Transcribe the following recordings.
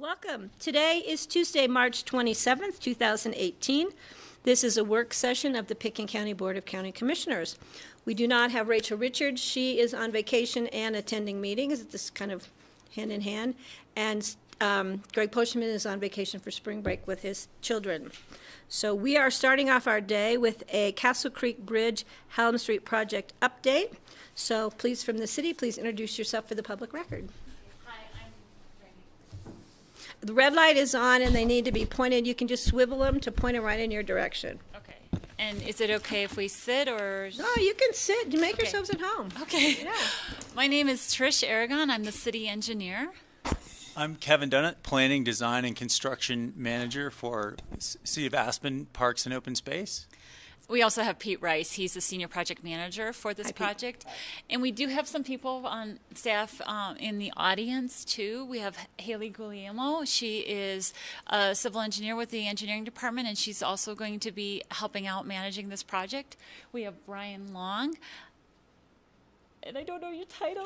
Welcome. Today is Tuesday, March 27th, 2018. This is a work session of the Pitkin County Board of County Commissioners. We do not have Rachel Richards. She is on vacation and attending meetings. This is kind of hand in hand. And Greg Postman is on vacation for spring break with his children. So we are starting off our day with a Castle Creek Bridge Hallam Street project update. So please, from the city, please introduce yourself for the public record. The red light is on and they need to be pointed. You can just swivel them to point them right in your direction. Okay. And is it okay if we sit or? No, you can sit. You make yourselves at home. Okay. Yeah. My name is Trish Aragon. I'm the city engineer. I'm Kevin Dunnett, Planning, Design, and Construction Manager for City of Aspen Parks and Open Space. We also have Pete Rice. He's the Senior Project Manager for this project. And we do have some people on staff in the audience, too. We have Haley Guglielmo. She is a civil engineer with the engineering department, and she's also going to be helping out managing this project. We have Brian Long. And I don't know your title.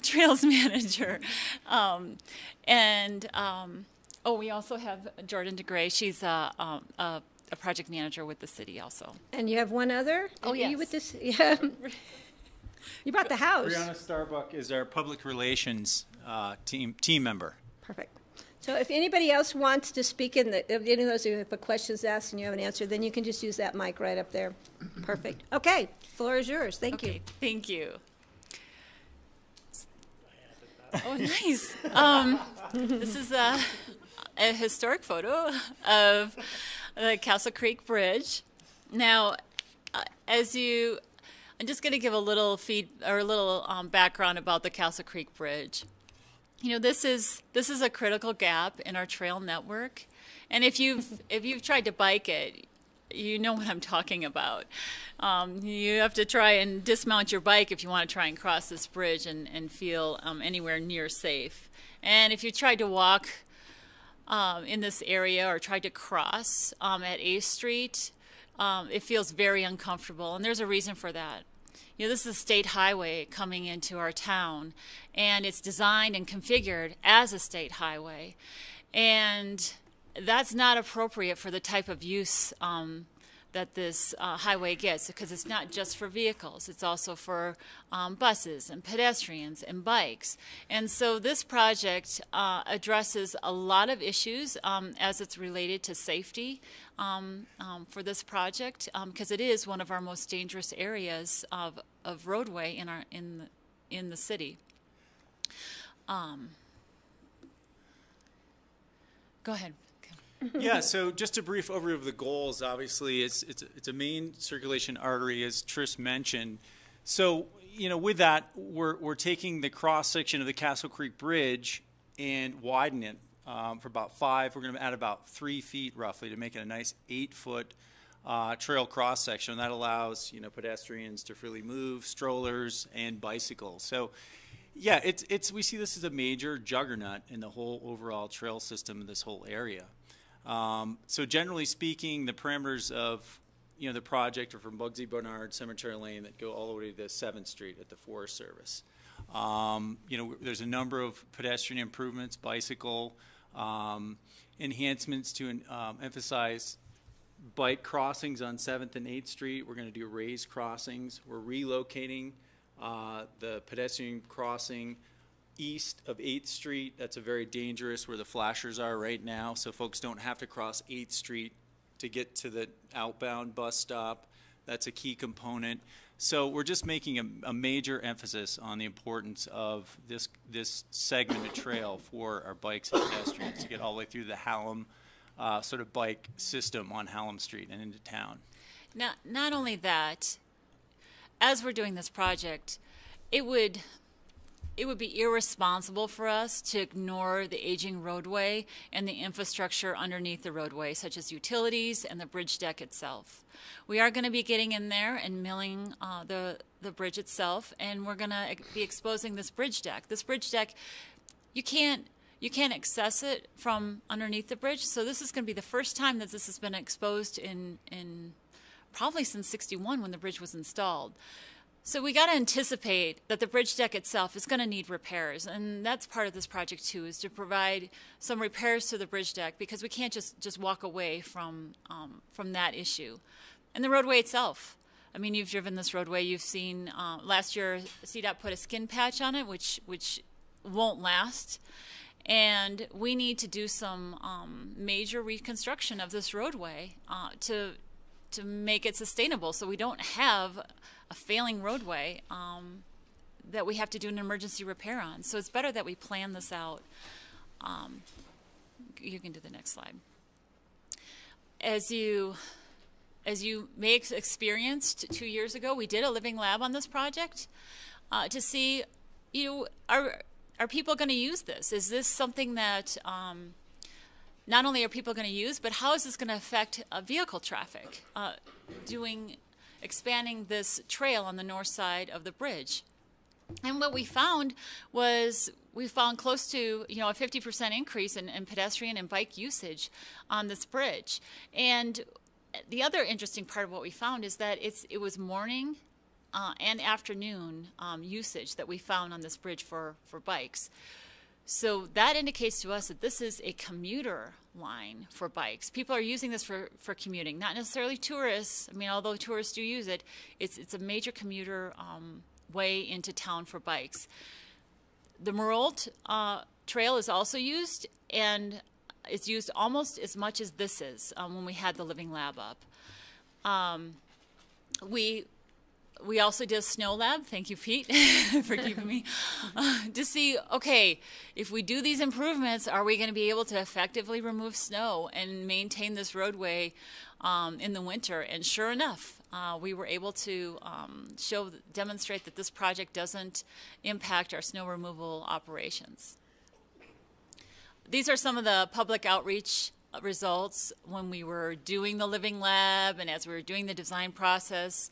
Trails Manager. Oh, we also have Jordan DeGray. She's a project manager with the city also. And you have one other? Oh, yes. Are you with this? Yeah. You brought the house. Brianna Starbuck is our public relations team member. Perfect. So if anybody else wants to speak if any of those, if a question's asked and you have an answer, then you can just use that mic right up there. Perfect. Okay, floor is yours. Thank you. Thank you. Oh, nice. This is a historic photo of the Castle Creek Bridge. Now, I'm just going to give a little background about the Castle Creek Bridge. You know, this is a critical gap in our trail network, and if you've tried to bike it, you know what I'm talking about. You have to try and dismount your bike if you want to try and cross this bridge and feel anywhere near safe. And if you tried to walk in this area or tried to cross at A Street, it feels very uncomfortable, and there's a reason for that. You know, this is a state highway coming into our town, and it's designed and configured as a state highway, and that's not appropriate for the type of use that this highway gets, because it's not just for vehicles, it's also for buses and pedestrians and bikes. And so this project addresses a lot of issues as it's related to safety for this project, because it is one of our most dangerous areas of roadway in the city. Go ahead. Yeah, so just a brief overview of the goals. Obviously, it's a main circulation artery, as Trish mentioned. So, you know, with that, we're taking the cross section of the Castle Creek Bridge and widen it for about 5. We're going to add about 3 feet roughly to make it a nice 8-foot trail cross section. That allows, you know, pedestrians to freely move, strollers, and bicycles. So, yeah, we see this as a major juggernaut in the whole overall trail system in this whole area. So generally speaking, the parameters of, you know, the project are from Bugsy Barnard Cemetery Lane that go all the way to 7th Street at the Forest Service. You know, there's a number of pedestrian improvements, bicycle enhancements to emphasize bike crossings on 7th and 8th Street. We're going to do raised crossings. We're relocating the pedestrian crossing east of 8th Street. That's a very dangerous where the flashers are right now, so folks don't have to cross 8th Street to get to the outbound bus stop. That's a key component. So we're just making a major emphasis on the importance of this segment of trail for our bikes and pedestrians to get all the way through the Hallam sort of bike system on Hallam Street and into town. Now, not only that, as we're doing this project, it would be irresponsible for us to ignore the aging roadway and the infrastructure underneath the roadway, such as utilities and the bridge deck itself. We are going to be getting in there and milling the bridge itself, and we're going to be exposing this bridge deck. This bridge deck, you can't access it from underneath the bridge, so this is going to be the first time that this has been exposed in probably since '61 when the bridge was installed. So we got to anticipate that the bridge deck itself is going to need repairs, and that's part of this project too, is to provide some repairs to the bridge deck, because we can't just walk away from that issue. And the roadway itself. I mean, you've driven this roadway. You've seen last year CDOT put a skin patch on it, which won't last. And we need to do some major reconstruction of this roadway to make it sustainable, so we don't have a failing roadway that we have to do an emergency repair on. So it's better that we plan this out. You can do the next slide. As you may have experienced 2 years ago, we did a living lab on this project to see, are people going to use this? Is this something that not only are people going to use, but how is this going to affect vehicle traffic? Expanding this trail on the north side of the bridge. And what we found was close to a 50% increase in pedestrian and bike usage on this bridge. And the other interesting part of what we found is that it was morning and afternoon usage that we found on this bridge for bikes. So that indicates to us that this is a commuter line for bikes. People are using this for commuting, not necessarily tourists. I mean, although tourists do use it, it's a major commuter way into town for bikes. The Meroldt trail is also used, and it's used almost as much as this is when we had the living lab up. We also did a snow lab, thank you, Pete, for keeping me, to see, okay, if we do these improvements, are we going to be able to effectively remove snow and maintain this roadway in the winter? And sure enough, we were able to demonstrate that this project doesn't impact our snow removal operations. These are some of the public outreach results when we were doing the living lab and as we were doing the design process.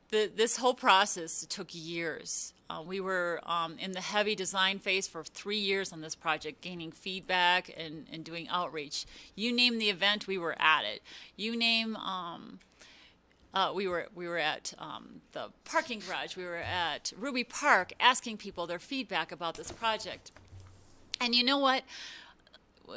This whole process took years. We were in the heavy design phase for 3 years on this project, gaining feedback and doing outreach. You name the event, we were at it. You name, we were at the parking garage. We were at Ruby Park asking people their feedback about this project. And you know what?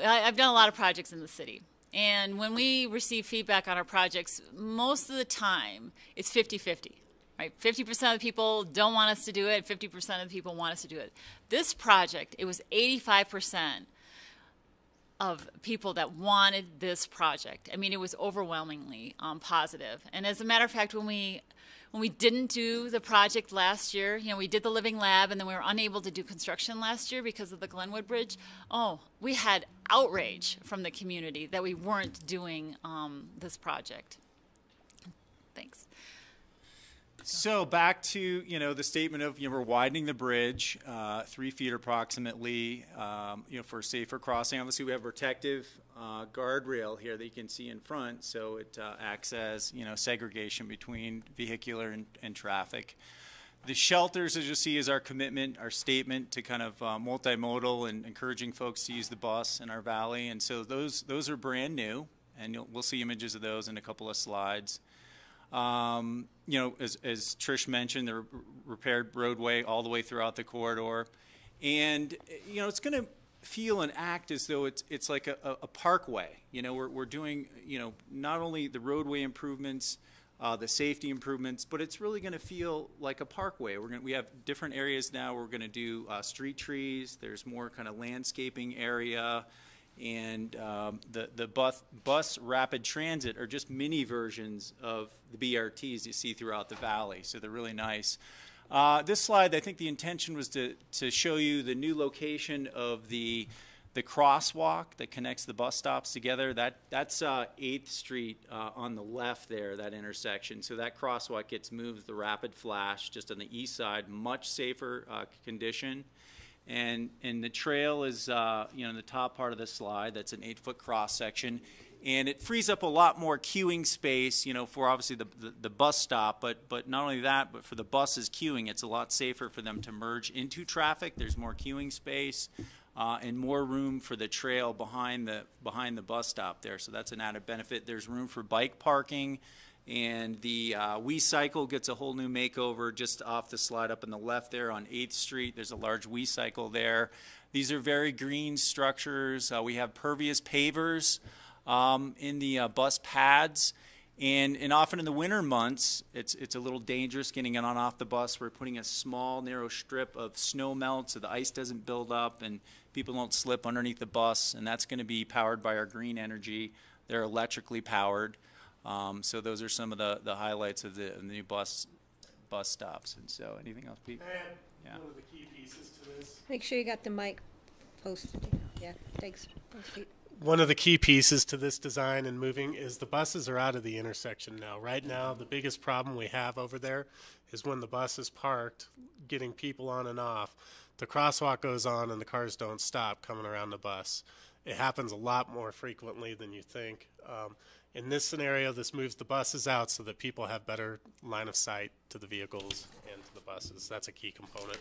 I've done a lot of projects in the city. And when we receive feedback on our projects, most of the time it's 50-50, right? 50% of the people don't want us to do it, 50% of the people want us to do it. This project, it was 85% of people that wanted this project. I mean, it was overwhelmingly positive. And as a matter of fact, when we didn't do the project last year, we did the living lab and then we were unable to do construction last year because of the Glenwood Bridge. Oh, we had outrage from the community that we weren't doing this project. Thanks. So back to, the statement of, we're widening the bridge 3 feet approximately, for safer crossing. Obviously, we have protective guardrail here that you can see in front, so it acts as, segregation between vehicular and traffic. The shelters, as you see, is our commitment, our statement to kind of multimodal and encouraging folks to use the bus in our valley. And so those are brand new, and we'll see images of those in a couple of slides. As Trish mentioned, the repaired roadway all the way throughout the corridor. And, it's going to feel and act as though it's like a parkway. We're doing, not only the roadway improvements, the safety improvements, but it's really going to feel like a parkway. We have different areas now. We're going to do street trees. There's more kind of landscaping area. And the bus rapid transit are just mini versions of the BRTs you see throughout the valley. So they're really nice. This slide, I think the intention was to show you the new location of the crosswalk that connects the bus stops together. That's 8th Street on the left there, that intersection. So that crosswalk gets moved, the rapid flash, just on the east side, much safer condition. And the trail is, in the top part of the slide. That's an 8-foot cross section. And it frees up a lot more queuing space, for obviously the bus stop. But not only that, but for the buses queuing, it's a lot safer for them to merge into traffic. There's more queuing space and more room for the trail behind the bus stop there. So that's an added benefit. There's room for bike parking And the WeCycle gets a whole new makeover just off the slide up on the left there on 8th Street. There's a large WeCycle there. These are very green structures. We have pervious pavers in the bus pads. And often in the winter months, it's a little dangerous getting on and off the bus. We're putting a small, narrow strip of snow melt so the ice doesn't build up and people don't slip underneath the bus. And that's going to be powered by our green energy. They're electrically powered. So those are some of the highlights of the new bus stops. And so, anything else, Pete? Yeah. One of the key pieces to this. Make sure you got the mic posted. Yeah, thanks. Thanks, Pete. One of the key pieces to this design and moving is the buses are out of the intersection now. Right now, the biggest problem we have over there is when the bus is parked, getting people on and off, the crosswalk goes on and the cars don't stop coming around the bus. It happens a lot more frequently than you think. In this scenario, this moves the buses out so that people have better line of sight to the vehicles and to the buses. That's a key component.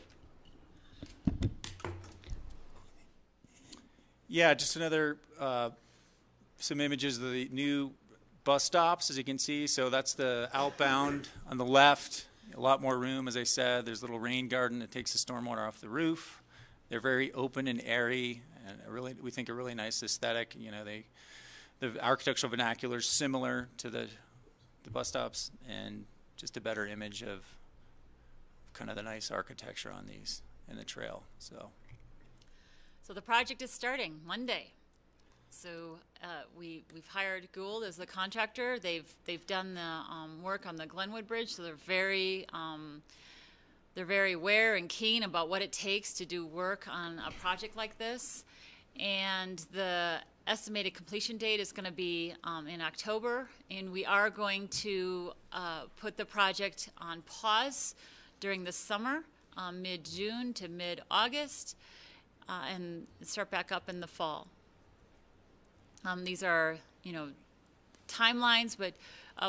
Yeah, just another, some images of the new bus stops, as you can see. So that's the outbound on the left. A lot more room, as I said. There's a little rain garden that takes the stormwater off the roof. They're very open and airy, and we think a really nice aesthetic. You know, the architectural vernacular is similar to the bus stops, and just a better image of kind of the nice architecture on these and the trail. So the project is starting Monday. So we've hired Gould as the contractor. They've done the work on the Glenwood Bridge, so they're very aware and keen about what it takes to do work on a project like this. And the estimated completion date is going to be in October, and we are going to put the project on pause during the summer, mid-June to mid-August. And start back up in the fall. These are, timelines, but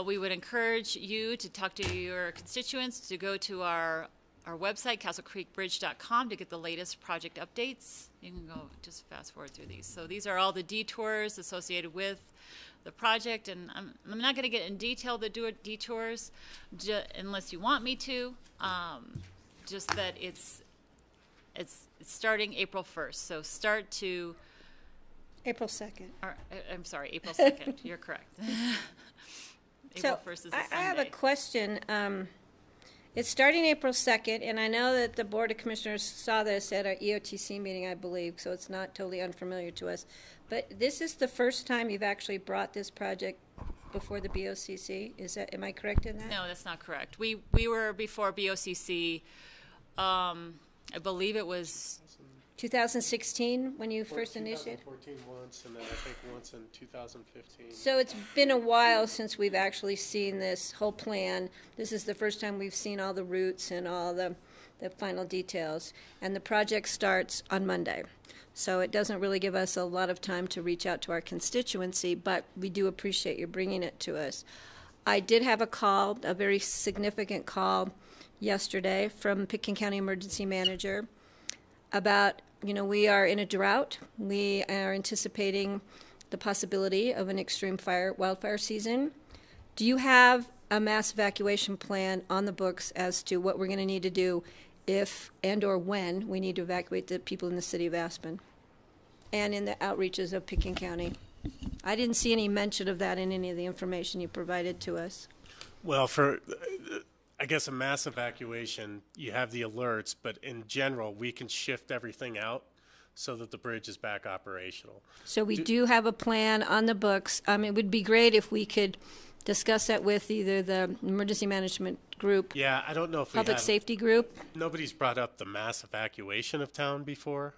we would encourage you to talk to your constituents, to go to our website, castlecreekbridge.com, to get the latest project updates. You can go just fast forward through these. So these are all the detours associated with the project, and I'm not going to get in detail the detours unless you want me to. Just that it's starting April 1st, so start to April 2nd. I'm sorry, April 2nd. You're correct. April 1st is a Sunday. I have a question. It's starting April 2nd, and I know that the Board of Commissioners saw this at our EOTC meeting, I believe, so it's not totally unfamiliar to us. But this is the first time you've actually brought this project before the BOCC. Am I correct in that? No, that's not correct. We were before BOCC. I believe it was 2016 when you first initiated? 2014 once, and then I think once in 2015. So it's been a while since we've actually seen this whole plan. This is the first time we've seen all the routes and all the final details. And the project starts on Monday. So it doesn't really give us a lot of time to reach out to our constituency, but we do appreciate you bringing it to us. I did have a call, a very significant call, yesterday from Pitkin County Emergency Manager about, we are in a drought. We are anticipating the possibility of an extreme wildfire season. Do you have a mass evacuation plan on the books as to what we're going to need to do if and or when we need to evacuate the people in the city of Aspen and in the outreaches of Pitkin County? I didn't see any mention of that in any of the information you provided to us. Well, I guess a mass evacuation, you have the alerts, but in general, we can shift everything out so that the bridge is back operational. So we do have a plan on the books. It would be great if we could discuss that with either the emergency management group. Yeah, I don't know if public safety group. Nobody's brought up the mass evacuation of town before.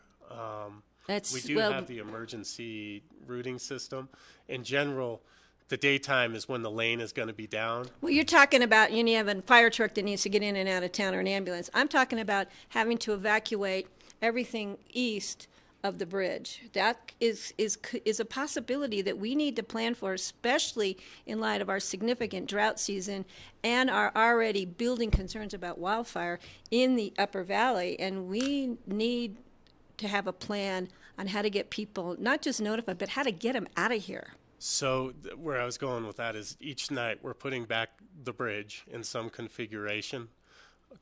We do have the emergency routing system. In general, the daytime is when the lane is going to be down. Well, you're talking about you have a fire truck that needs to get in and out of town or an ambulance. I'm talking about having to evacuate everything east of the bridge. That is a possibility that we need to plan for, especially in light of our significant drought season and our already building concerns about wildfire in the Upper Valley. And we need to have a plan on how to get people not just notified, but how to get them out of here. So where I was going with that is each night we're putting back the bridge in some configuration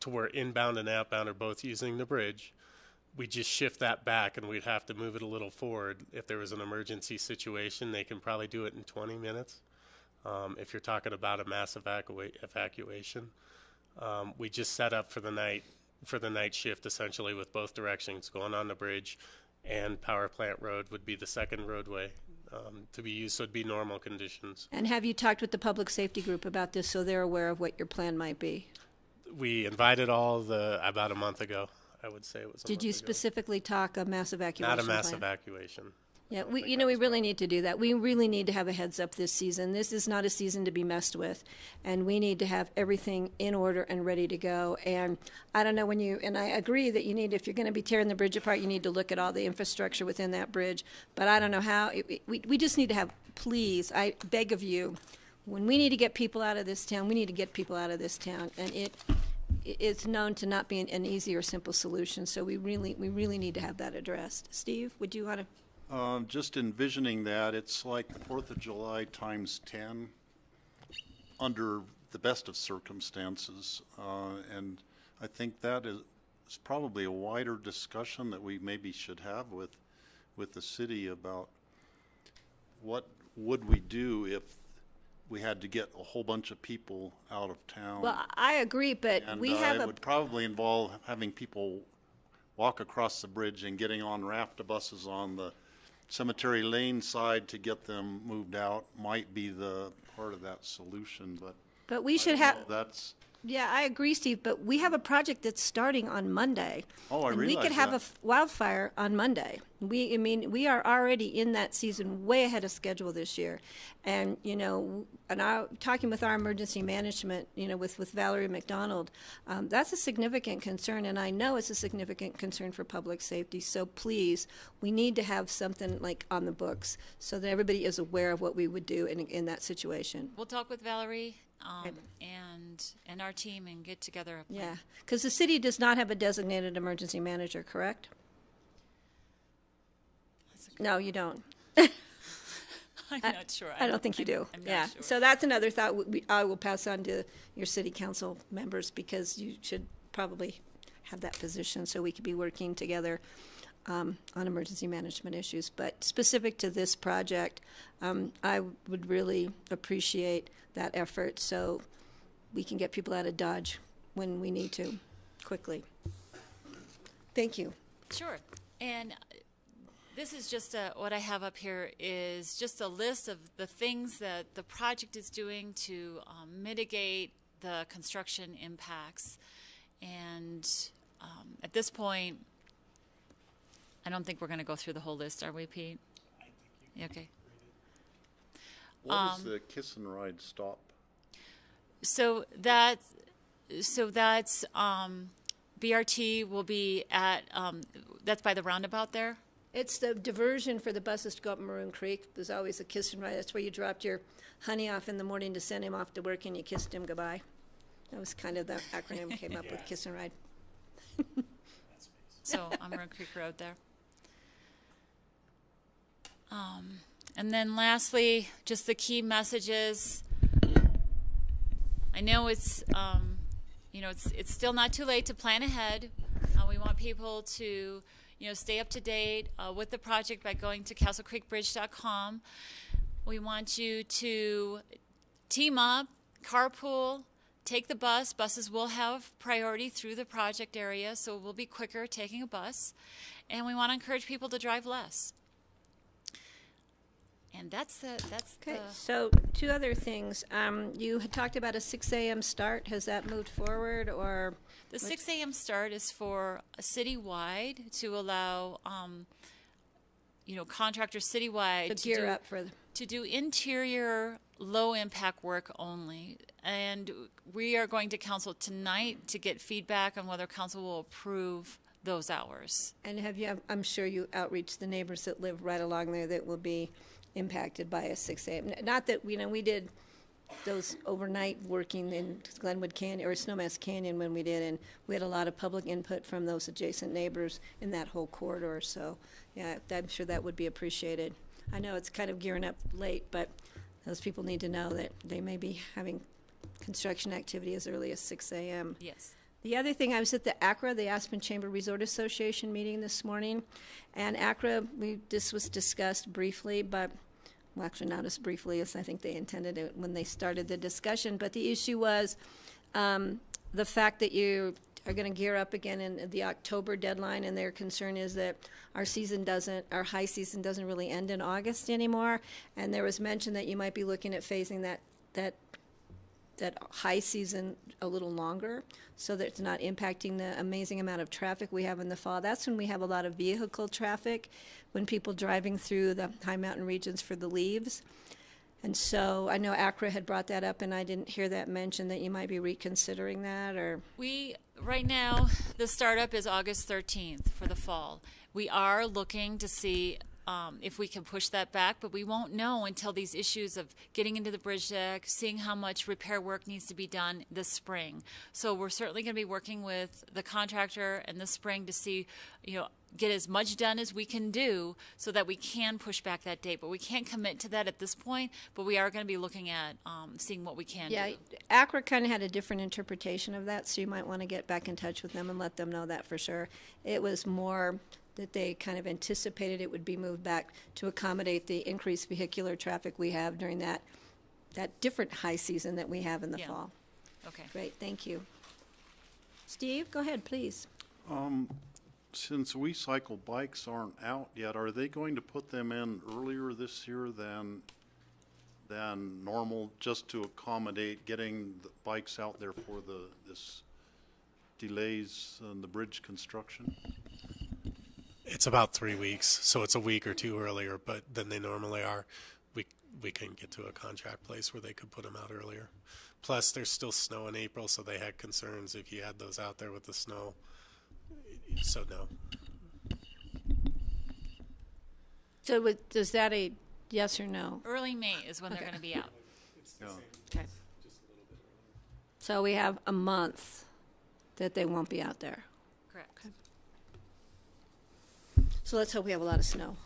to where inbound and outbound are both using the bridge. We just shift that back, and we'd have to move it a little forward. If there was an emergency situation, they can probably do it in 20 minutes. If you're talking about a mass evacuation, we just set up for the night shift essentially with both directions going on the bridge, and Power Plant Road would be the second roadway to be used, so it'd be normal conditions. And have you talked with the public safety group about this so they're aware of what your plan might be? We invited about a month ago. I would say it was. Did you specifically talk a mass evacuation? Not a mass plan? evacuation. Yeah, we really need to do that. We really need to have a heads up this season. This is not a season to be messed with, and we need to have everything in order and ready to go. And I don't know and I agree that you need, if you're going to be tearing the bridge apart, you need to look at all the infrastructure within that bridge. But I don't know how. We just need to have, please, I beg of you, when we need to get people out of this town, we need to get people out of this town, and it's known to not be an easy or simple solution. So we really need to have that addressed. Steve, would you want to? Just envisioning that, it's like the 4th of July times 10 under the best of circumstances. And I think that is probably a wider discussion that we maybe should have with the city about what would we do if we had to get a whole bunch of people out of town. Well, I agree, but we have it would probably involve having people walk across the bridge and getting on raft buses on the Cemetery Lane side to get them moved out might be the part of that solution, but we should have. That's. Yeah, I agree, Steve. But we have a project that's starting on Monday. Oh, I realize we could have a wildfire on Monday. We are already in that season, way ahead of schedule this year, and talking with our emergency management, with Valerie McDonald, that's a significant concern, and I know it's a significant concern for public safety. So please, we need to have something like on the books so that everybody is aware of what we would do in that situation. We'll talk with Valerie and our team and get together a plan. Yeah, because the city does not have a designated emergency manager, correct? No, you don't. I'm not sure. I don't think you do. I'm yeah. not sure. So that's another thought I will pass on to your city council members, because you should probably have that position so we could be working together on emergency management issues. But specific to this project, I would really appreciate that effort so we can get people out of Dodge when we need to, quickly. Thank you. Sure. And this is just what I have up here is just a list of the things that the project is doing to mitigate the construction impacts. And at this point, I don't think we're going to go through the whole list, are we, Pete? I think you okay. What is the kiss and ride stop? So that's BRT will be at that's by the roundabout there. It's the diversion for the buses to go up Maroon Creek. There's always a kiss and ride. That's where you dropped your honey off in the morning to send him off to work, and you kissed him goodbye. That was kind of the acronym came up with kiss and ride. So on Maroon Creek Road there. And then lastly, just the key messages. I know it's it's still not too late to plan ahead. We want people to stay up to date with the project by going to castlecreekbridge.com. We want you to team up, carpool, take the bus. Buses will have priority through the project area, so we'll be quicker taking a bus. And we want to encourage people to drive less. And that's okay. So 2 other things. You had talked about a 6 a.m. start. Has that moved forward, or? The 6 a.m. start is for a citywide to allow, contractors citywide to gear up for to do interior low impact work only. And we are going to council tonight to get feedback on whether council will approve those hours. And I'm sure you outreach the neighbors that live right along there that will be impacted by a 6 a.m. Not that we did those overnight working in Glenwood Canyon or Snowmass Canyon when we did, and we had a lot of public input from those adjacent neighbors in that whole corridor. So yeah, I'm sure that would be appreciated. I know it's kind of gearing up late, but those people need to know that they may be having construction activity as early as 6 a.m. Yes. The other thing, I was at the ACRA, the Aspen Chamber Resort Association meeting this morning, and ACRA, this was discussed briefly, but, well, actually not as briefly as I think they intended it when they started the discussion, but the issue was the fact that you are going to gear up again in the October deadline, and their concern is that our high season doesn't really end in August anymore, and there was mention that you might be looking at phasing that high season a little longer so that it's not impacting the amazing amount of traffic we have in the fall. That's when we have a lot of vehicle traffic, when people driving through the high mountain regions for the leaves. And so I know ACRA had brought that up, and I didn't hear that mentioned, that you might be reconsidering that, or? Right now, the startup is August 13th for the fall. We are looking to see if we can push that back, but we won't know until these issues of getting into the bridge deck, seeing how much repair work needs to be done this spring. So we're certainly going to be working with the contractor in the spring to see, get as much done as we can do so that we can push back that date. But we can't commit to that at this point, but we are going to be looking at seeing what we can do. Yeah, ACRA kind of had a different interpretation of that, so you might want to get back in touch with them and let them know that for sure. It was more that they kind of anticipated it would be moved back to accommodate the increased vehicular traffic we have during that different high season that we have in the fall. Okay. Great, thank you. Steve, go ahead, please. Since We Cycle bikes aren't out yet, are they going to put them in earlier this year than normal, just to accommodate getting the bikes out there for this delays in the bridge construction? It's about 3 weeks, so it's a week or two earlier, but than they normally are. We couldn't get to a contract place where they could put them out earlier. Plus, there's still snow in April, so they had concerns if you had those out there with the snow. So no. So is that a yes or no? Early May is when they're going to be out. Yeah. Okay. So we have a month that they won't be out there. Correct. Okay. So let's hope we have a lot of snow.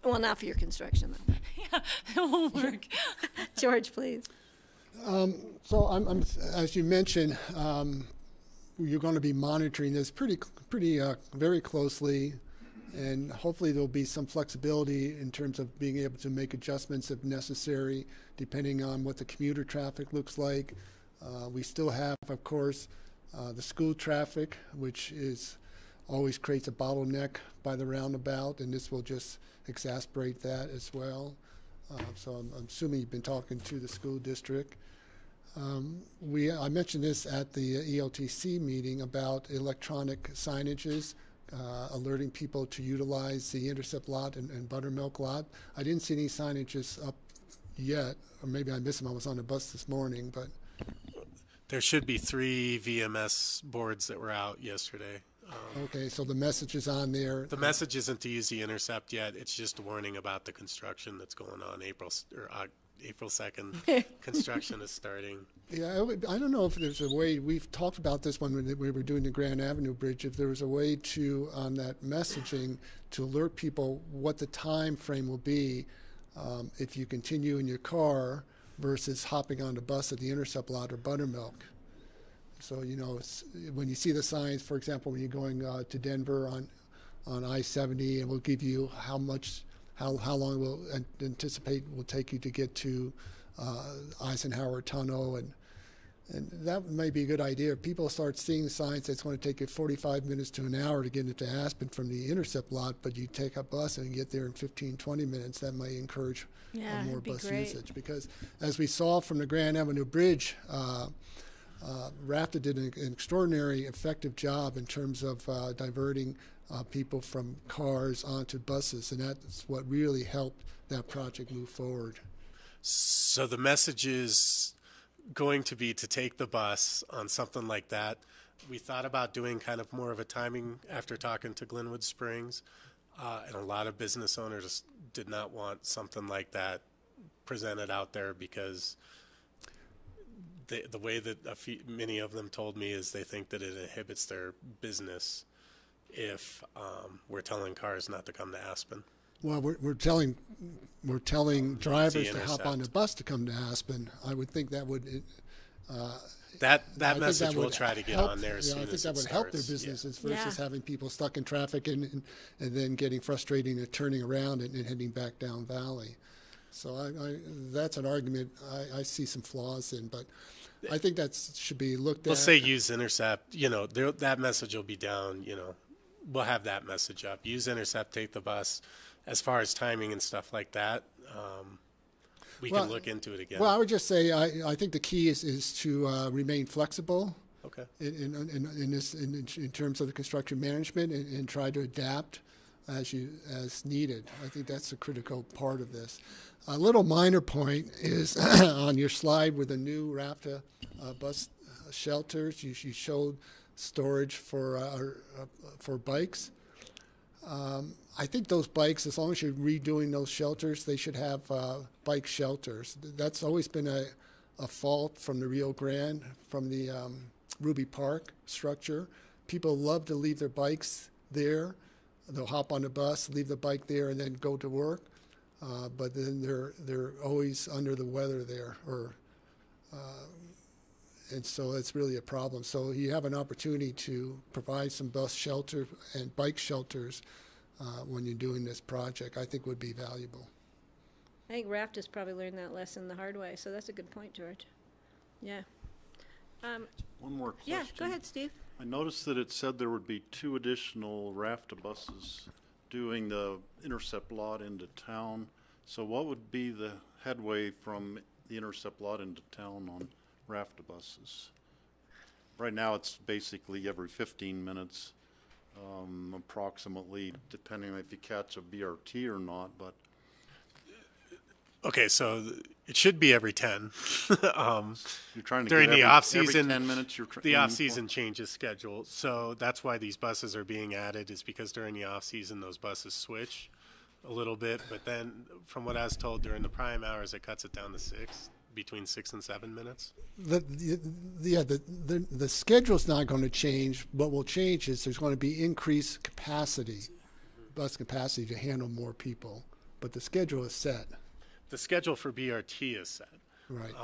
Well, not for your construction, though. Yeah, it won't work. George, please. So I'm as you mentioned, you're going to be monitoring this very closely, and hopefully there'll be some flexibility in terms of being able to make adjustments if necessary, depending on what the commuter traffic looks like. We still have, of course, the school traffic, which always creates a bottleneck by the roundabout, and this will just exacerbate that as well. So I'm assuming you've been talking to the school district. I mentioned this at the ELTC meeting about electronic signages, alerting people to utilize the Intercept lot and Buttermilk lot. I didn't see any signages up yet, or maybe I missed them. I was on the bus this morning, but There should be 3 VMS boards that were out yesterday. Okay, so the message is on there. The message isn't to use the Intercept yet. It's just a warning about the construction that's going on. April 2nd, construction is starting. Yeah, I don't know if there's a way, we've talked about this when we were doing the Grand Avenue Bridge, if there was a way to, on that messaging, to alert people what the time frame will be if you continue in your car versus hopping on the bus at the Intercept lot or Buttermilk. So, when you see the signs, for example, when you're going to Denver on I-70, it will give you how long it will anticipate will take you to get to Eisenhower Tunnel, and that may be a good idea. If people start seeing signs, it's going to take you 45 minutes to an hour to get into Aspen from the Intercept lot, but you take a bus and get there in 15, 20 minutes. That may encourage more bus usage. Because as we saw from the Grand Avenue Bridge, RAFTA did an extraordinary effective job in terms of diverting people from cars onto buses, and that's what really helped that project move forward. So the message is going to be to take the bus on something like that. We thought about doing kind of more of a timing after talking to Glenwood Springs, and a lot of business owners did not want something like that presented out there because the way that many of them told me is they think that it inhibits their business if we're telling cars not to come to Aspen. Well, we're telling drivers to hop on intercept. the bus to come to Aspen. I would think that would That I think message that we'll would try to get help- on there as yeah, soon I think as that it would help their starts. Yeah. businesses versus Yeah. having people stuck in traffic and then getting frustrated and turning around and heading back down Valley. So that's an argument I see some flaws in, but I think that should be looked We'll at. say use intercept, that message will be down, we'll have that message up. Use intercept, take the bus. As far as timing and stuff like that, we Well, can look into it again. Well, I would just say I think the key is to remain flexible Okay. in terms of the construction management and try to adapt as needed. I think that's a critical part of this. A little minor point is on your slide with the new RAFTA bus shelters. You showed storage for bikes. I think those bikes, as long as you're redoing those shelters, they should have bike shelters. That's always been a fault from the Rio Grande, from the Ruby Park structure. People love to leave their bikes there. They'll hop on the bus, leave the bike there, and then go to work. But then they're always under the weather there, and so it's really a problem. So you have an opportunity to provide some bus shelter and bike shelters when you're doing this project. I think would be valuable. I think Raft has probably learned that lesson the hard way, so that's a good point, George. Yeah. One more question. Yeah, go ahead, Steve. I noticed that it said there would be 2 additional RAFTA buses doing the intercept lot into town. So what would be the headway from the intercept lot into town on RAFTA buses? Right now it's basically every 15 minutes, approximately, depending on if you catch a BRT or not, but Okay, so it should be every 10. you're trying to During get the every off-season, 10 minutes you're the off-season changes schedule. So that's why these buses are being added, is because during the off-season those buses switch a little bit. But then, from what I was told, during the prime hours, it cuts it down to between 6 and 7 minutes. The schedule's not going to change. What will change is there's going to be increased capacity, bus capacity to handle more people. But the schedule is set. The schedule for BRT is set. Right.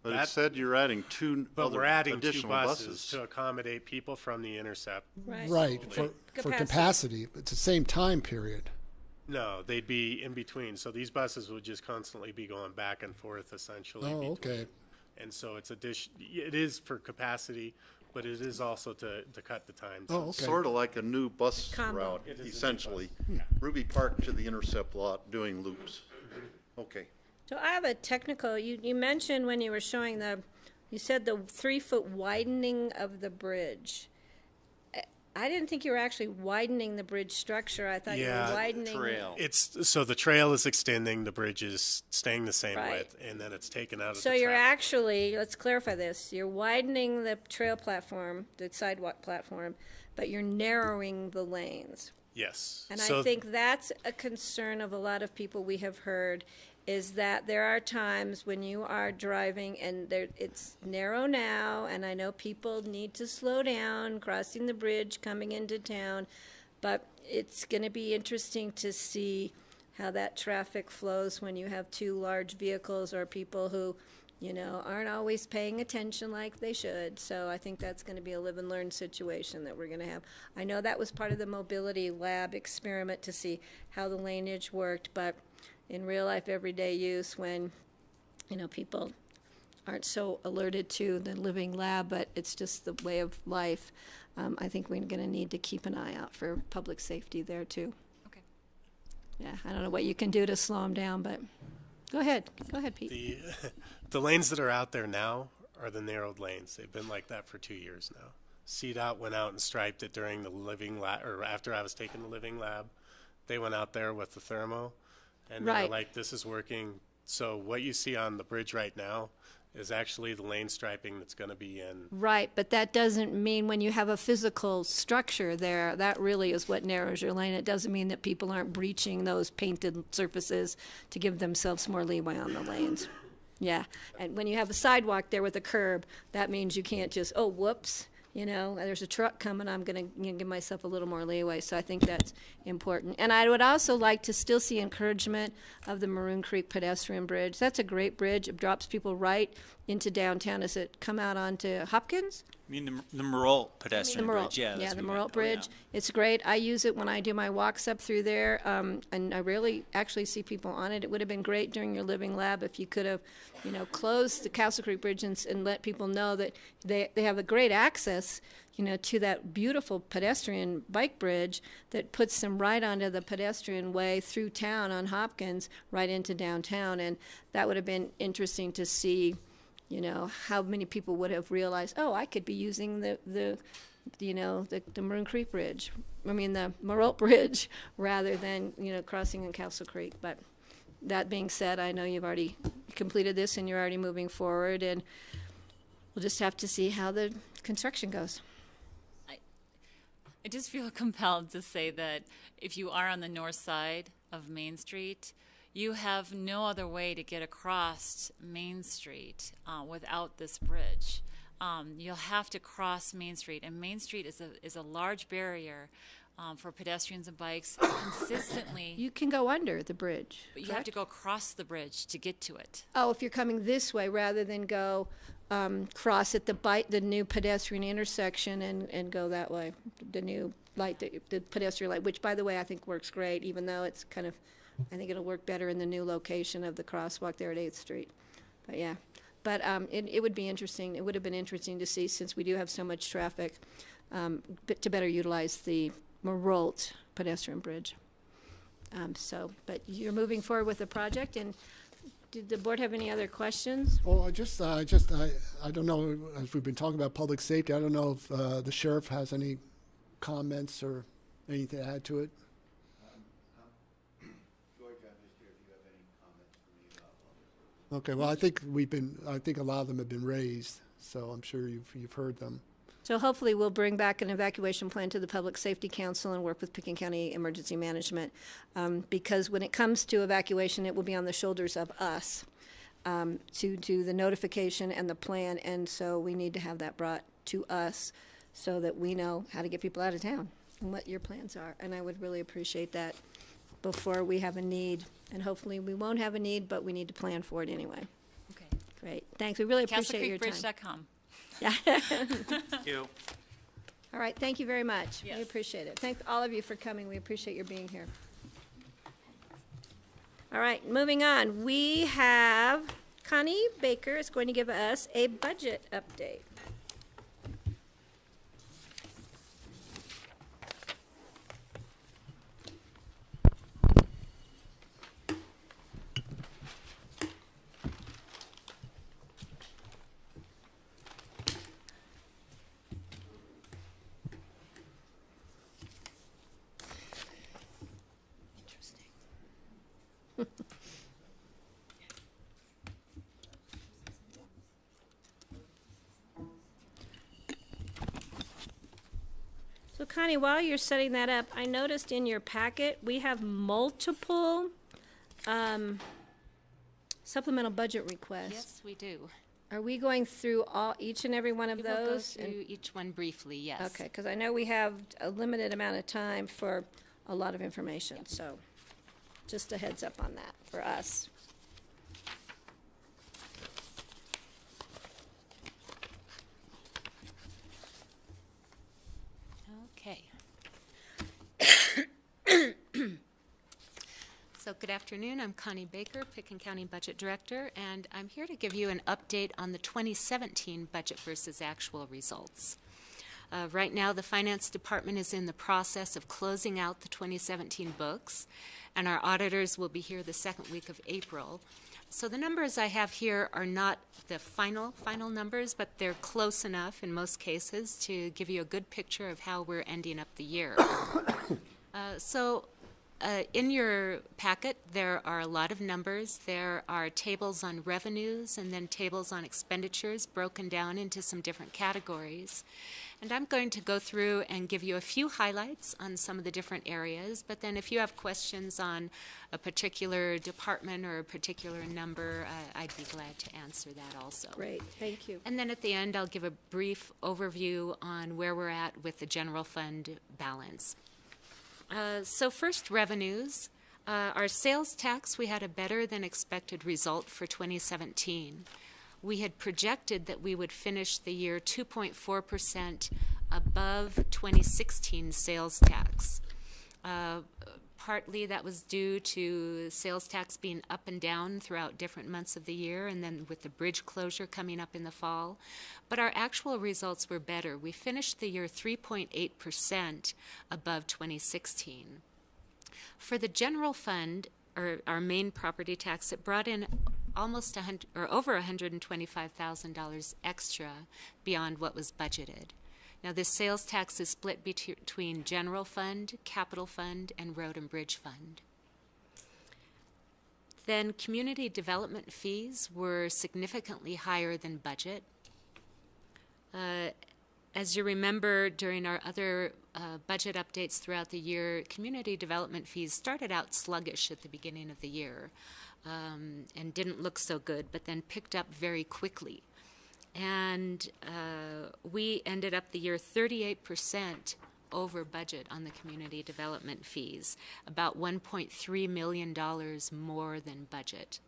But it said you're adding 2 But other we're adding 2 additional buses to accommodate people from the intercept. Right, for capacity. It's the same time period. No, they'd be in between. So these buses would just constantly be going back and forth, essentially. Oh, between. okay. And so it is for capacity, but it is also to cut the time. Oh, okay. Sort of like a new bus Combo. route, It is a new essentially. Ruby Park to the intercept lot doing loops. Okay. So I have a technical, you mentioned when you were showing you said the 3-foot widening of the bridge. I didn't think you were actually widening the bridge structure. I thought you were widening. Trail. So the trail is extending, the bridge is staying the same Right. width, and then it's taken out of So the you're traffic. actually, let's clarify this, you're widening the trail platform, the sidewalk platform, but you're narrowing the lanes. Yes. And So I think that's a concern of a lot of people we have heard, is that there are times when you are driving and it's narrow now, and I know people need to slow down crossing the bridge coming into town, but it's going to be interesting to see how that traffic flows when you have 2 large vehicles or people who, aren't always paying attention like they should. So I think that's going to be a live and learn situation that we're going to have. I know that was part of the mobility lab experiment to see how the laneage worked, but in real life, everyday use, when, people aren't so alerted to the living lab, but it's just the way of life, I think we're going to need to keep an eye out for public safety there, too. Okay. Yeah, I don't know what you can do to slow them down, but go ahead. Go ahead, Pete. the lanes that are out there now are the narrowed lanes. They've been like that for 2 years now. CDOT went out and striped it during the living lab, or after I was taking the living lab. They went out there with the thermo, and they were Right. like, this is working. So what you see on the bridge right now is actually the lane striping that's going to be in. Right, but that doesn't mean when you have a physical structure there, that really is what narrows your lane. It doesn't mean that people aren't breaching those painted surfaces to give themselves more leeway on the lanes. Yeah, and when you have a sidewalk there with a curb, that means you can't just, oh, whoops, you know, there's a truck coming, I'm going to give myself a little more leeway. So I think that's important. And I would also like to still see encouragement of the Maroon Creek pedestrian bridge. That's a great bridge. It drops people right into downtown. Does it come out onto Hopkins? I mean, the Merle pedestrian bridge, yeah. Yeah, that's the what we Merle meant. Bridge. Oh, yeah. It's great. I use it when I do my walks up through there, and I rarely actually see people on it. It would have been great during your living lab if you could have, you know, closed the Casa Creek Bridge and let people know that they have a great access, you know, to that beautiful pedestrian bike bridge that puts them right onto the pedestrian way through town on Hopkins, right into downtown. And that would have been interesting to see, you know, how many people would have realized, oh, I could be using the Maroon Creek Bridge, the Merle Bridge, rather than, you know, crossing in Castle Creek. But that being said, I know you've already completed this and you're already moving forward, and we'll just have to see how the construction goes. I just feel compelled to say that if you are on the north side of Main Street, you have no other way to get across Main Street without this bridge. You'll have to cross Main Street, and Main Street is a large barrier for pedestrians and bikes consistently. You can go under the bridge, But you correct? have to go across the bridge to get to it. Oh, if you're coming this way rather than go cross at the new pedestrian intersection and go that way, the new light, the pedestrian light, which, by the way, I think works great, even though it's kind of, I think it'll work better in the new location of the crosswalk there at 8th Street. But yeah, but it would be interesting. It would have been interesting to see, since we do have so much traffic, to better utilize the Merle pedestrian bridge. But you're moving forward with the project, and did the board have any other questions? Well, I don't know, as we've been talking about public safety, I don't know if the sheriff has any comments or anything to add to it. George, I'm just here if you have any comments for me about public safety. Okay, well, I think a lot of them have been raised, so I'm sure you've heard them. So hopefully we'll bring back an evacuation plan to the Public Safety Council and work with Pickens County Emergency Management, because when it comes to evacuation, it will be on the shoulders of us to do the notification and the plan, and so we need to have that brought to us so that we know how to get people out of town and what your plans are. And I would really appreciate that before we have a need, and hopefully we won't have a need, but we need to plan for it anyway. Okay. Great, thanks. We really appreciate your time. CastleCreekBridge.com. Yeah. Thank you. All right, thank you very much. Yes. We appreciate it. Thank all of you for coming. We appreciate your being here. All right, moving on. We have Connie Baker is going to give us a budget update. So Connie, while you're setting that up, I noticed in your packet we have multiple supplemental budget requests. Yes, we do. Are we going through each and every one of We will go those? through each one briefly, yes. Okay, because I know we have a limited amount of time for a lot of information, so just a heads up on that for us. Okay. So good afternoon. I'm Connie Baker, Pickens County Budget Director, and I'm here to give you an update on the 2017 budget versus actual results. Right now, the Finance Department is in the process of closing out the 2017 books, and our auditors will be here the second week of April. So the numbers I have here are not the final numbers, but they're close enough in most cases to give you a good picture of how we're ending up the year. in your packet, there are a lot of numbers. There are tables on revenues and then tables on expenditures broken down into some different categories. And I'm going to go through and give you a few highlights on some of the different areas, but then if you have questions on a particular department or a particular number, I'd be glad to answer that also. Great, thank you. And then at the end, I'll give a brief overview on where we're at with the general fund balance. So first, revenues. Our sales tax, we had a better than expected result for 2017. We had projected that we would finish the year 2.4% above 2016 sales tax. Partly that was due to sales tax being up and down throughout different months of the year, and then with the bridge closure coming up in the fall. But our actual results were better. We finished the year 3.8% above 2016. For the general fund, or our main property tax, it brought in almost over $125,000 extra beyond what was budgeted. Now, this sales tax is split between general fund, capital fund, and road and bridge fund. Then community development fees were significantly higher than budget. As you remember, during our other budget updates throughout the year, community development fees started out sluggish at the beginning of the year and didn't look so good, but then picked up very quickly. And we ended up the year 38% over budget on the community development fees, about $1.3 million more than budget.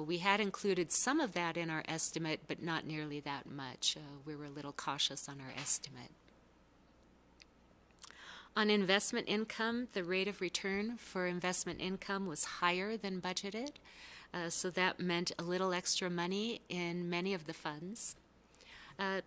We had included some of that in our estimate, but not nearly that much. We were a little cautious on our estimate. On investment income, the rate of return for investment income was higher than budgeted. So that meant a little extra money in many of the funds,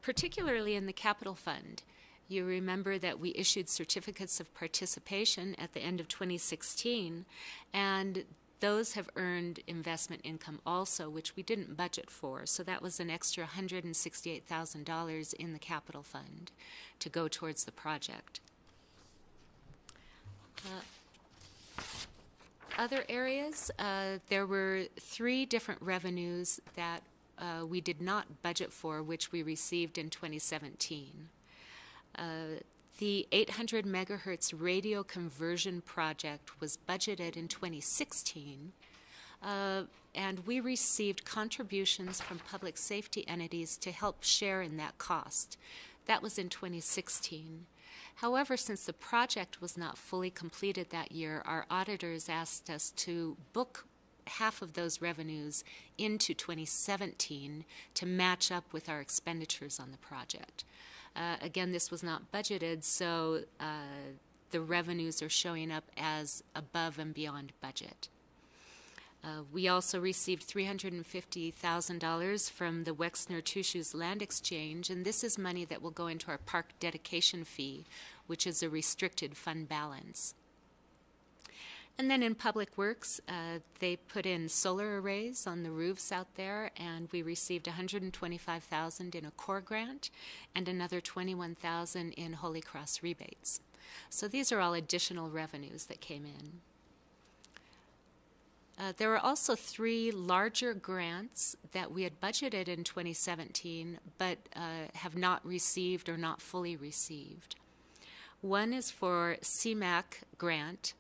particularly in the capital fund. You remember that we issued certificates of participation at the end of 2016, and those have earned investment income also, which we didn't budget for. So that was an extra $168,000 in the capital fund to go towards the project. Other areas, there were 3 different revenues that we did not budget for, which we received in 2017. The 800 megahertz radio conversion project was budgeted in 2016, and we received contributions from public safety entities to help share in that cost. That was in 2016. However, since the project was not fully completed that year, our auditors asked us to book half of those revenues into 2017 to match up with our expenditures on the project. Again, this was not budgeted, so the revenues are showing up as above and beyond budget. We also received $350,000 from the Wexner Two Shoes Land Exchange, and this is money that will go into our park dedication fee, which is a restricted fund balance. And then in Public Works, they put in solar arrays on the roofs out there, and we received $125,000 in a core grant and another $21,000 in Holy Cross rebates. So these are all additional revenues that came in. There were also 3 larger grants that we had budgeted in 2017 but have not received or not fully received. One is for Cmac Grant,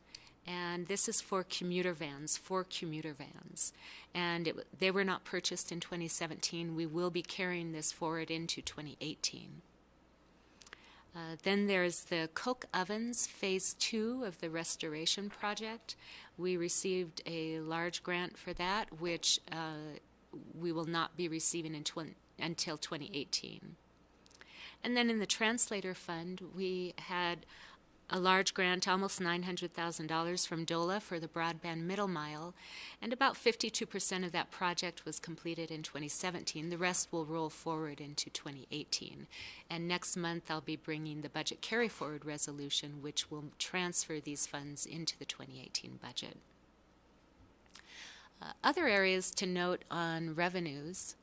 and this is for commuter vans, 4 commuter vans. And they were not purchased in 2017. We will be carrying this forward into 2018. Then there's the Coke Ovens Phase 2 of the restoration project. We received a large grant for that, which we will not be receiving until 2018. And then in the Translator Fund, we had a large grant, almost $900,000 from DOLA for the broadband middle mile, and about 52% of that project was completed in 2017. The rest will roll forward into 2018. And next month I'll be bringing the budget carry forward resolution, which will transfer these funds into the 2018 budget. Other areas to note on revenues.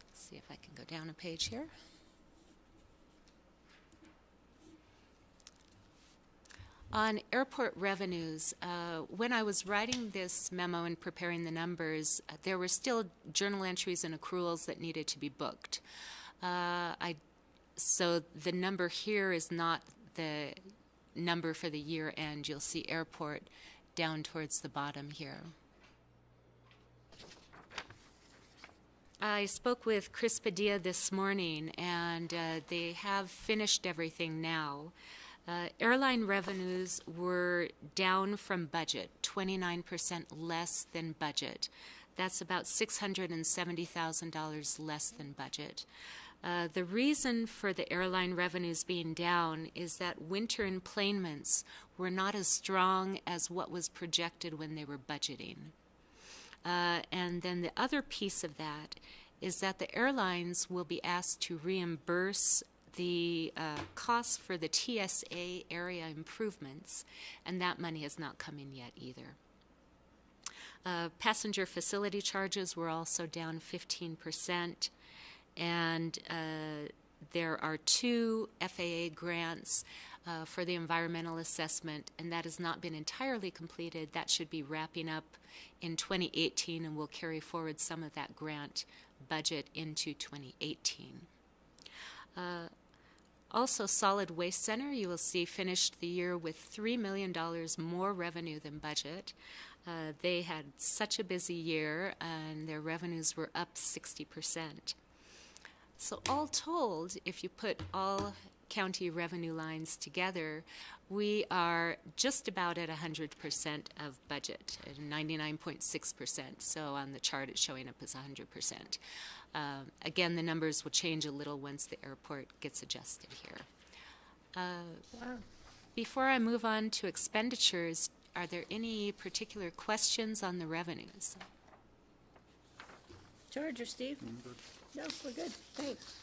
Let's see if I can go down a page here. On airport revenues, when I was writing this memo and preparing the numbers, there were still journal entries and accruals that needed to be booked. So the number here is not the number for the year end. You'll see airport down towards the bottom here. I spoke with Chris Padilla this morning, and they have finished everything now. Airline revenues were down from budget, 29% less than budget. That's about $670,000 less than budget. The reason for the airline revenues being down is that winter enplanements were not as strong as what was projected when they were budgeting. And then the other piece of that is that the airlines will be asked to reimburse the costs for the TSA area improvements, and that money has not come in yet either. Passenger facility charges were also down 15%, and there are 2 FAA grants for the environmental assessment, and that has not been entirely completed. That should be wrapping up in 2018, and will carry forward some of that grant budget into 2018. Also, Solid Waste Center, you will see, finished the year with $3 million more revenue than budget. They had such a busy year, and their revenues were up 60%. So all told, if you put all county revenue lines together, we are just about at 100% of budget, at 99.6%. So on the chart, it's showing up as 100%. Again, the numbers will change a little once the airport gets adjusted here. Wow. Before I move on to expenditures, are there any particular questions on the revenues? George or Steve? No, we're good. Thanks.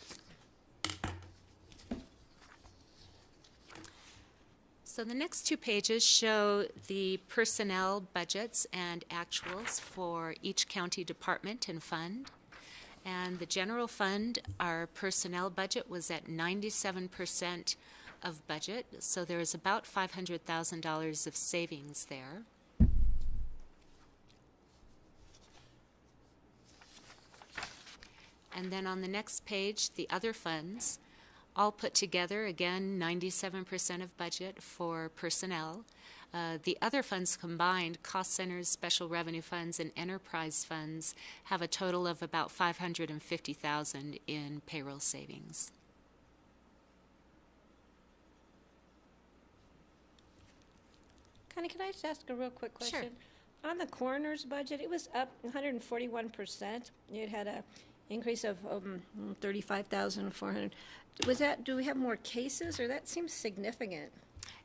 So the next 2 pages show the personnel budgets and actuals for each county department and fund. And the general fund, our personnel budget was at 97% of budget, so there is about $500,000 of savings there. And then on the next page, the other funds, all put together, again, 97% of budget for personnel. The other funds combined, cost centers, special revenue funds, and enterprise funds, have a total of about $550,000 in payroll savings. Connie, can I just ask a real quick question? Sure. On the coroner's budget, it was up 141%. It had a increase of 35,400. Was that, do we have more cases, or that seems significant?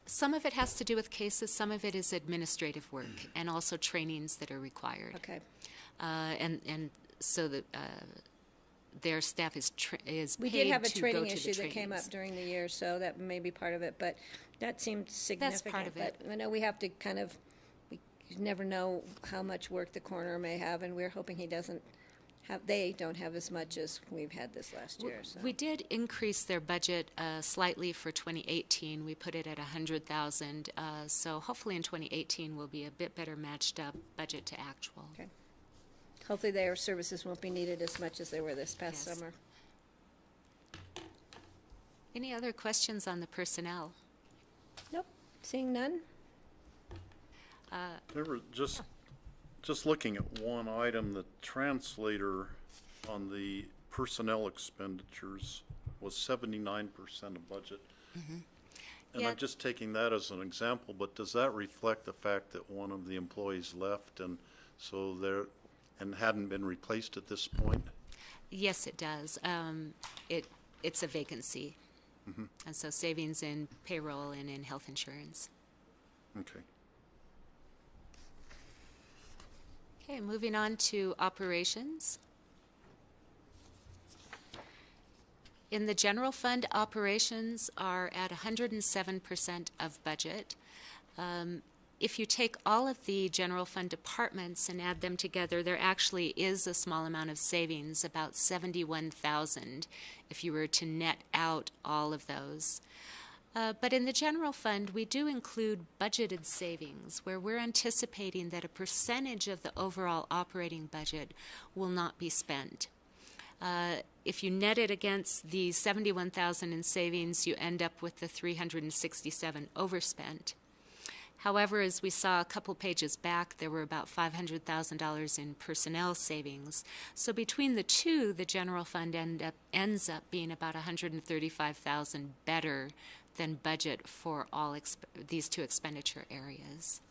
Some of it has to do with cases, some of it is administrative work, and also trainings that are required. Okay. And so that their staff is We paid did have a to training go to issue the that came up trainings. during the year, so that may be part of it, but that seemed significant. part of it. But I know we have to kind of, we never know how much work the coroner may have, and we're hoping he doesn't have, they don't have as much as we've had this last year. So. We did increase their budget slightly for 2018. We put it at $100,000. So hopefully in 2018 we'll be a bit better matched up budget to actual. Okay. Hopefully their services won't be needed as much as they were this past summer. Any other questions on the personnel? Nope. Seeing none? There were just looking at one item, the translator on the personnel expenditures was 79% of budget. Mm-hmm. And Yeah. I'm just taking that as an example, but does that reflect the fact that one of the employees left and so there and hadn't been replaced at this point? Yes, it does. It's a vacancy. Mm-hmm. And so savings in payroll and in health insurance. Okay. Okay, moving on to operations. In the general fund, operations are at 107% of budget. If you take all of the general fund departments and add them together, there actually is a small amount of savings, about $71,000, if you were to net out all of those. But in the general fund, we do include budgeted savings, where we're anticipating that a percentage of the overall operating budget will not be spent. If you net it against the $71,000 in savings, you end up with the $367 overspent. However, as we saw a couple pages back, there were about $500,000 in personnel savings. So between the two, the general fund ends up being about $135,000 better than budget for all these two expenditure areas.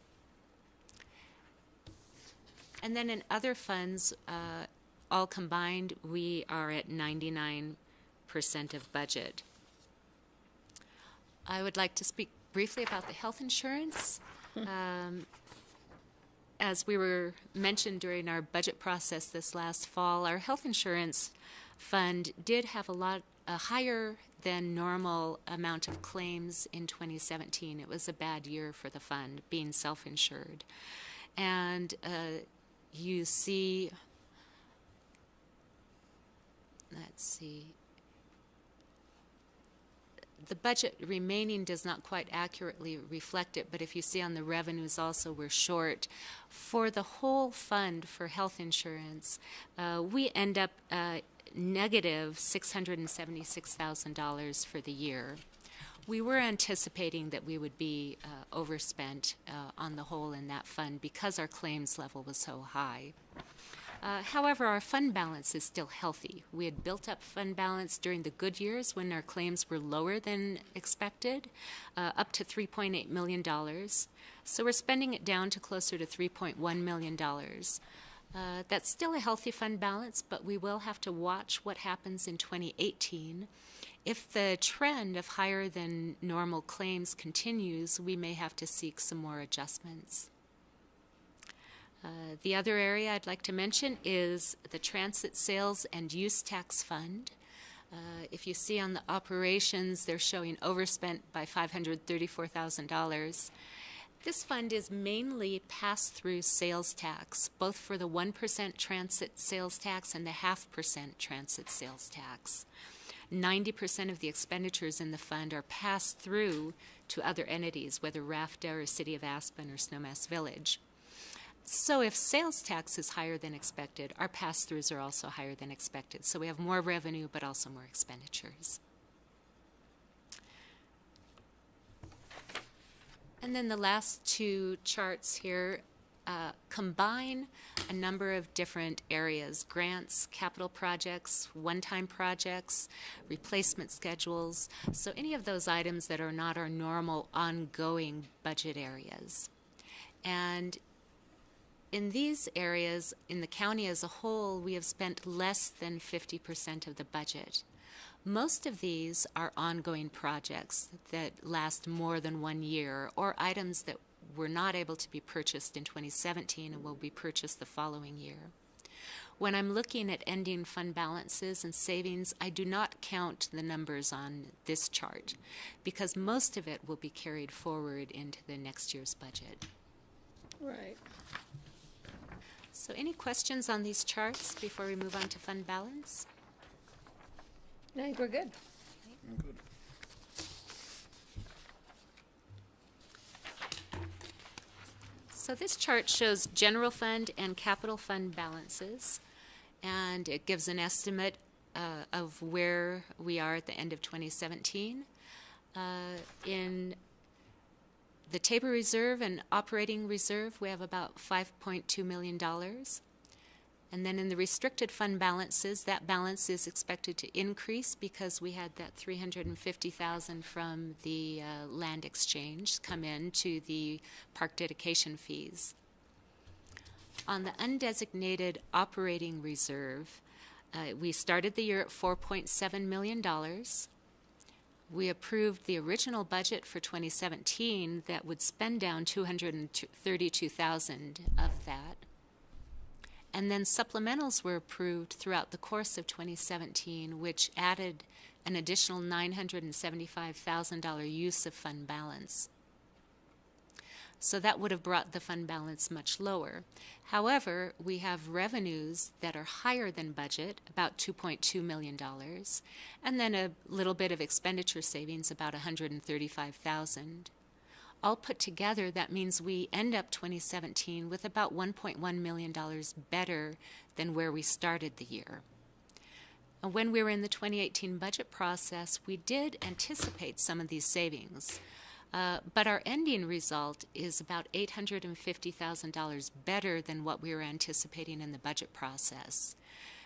And then in other funds, all combined, we are at 99% of budget. I would like to speak briefly about the health insurance. As we were mentioned during our budget process this last fall, our health insurance fund did have a higher than normal amount of claims in 2017. It was a bad year for the fund, being self-insured. And you see, let's see, the budget remaining does not quite accurately reflect it, but if you see on the revenues also, we're short. For the whole fund for health insurance, we end up negative $676,000 for the year. We were anticipating that we would be overspent on the whole in that fund because our claims level was so high. However, our fund balance is still healthy. We had built up fund balance during the good years when our claims were lower than expected, up to $3.8 million. So we're spending it down to closer to $3.1 million. That's still a healthy fund balance, but we will have to watch what happens in 2018. If the trend of higher than normal claims continues, we may have to seek some more adjustments. The other area I'd like to mention is the Transit Sales and Use Tax Fund. If you see on the operations, they're showing overspent by $534,000. This fund is mainly pass-through sales tax, both for the 1% transit sales tax and the 0.5% transit sales tax. 90% of the expenditures in the fund are passed through to other entities, whether RAFTA or City of Aspen or Snowmass Village. So if sales tax is higher than expected, our pass-throughs are also higher than expected. So we have more revenue, but also more expenditures. And then the last two charts here combine a number of different areas: grants, capital projects, one-time projects, replacement schedules. So any of those items that are not our normal ongoing budget areas. And in these areas, in the county as a whole, we have spent less than 50% of the budget. Most of these are ongoing projects that last more than 1 year, or items that were not able to be purchased in 2017 and will be purchased the following year. When I'm looking at ending fund balances and savings, I do not count the numbers on this chart because most of it will be carried forward into the next year's budget. Right. So any questions on these charts before we move on to fund balance? I think we're good. Good. So this chart shows general fund and capital fund balances, and it gives an estimate of where we are at the end of 2017. In the Tabor Reserve and Operating Reserve, we have about $5.2 million. And then in the restricted fund balances, that balance is expected to increase because we had that $350,000 from the land exchange come in to the park dedication fees. On the undesignated operating reserve, we started the year at $4.7 million. We approved the original budget for 2017 that would spend down $232,000 of that. And then supplementals were approved throughout the course of 2017, which added an additional $975,000 use of fund balance. So that would have brought the fund balance much lower. However, we have revenues that are higher than budget, about $2.2 million, and then a little bit of expenditure savings, about $135,000. All put together, that means we end up 2017 with about $1.1 million better than where we started the year. When we were in the 2018 budget process, we did anticipate some of these savings. But our ending result is about $850,000 better than what we were anticipating in the budget process.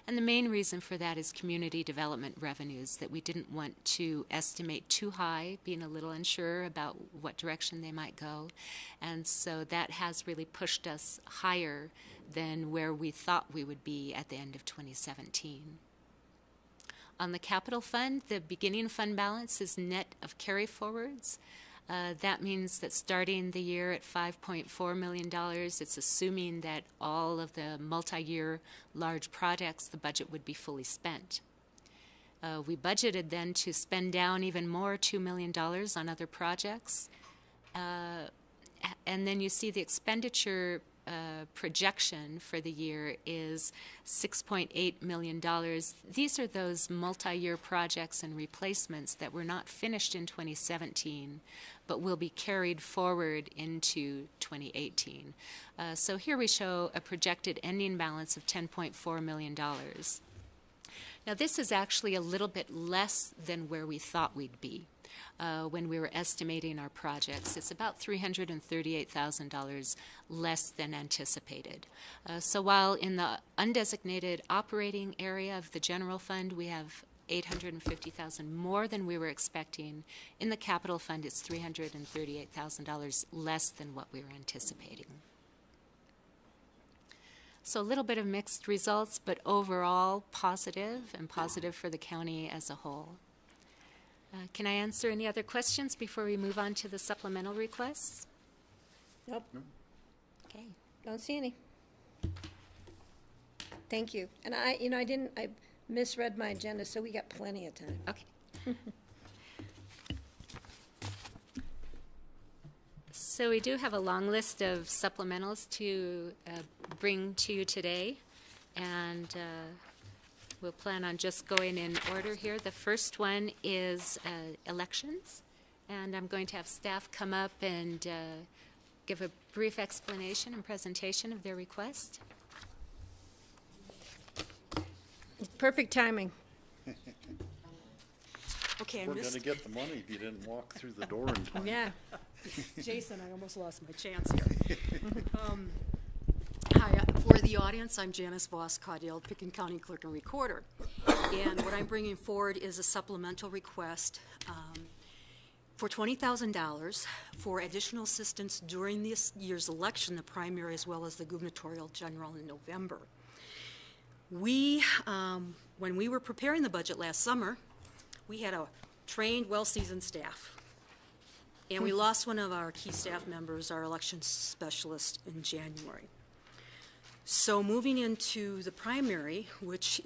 And the main reason for that is community development revenues that we didn't want to estimate too high, being a little unsure about what direction they might go. And so that has really pushed us higher than where we thought we would be at the end of 2017. On the capital fund, the beginning fund balance is net of carry-forwards. That means that starting the year at $5.4 million, it's assuming that all of the multi-year large projects, the budget would be fully spent. We budgeted then to spend down even more, $2 million on other projects. And then you see the expenditure projection for the year is $6.8 million. These are those multi-year projects and replacements that were not finished in 2017, but will be carried forward into 2018. So here we show a projected ending balance of $10.4 million. Now this is actually a little bit less than where we thought we'd be. When we were estimating our projects. It's about $338,000 less than anticipated. So while in the undesignated operating area of the general fund we have $850,000 more than we were expecting, in the capital fund it's $338,000 less than what we were anticipating. So a little bit of mixed results, but overall positive, and positive for the county as a whole. Can I answer any other questions before we move on to the supplemental requests? Nope. Okay. Don't see any. Thank you. And I misread my agenda, so we got plenty of time. Okay. So we do have a long list of supplementals to bring to you today, and we'll plan on just going in order here. The first one is elections, and I'm going to have staff come up and give a brief explanation and presentation of their request. Perfect timing. Okay, We're going to get the money if you didn't walk through the door in time. Yeah. Jason, I almost lost my chance here. Hi, for the audience, I'm Janice Voss-Caudill, Pickens County Clerk and Recorder. And what I'm bringing forward is a supplemental request for $20,000 for additional assistance during this year's election, the primary as well as the gubernatorial general in November. We, when we were preparing the budget last summer, we had a trained, well-seasoned staff. And we lost one of our key staff members, our election specialist, in January. So moving into the primary, which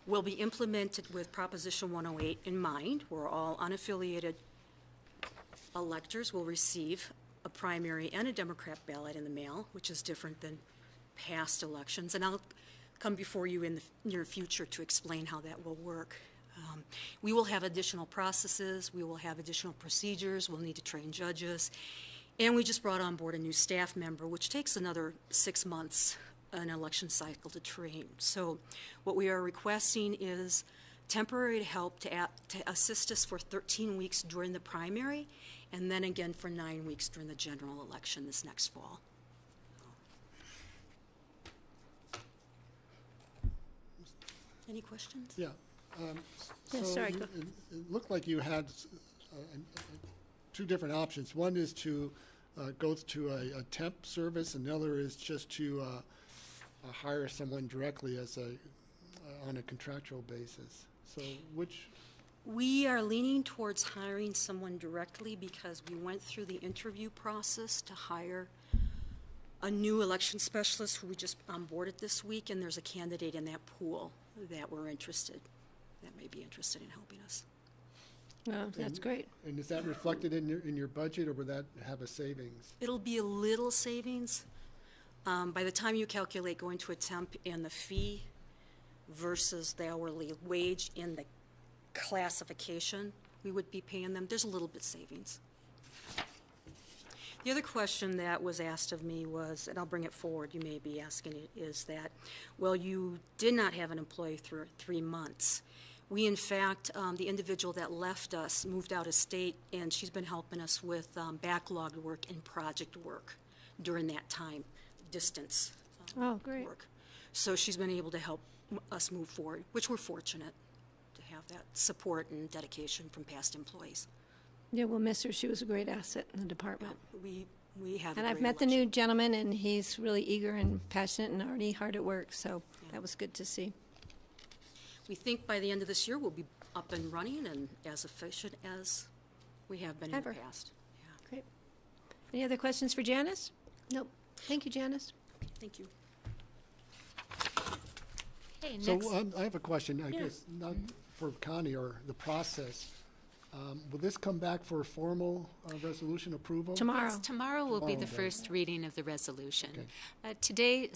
will be implemented with Proposition 108 in mind, where all unaffiliated electors will receive a primary and a Democrat ballot in the mail, which is different than past elections. And I'll come before you in the near future to explain how that will work. We will have additional processes, we will have additional procedures, we'll need to train judges, and we just brought on board a new staff member, which takes another 6 months, an election cycle, to train. So what we are requesting is temporary help to assist us for 13 weeks during the primary, and then again for 9 weeks during the general election this next fall. Any questions? Yeah. Yeah, sorry, go. It looked like you had two different options. One is to go to a temp service, and the other is just to hire someone directly as on a contractual basis. So which? We are leaning towards hiring someone directly because we went through the interview process to hire a new election specialist who we just onboarded this week, and there's a candidate in that pool that we're interested, that may be interested in helping us. Oh, that's great. And is that reflected in your budget, or would that have a savings? It'll be a little savings. By the time you calculate going to a temp and the fee versus the hourly wage in the classification we would be paying them, there's a little bit savings. The other question that was asked of me was, and I'll bring it forward, you may be asking it, is that, well, you did not have an employee for 3 months. We, in fact, the individual that left us moved out of state, and she's been helping us with backlogged work and project work during that time, distance Oh, great. work. So she's been able to help us move forward, which we're fortunate to have that support and dedication from past employees. Yeah, we'll miss her. She was a great asset in the department. We have. And a I've great met the election. new gentleman, and he's really eager and passionate and already hard at work, so that was good to see. We think by the end of this year we'll be up and running and as efficient as we have been Ever. in the past. Yeah. Great. Any other questions for Janice? Nope. Thank you, Janice. Thank you. Okay, So next. I have a question, I guess, not for Connie or the process. Will this come back for a formal resolution approval? Tomorrow. Yes, tomorrow will be the Tomorrow, first reading of the resolution. Okay. Today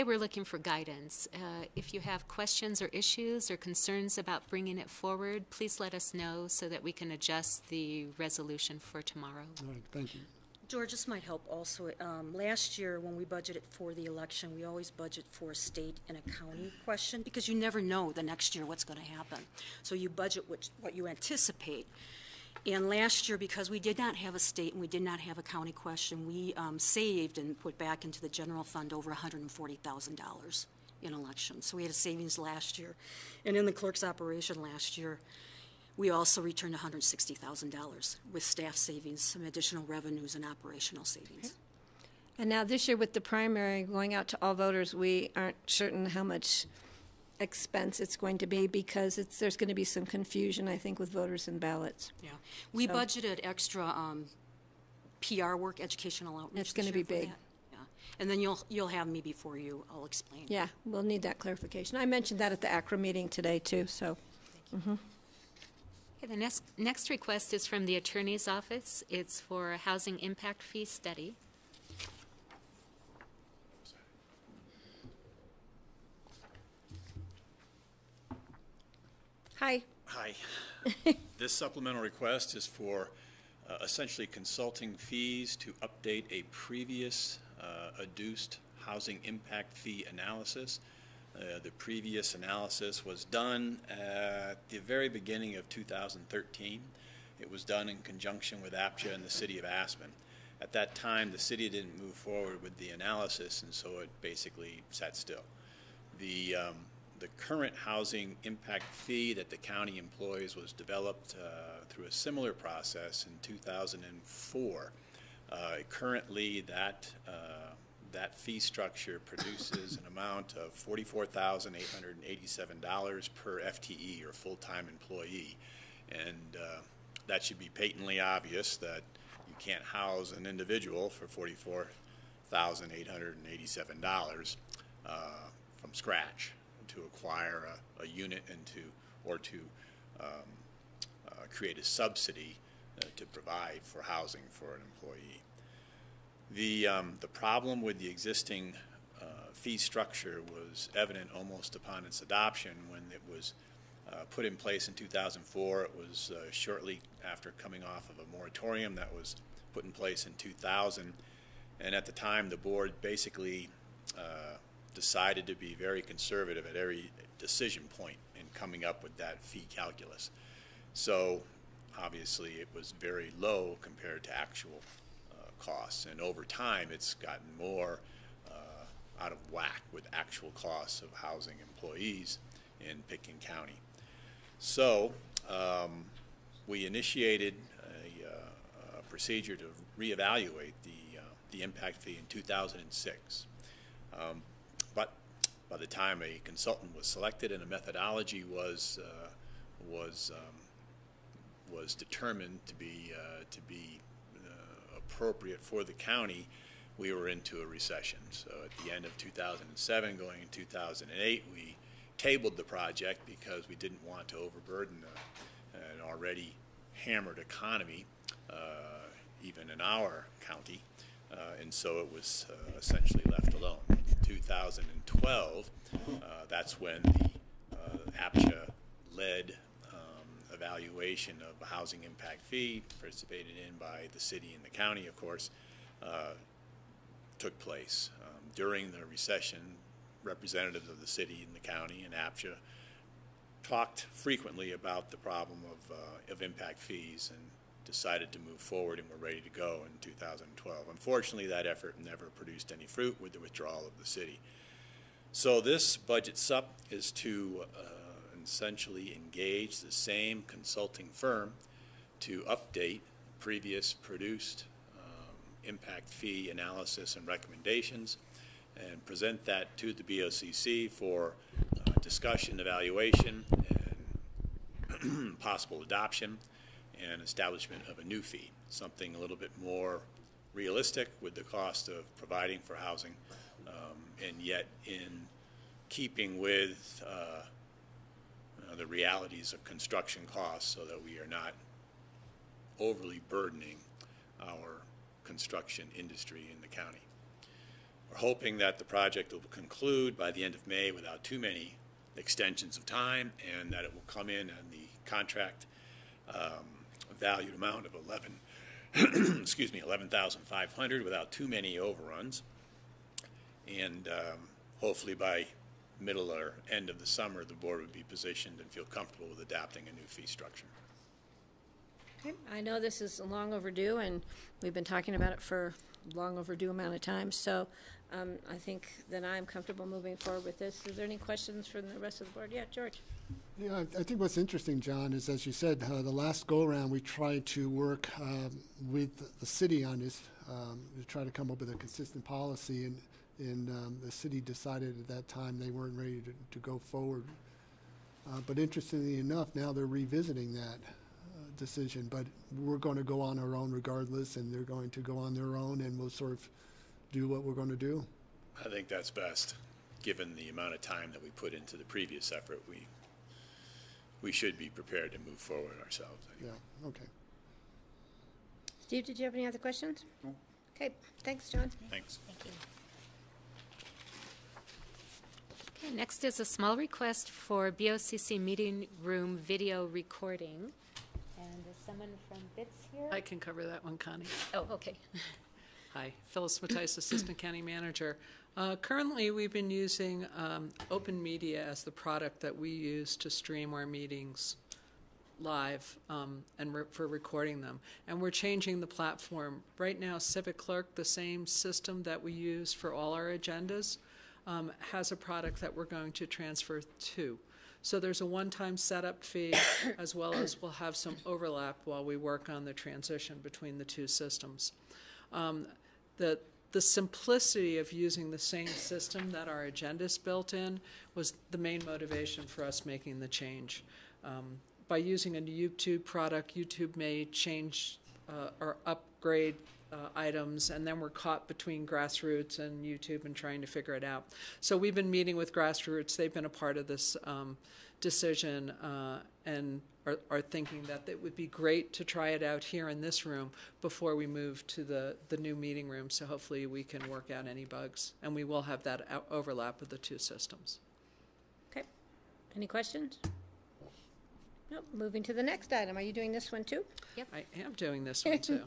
we're looking for guidance. If you have questions or issues or concerns about bringing it forward, please let us know so that we can adjust the resolution for tomorrow. All right, thank you. George, this might help also. Last year, when we budgeted for the election, we always budget for a state and a county question because you never know the next year what's going to happen. So you budget what you anticipate. And last year, because we did not have a state and we did not have a county question, we saved and put back into the general fund over $140,000 in elections. So we had a savings last year. And in the clerk's operation last year, we also returned $160,000 with staff savings, some additional revenues, and operational savings. And now this year with the primary going out to all voters, we aren't certain how much expense it's going to be because there's going to be some confusion, I think, with voters and ballots. Yeah, we So- budgeted extra PR work, educational outreach. It's gonna this year be for big. that. Yeah, and then you'll have me before you. I'll explain. Yeah, we'll need that clarification. I mentioned that at the ACRA meeting today, too, so. Okay, the next request is from the Attorney's Office. It's for a housing impact fee study. Hi. Hi. This supplemental request is for essentially consulting fees to update a previous adduced housing impact fee analysis. The previous analysis was done at the very beginning of 2013. It was done in conjunction with APCHA and the City of Aspen. At that time, the city didn't move forward with the analysis, and so it basically sat still. The current housing impact fee that the county employs was developed through a similar process in 2004. Currently, that fee structure produces an amount of $44,887 per FTE or full-time employee, and that should be patently obvious that you can't house an individual for $44,887 from scratch to acquire a unit and to create a subsidy to provide for housing for an employee. The problem with the existing fee structure was evident almost upon its adoption when it was put in place in 2004. It was shortly after coming off of a moratorium that was put in place in 2000. And at the time, the board basically decided to be very conservative at every decision point in coming up with that fee calculus. So obviously it was very low compared to actual costs, and over time it's gotten more out of whack with actual costs of housing employees in Pitkin County. So we initiated a procedure to reevaluate the impact fee in 2006. But by the time a consultant was selected and a methodology was determined to be appropriate for the county, we were into a recession. So at the end of 2007, going in 2008, we tabled the project because we didn't want to overburden an already hammered economy, even in our county, and so it was essentially left alone. In 2012, that's when the APCHA-led evaluation of a housing impact fee, participated in by the city and the county, of course, took place. During the recession, representatives of the city and the county and APCHA talked frequently about the problem of impact fees and decided to move forward, and were ready to go in 2012. Unfortunately, that effort never produced any fruit with the withdrawal of the city. So this budget sup is to essentially engage the same consulting firm to update previous produced impact fee analysis and recommendations and present that to the BOCC for discussion, evaluation, and possible adoption and establishment of a new fee, something a little bit more realistic with the cost of providing for housing, and yet in keeping with the realities of construction costs, so that we are not overly burdening our construction industry in the county. We're hoping that the project will conclude by the end of May without too many extensions of time, and that it will come in on the contract valued amount of $11,500 without too many overruns, and hopefully by middle or end of the summer, the board would be positioned and feel comfortable with adopting a new fee structure. Okay. I know this is long overdue, and we've been talking about it for a long overdue amount of time, so I think that I'm comfortable moving forward with this. Is there any questions from the rest of the board? Yeah, George. Yeah, I think what's interesting, John, is, as you said, the last go-around we tried to work with the city on this, to try to come up with a consistent policy, and the city decided at that time they weren't ready to go forward. But interestingly enough, now they're revisiting that decision, but we're going to go on our own regardless, and they're going to go on their own, and we'll sort of do what we're going to do. I think that's best, given the amount of time that we put into the previous effort. We should be prepared to move forward ourselves. Anyway. Yeah, okay. Steve, did you have any other questions? No. Okay, thanks, John. Thanks. Thank you. Okay, next is a small request for BOCC meeting room video recording. And is someone from BITS here? I can cover that one, Connie. Oh, okay. Hi, Phyllis Mattice, Assistant County Manager. Currently, we've been using Open Media as the product that we use to stream our meetings live and for recording them. And we're changing the platform. Right now, Civic Clerk, the same system that we use for all our agendas, has a product that we're going to transfer to. So there's a one-time setup fee, as well as we'll have some overlap while we work on the transition between the two systems. The simplicity of using the same system that our agenda's built in was the main motivation for us making the change. By using a YouTube product, YouTube may change or upgrade items, and then we're caught between Grassroots and YouTube and trying to figure it out. So we've been meeting with Grassroots. They've been a part of this decision and are thinking that it would be great to try it out here in this room before we move to the new meeting room. So hopefully we can work out any bugs, and we will have that overlap with the two systems. Okay. Any questions? Nope. Moving to the next item. Are you doing this one too? Yep. I am doing this one too.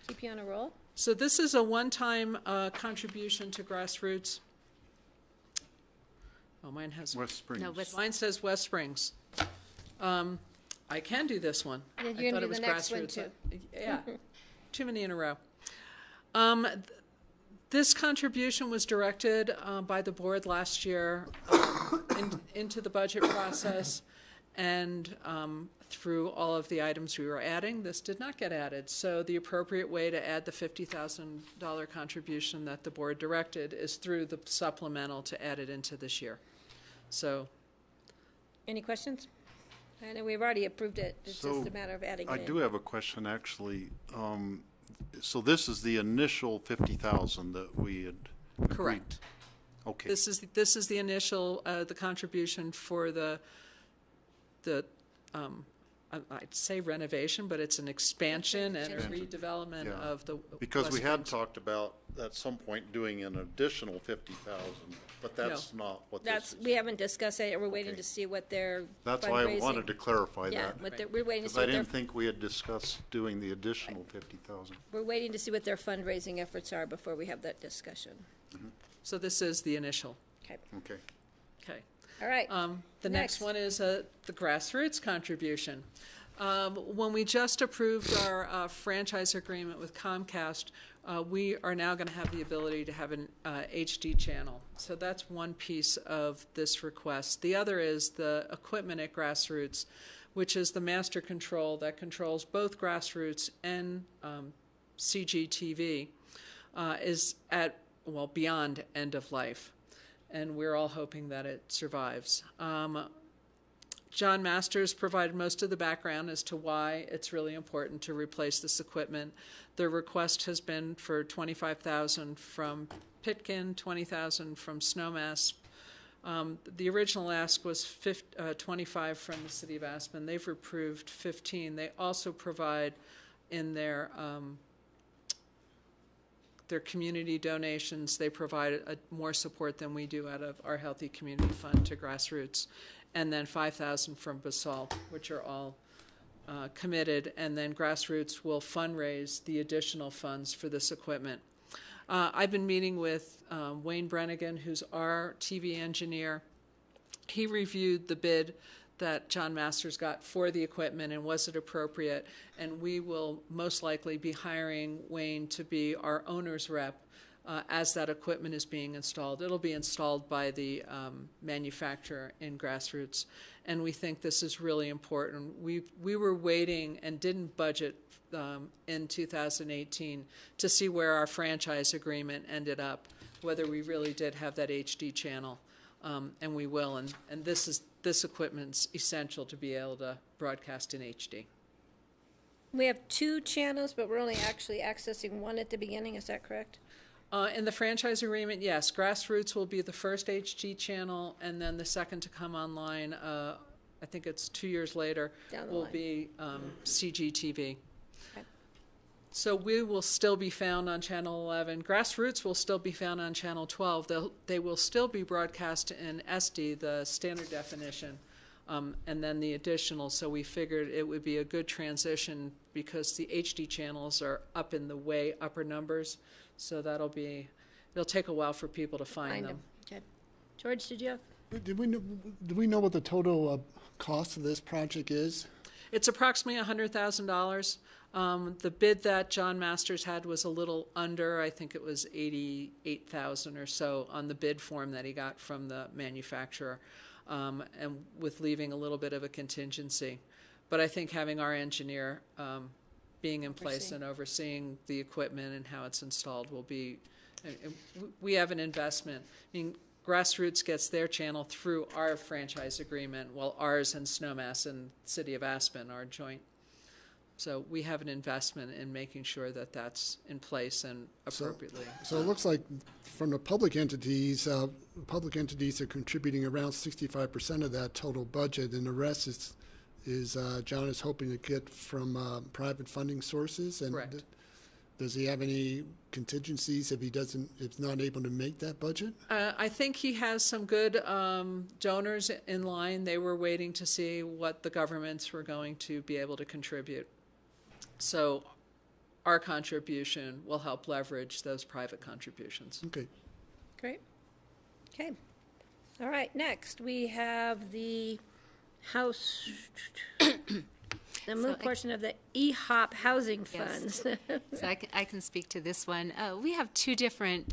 Keep you on a roll. So this is a one-time contribution to Grassroots. Oh, mine has West Springs. No, mine says West Springs. I can do this one. Then I you're thought gonna it was do the next one, Grassroots. too. Yeah, too many in a row. This contribution was directed by the board last year into the budget process, and through all of the items we were adding, this did not get added. So the appropriate way to add the $50,000 contribution that the board directed is through the supplemental to add it into this year. So, Any questions? I know we've already approved it. It's just a matter of adding it in. I do have a question, actually. So this is the initial 50,000 that we had agreed. correct. Okay. This is the initial the contribution for the I'd say renovation, but it's an expansion and redevelopment Yeah. of the Because West we had Wing. talked about at some point doing an additional 50,000, but that's not what this is. We haven't discussed it. We're waiting Okay. to see what their That's why I fundraising- wanted to clarify Yeah, that. we're waiting to Because see I what their, didn't think we had discussed doing the additional 50,000. we're waiting to see what their fundraising efforts are before we have that discussion. So this is the initial. Okay. Okay. Okay. All right. The next one is the Grassroots contribution. When we just approved our franchise agreement with Comcast, we are now going to have the ability to have an HD channel. So that's one piece of this request. The other is the equipment at Grassroots, which is the master control that controls both Grassroots and CGTV, is at, well, beyond end of life. And we're all hoping that it survives. John Masters provided most of the background as to why it's really important to replace this equipment. The request has been for $25,000 from Pitkin, $20,000 from Snowmass. The original ask was $25,000 from the city of Aspen. They've approved $15,000. They also provide in their community donations, they provide more support than we do out of our Healthy Community Fund to Grassroots. And then $5,000 from BOCC, which are all committed. And then Grassroots will fundraise the additional funds for this equipment. I've been meeting with Wayne Brennigan, who's our TV engineer. He reviewed the bid that John Masters got for the equipment and was it appropriate. And we will most likely be hiring Wayne to be our owner's rep as that equipment is being installed. It'll be installed by the manufacturer in Grassroots, and we think this is really important. We were waiting and didn't budget in 2018 to see where our franchise agreement ended up, whether we really did have that HD channel, and we will. And this equipment's essential to be able to broadcast in HD. We have 2 channels, but we're only actually accessing one at the beginning. Is that correct? In the franchise agreement, yes. Grassroots will be the first HD channel, and then the second to come online, I think it's 2 years later, will be CGTV. Okay. So we will still be found on Channel 11. Grassroots will still be found on Channel 12. They will still be broadcast in SD, the standard definition, and then the additional. So we figured it would be a good transition because the HD channels are up in the way upper numbers. So it'll take a while for people to find them. Okay. George, did you have? Do we know what the total cost of this project is? It's approximately $100,000. The bid that John Masters had was a little under. I think it was $88,000 or so on the bid form that he got from the manufacturer, and with leaving a little bit of a contingency. But I think having our engineer being in place and overseeing the equipment and how it's installed will be, we have an investment. I mean, Grassroots gets their channel through our franchise agreement, while ours and Snowmass and City of Aspen are joint. So we have an investment in making sure that that's in place and appropriately. So it looks like from the public entities are contributing around 65% of that total budget, and the rest is John is hoping to get from private funding sources. And correct. Does he have any contingencies if if not able to make that budget? I think he has some good donors in line. They were waiting to see what the governments were going to be able to contribute. So our contribution will help leverage those private contributions. Okay. Great. Okay. All right. Next, we have the House, the move portion of the EHOP housing funds. So I can speak to this one. We have 2 different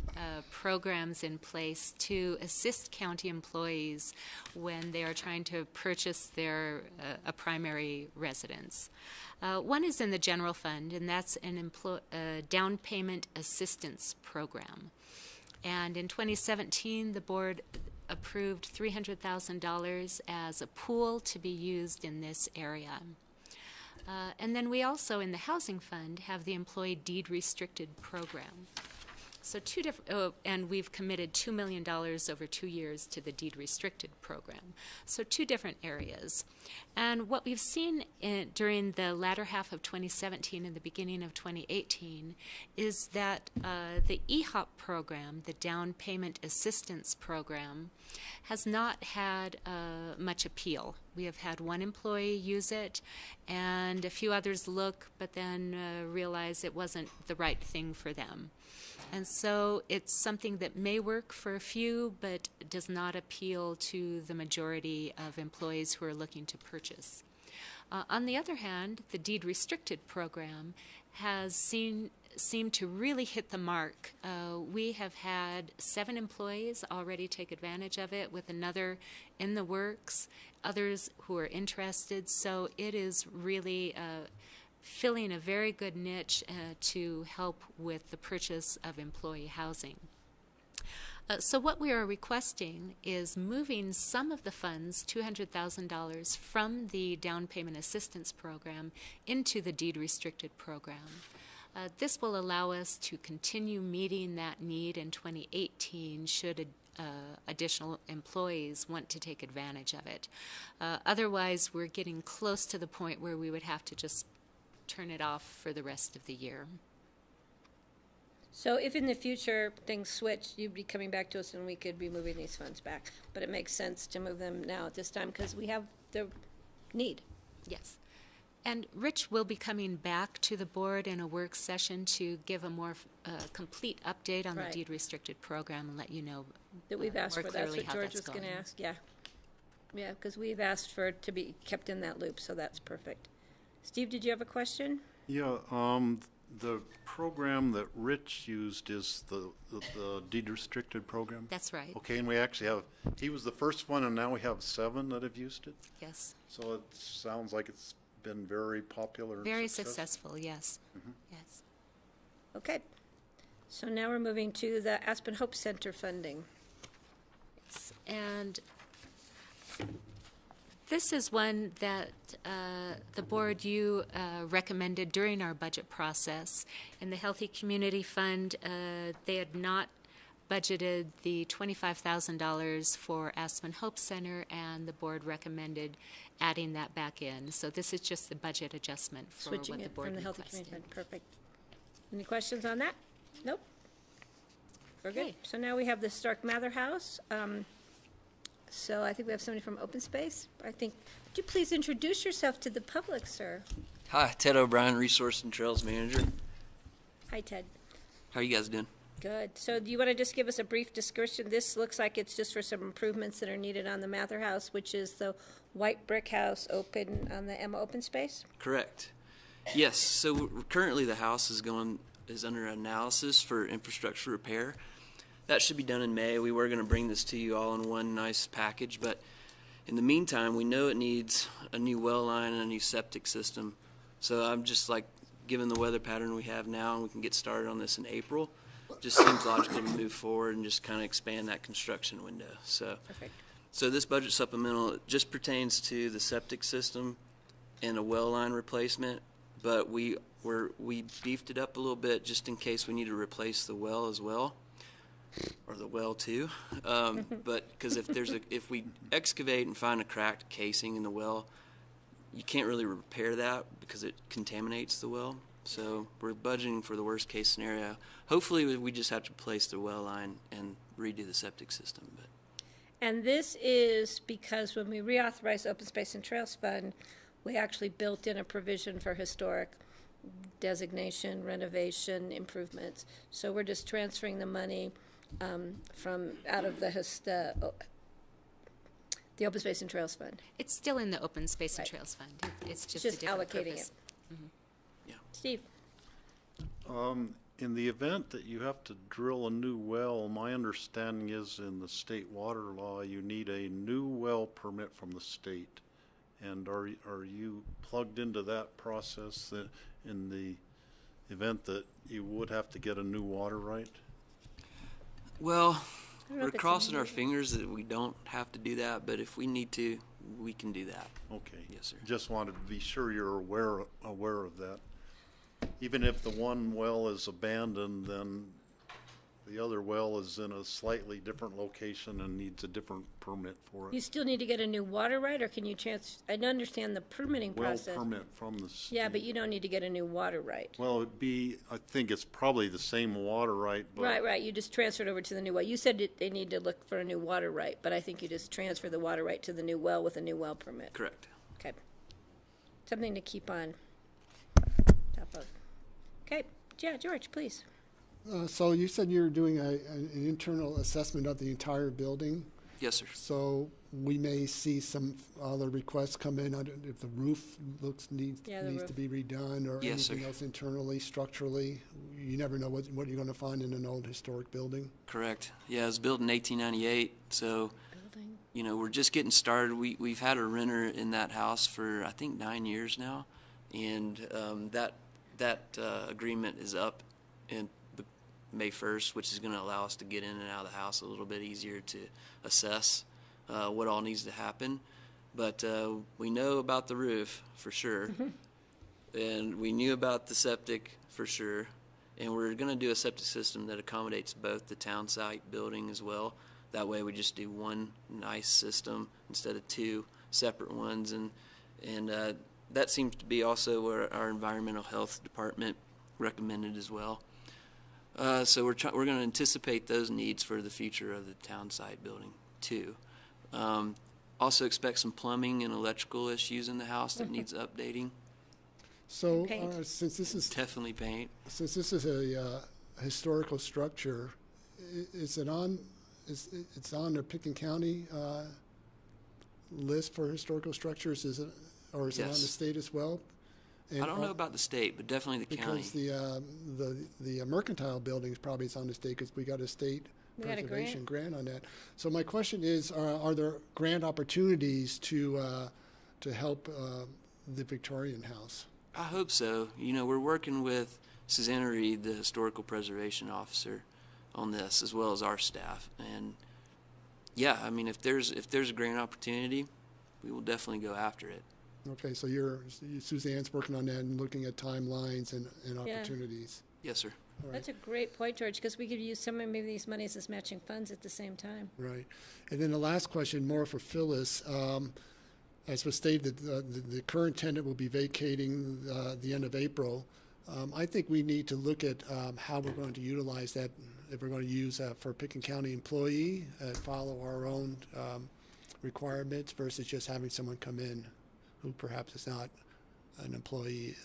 programs in place to assist county employees when they are trying to purchase a primary residence. One is in the general fund, and that's an down payment assistance program. And in 2017, the board approved $300,000 as a pool to be used in this area. And then we also, in the housing fund, have the employee deed restricted program. So two different, and we've committed $2 million over 2 years to the deed restricted program. So two different areas. And what we've seen during the latter half of 2017 and the beginning of 2018 is that the EHOP program, the Down Payment Assistance Program, has not had much appeal. We have had one employee use it, and a few others look, but then realize it wasn't the right thing for them. And so it's something that may work for a few, but does not appeal to the majority of employees who are looking to purchase. On the other hand, the deed restricted program has seemed to really hit the mark. We have had 7 employees already take advantage of it, with another in the works, others who are interested. So it is really filling a very good niche to help with the purchase of employee housing. So what we are requesting is moving some of the funds, $200,000, from the Down Payment Assistance Program into the deed restricted program. This will allow us to continue meeting that need in 2018 should additional employees want to take advantage of it. Otherwise, we're getting close to the point where we would have to just turn it off for the rest of the year. So if in the future things switch, you'd be coming back to us and we could be moving these funds back. But it makes sense to move them now at this time because we have the need. Yes. And Rich will be coming back to the board in a work session to give a more complete update on the deed restricted program and let you know that we've asked for. That's what George was going to ask. Yeah. Yeah, because we've asked for it to be kept in that loop, so that's perfect. Steve, did you have a question? Yeah, the program that Rich used is the deed restricted program? That's right. Okay, and we actually have, he was the first one, and now we have 7 that have used it? Yes. So it sounds like it's been very popular. Very successful, yes. Mm-hmm. Yes. Okay. So now we're moving to the Aspen Hope Center funding. Yes. And this is one that the board, you recommended during our budget process. In the Healthy Community Fund, they had not budgeted the $25,000 for Aspen Hope Center, and the board recommended adding that back in. So this is just the budget adjustment for Switching what the board from the Healthy requested. Community Fund. Perfect. Any questions on that? Nope. We're good. Okay. So now we have the Stark Mather House. So I think we have somebody from Open Space. Would you please introduce yourself to the public, sir? Hi, Ted O'Brien, Resource and Trails Manager. Hi, Ted. How are you guys doing? Good. So do you want to just give us a brief description? This looks like it's just for some improvements that are needed on the Mather House, which is the white brick house open on the Emma Open Space? Correct. Yes, so currently the house is under analysis for infrastructure repair. That should be done in May. We were going to bring this to you all in one nice package, but in the meantime, we know it needs a new well line and a new septic system. So I'm just like, given the weather pattern we have now, and we can get started on this in April, just seems logical to move forward and just kind of expand that construction window. So, Perfect. So this budget supplemental just pertains to the septic system and a well line replacement, but we beefed it up a little bit just in case we need to replace the well as well. Or the well too, but because if we excavate and find a cracked casing in the well, you can't really repair that because it contaminates the well. So we're budgeting for the worst case scenario. Hopefully we just have to replace the well line and redo the septic system. But. And this is because when we reauthorized Open Space and Trails Fund, we actually built in a provision for historic designation, renovation, improvements. So we're just transferring the money from out of the Open Space and Trails Fund. It's still in the Open Space and Trails Fund. It's just a different allocating purpose. it. Mm-hmm. Yeah. Steve. In the event that you have to drill a new well, my understanding is in the state water law, you need a new well permit from the state. And are you plugged into that process in the event that you would have to get a new water right? Well, we're crossing our fingers that we don't have to do that, but if we need to, we can do that. Okay. Yes, sir. Just wanted to be sure you're aware of that. Even if the one well is abandoned, then The other well is in a slightly different location and needs a different permit for You it. still need to get a new water right, or can you I understand the permitting Well process. permit from the state. Yeah, but you don't need to get a new water right. Well, I think it's probably the same water right, but. Right, you just transferred over to the new well. You said they need to look for a new water right, but I think you just transfer the water right to the new well with a new well permit. Correct. Okay. Something to keep on top of. Okay, yeah, George, please. So you said you're doing an internal assessment of the entire building. Yes, sir. So we may see some other requests come in on if the roof needs roof. to be redone or Yes, anything sir. else internally, structurally. You never know what you're going to find in an old historic building. Correct. Yeah, it was built in 1898, so you know we're just getting started. We've had a renter in that house for I think 9 years now, and that agreement is up in May 1st, which is going to allow us to get in and out of the house a little bit easier to assess what all needs to happen. But we know about the roof for sure, and we knew about the septic for sure, and we're going to do a septic system that accommodates both the town site building as well. That way we just do one nice system instead of two separate ones, and that seems to be also what our environmental health department recommended as well. So we're going to anticipate those needs for the future of the town site building too. Also expect some plumbing and electrical issues in the house that needs updating. So since this is definitely paint. Since this is a historical structure, is it on? It's on the Pickens County list for historical structures? Is it, or is it on the state as well? And I don't know about the state, but definitely the county. Because the mercantile buildings probably is on the state because we got a state preservation grant on that. So my question is, are there grant opportunities to help the Victorian house? I hope so. You know, we're working with Susanna Reed, the historical preservation officer, on this, as well as our staff. And yeah, I mean, if there's a grant opportunity, we will definitely go after it. Okay, so Suzanne's working on that and looking at timelines and opportunities. Yes, sir. All right. That's a great point, George, because we could use some of maybe these monies as matching funds at the same time. Right. And then the last question, more for Phyllis. As was stated, the current tenant will be vacating the end of April. I think we need to look at how we're going to utilize that, if we're going to use for a Pickens County employee, follow our own requirements versus just having someone come in who perhaps is not an employee.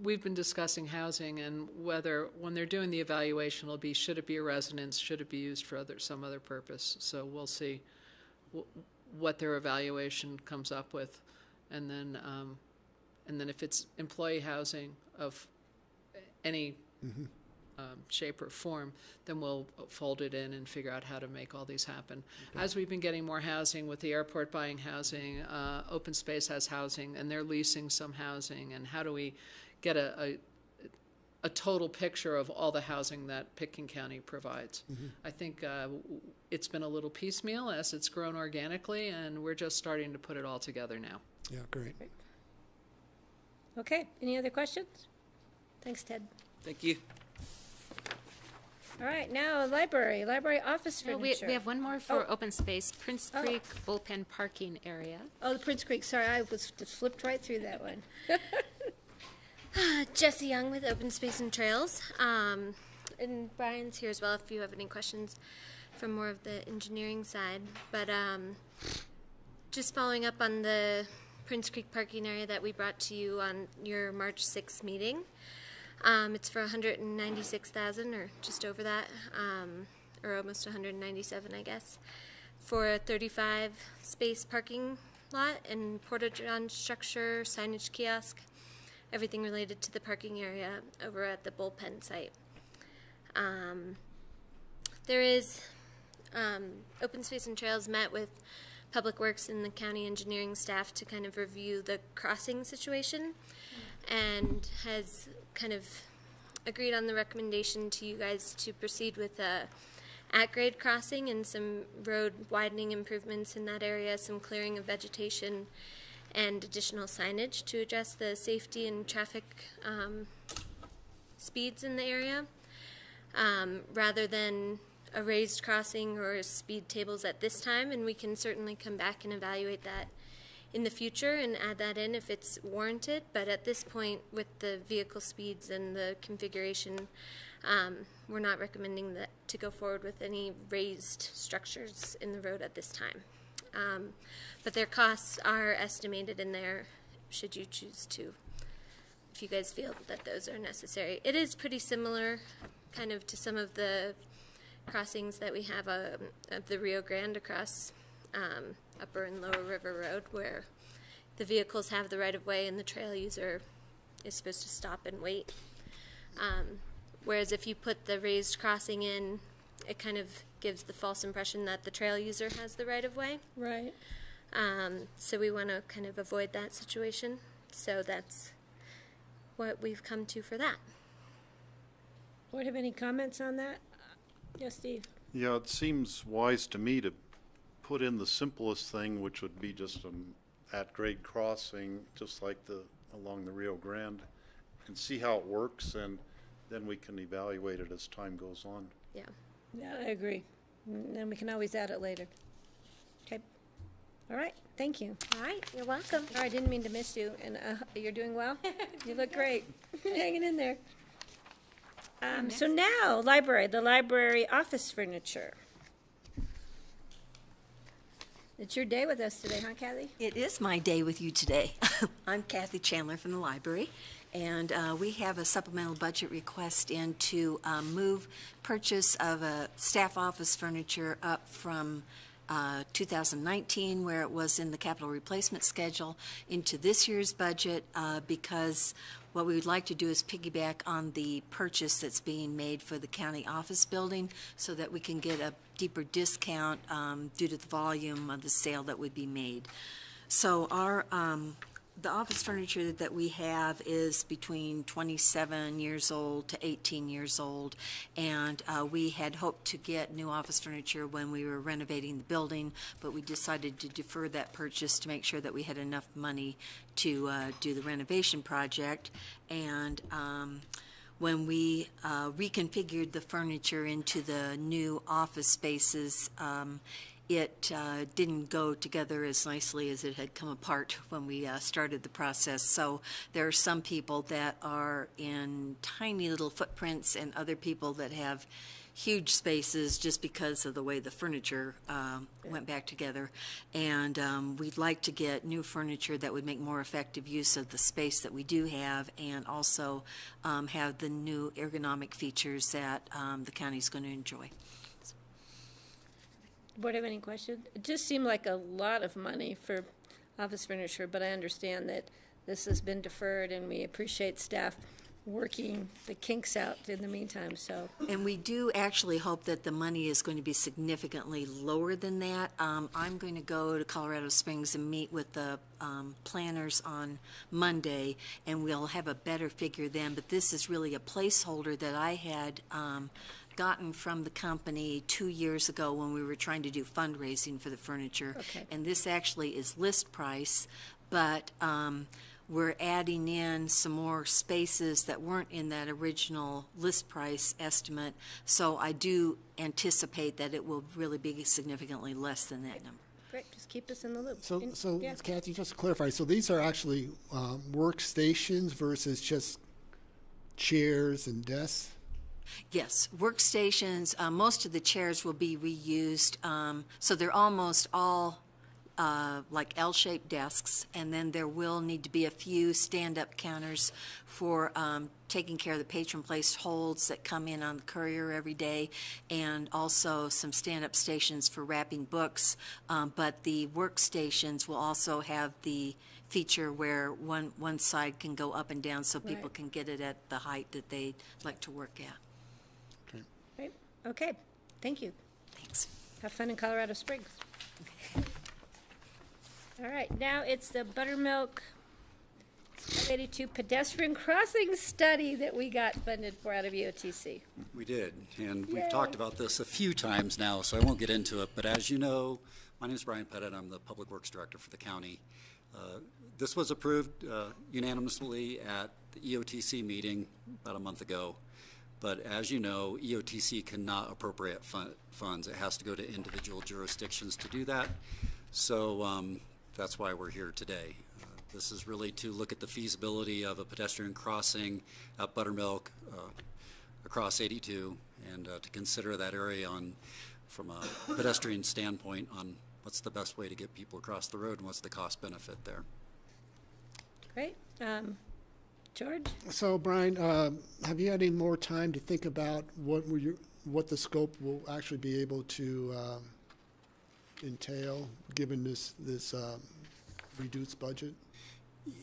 We've been discussing housing and whether, when they're doing the evaluation, it'll be, should it be a residence, should it be used for some other purpose. So we'll see what their evaluation comes up with, and then if it's employee housing of any shape or form, then we'll fold it in and figure out how to make all these happen. Okay. As we've been getting more housing, with the airport buying housing, Open Space has housing, and they're leasing some housing, and how do we get a total picture of all the housing that Pickens County provides? I think it's been a little piecemeal as it's grown organically, and we're just starting to put it all together now. Yeah, great. Okay, any other questions? Thanks, Ted. Thank you. All right, now library office furniture. We have one more for open space, Prince Creek bullpen parking area. Oh, the Prince Creek, sorry, I was just flipped right through that one. Jesse Young with Open Space and Trails. And Brian's here as well if you have any questions from more of the engineering side. But just following up on the Prince Creek parking area that we brought to you on your March 6th meeting. It's for $196,000 or just over that, or almost 197, I guess, for a 35 space parking lot and porta-john structure, signage kiosk, everything related to the parking area over at the bullpen site. There is Open Space and Trails met with Public Works and the county engineering staff to kind of review the crossing situation, and has kind of agreed on the recommendation to you guys to proceed with a at-grade crossing and some road widening improvements in that area, some clearing of vegetation, and additional signage to address the safety and traffic speeds in the area. rather than a raised crossing or speed tables at this time, and we can certainly come back and evaluate that in the future and add that in if it's warranted. But at this point, with the vehicle speeds and the configuration, we're not recommending that to go forward with any raised structures in the road at this time. But their costs are estimated in there should you choose to, if you guys feel that those are necessary. It is pretty similar kind of to some of the crossings that we have of the Rio Grande across Upper and Lower River Road, where the vehicles have the right-of-way and the trail user is supposed to stop and wait. Whereas if you put the raised crossing in, it kind of gives the false impression that the trail user has the right-of-way. Right. So we want to kind of avoid that situation. So that's what we've come to for that. Board have any comments on that? Yes, Steve. Yeah, it seems wise to me to put in the simplest thing, which would be just an at-grade crossing, just like along the Rio Grande, and see how it works, and then we can evaluate it as time goes on. Yeah. Yeah, I agree. And then we can always add it later. Okay. All right. Thank you. All right. You're welcome. All right. Didn't mean to miss you. And you're doing well? You look great. Hanging in there. So now, the library office furniture. It's your day with us today, huh, Kathy? It is my day with you today. I'm Kathy Chandler from the library, and we have a supplemental budget request in to move purchase of a staff office furniture up from 2019, where it was in the capital replacement schedule, into this year's budget because what we would like to do is piggyback on the purchase that's being made for the county office building so that we can get a deeper discount due to the volume of the sale that would be made. So our the office furniture that we have is between 27 years old to 18 years old, and we had hoped to get new office furniture when we were renovating the building, but we decided to defer that purchase to make sure that we had enough money to do the renovation project. And when we reconfigured the furniture into the new office spaces, it didn't go together as nicely as it had come apart when we started the process. So there are some people that are in tiny little footprints and other people that have huge spaces just because of the way the furniture went back together. And we'd like to get new furniture that would make more effective use of the space that we do have, and also have the new ergonomic features that the county's going to enjoy. Board have any questions? It just seemed like a lot of money for office furniture, but I understand that this has been deferred, and we appreciate staff working the kinks out in the meantime. So, and we do actually hope that the money is going to be significantly lower than that. I'm going to go to Colorado Springs and meet with the planners on Monday, and we'll have a better figure then. But this is really a placeholder that I had gotten from the company 2 years ago when we were trying to do fundraising for the furniture. Okay. And this actually is list price, but we're adding in some more spaces that weren't in that original list price estimate. So I do anticipate that it will really be significantly less than that number. Great, just keep us in the loop. So yeah. Kathy, just to clarify, so these are actually workstations versus just chairs and desks? Yes, workstations. Most of the chairs will be reused, so they're almost all like L-shaped desks, and then there will need to be a few stand-up counters for taking care of the patron place holds that come in on the courier every day, and also some stand-up stations for wrapping books. But the workstations will also have the feature where one side can go up and down so people can get it at the height that they like to work at. Right. Okay. Thank you. Thanks. Have fun in Colorado Springs. All right. Now it's the Buttermilk 82 pedestrian crossing study that we got funded for out of BOCC. We did, and we've talked about this a few times now, so I won't get into it. But as you know, my name is Brian Pettit. I'm the Public Works Director for the county. This was approved unanimously at the EOTC meeting about a month ago. But as you know, EOTC cannot appropriate funds. It has to go to individual jurisdictions to do that. So that's why we're here today. This is really to look at the feasibility of a pedestrian crossing at Buttermilk across 82, and to consider that area from a pedestrian standpoint on what's the best way to get people across the road and what's the cost benefit there. Great. George? So, Brian, have you had any more time to think about what the scope will actually be able to entail, given this reduced budget?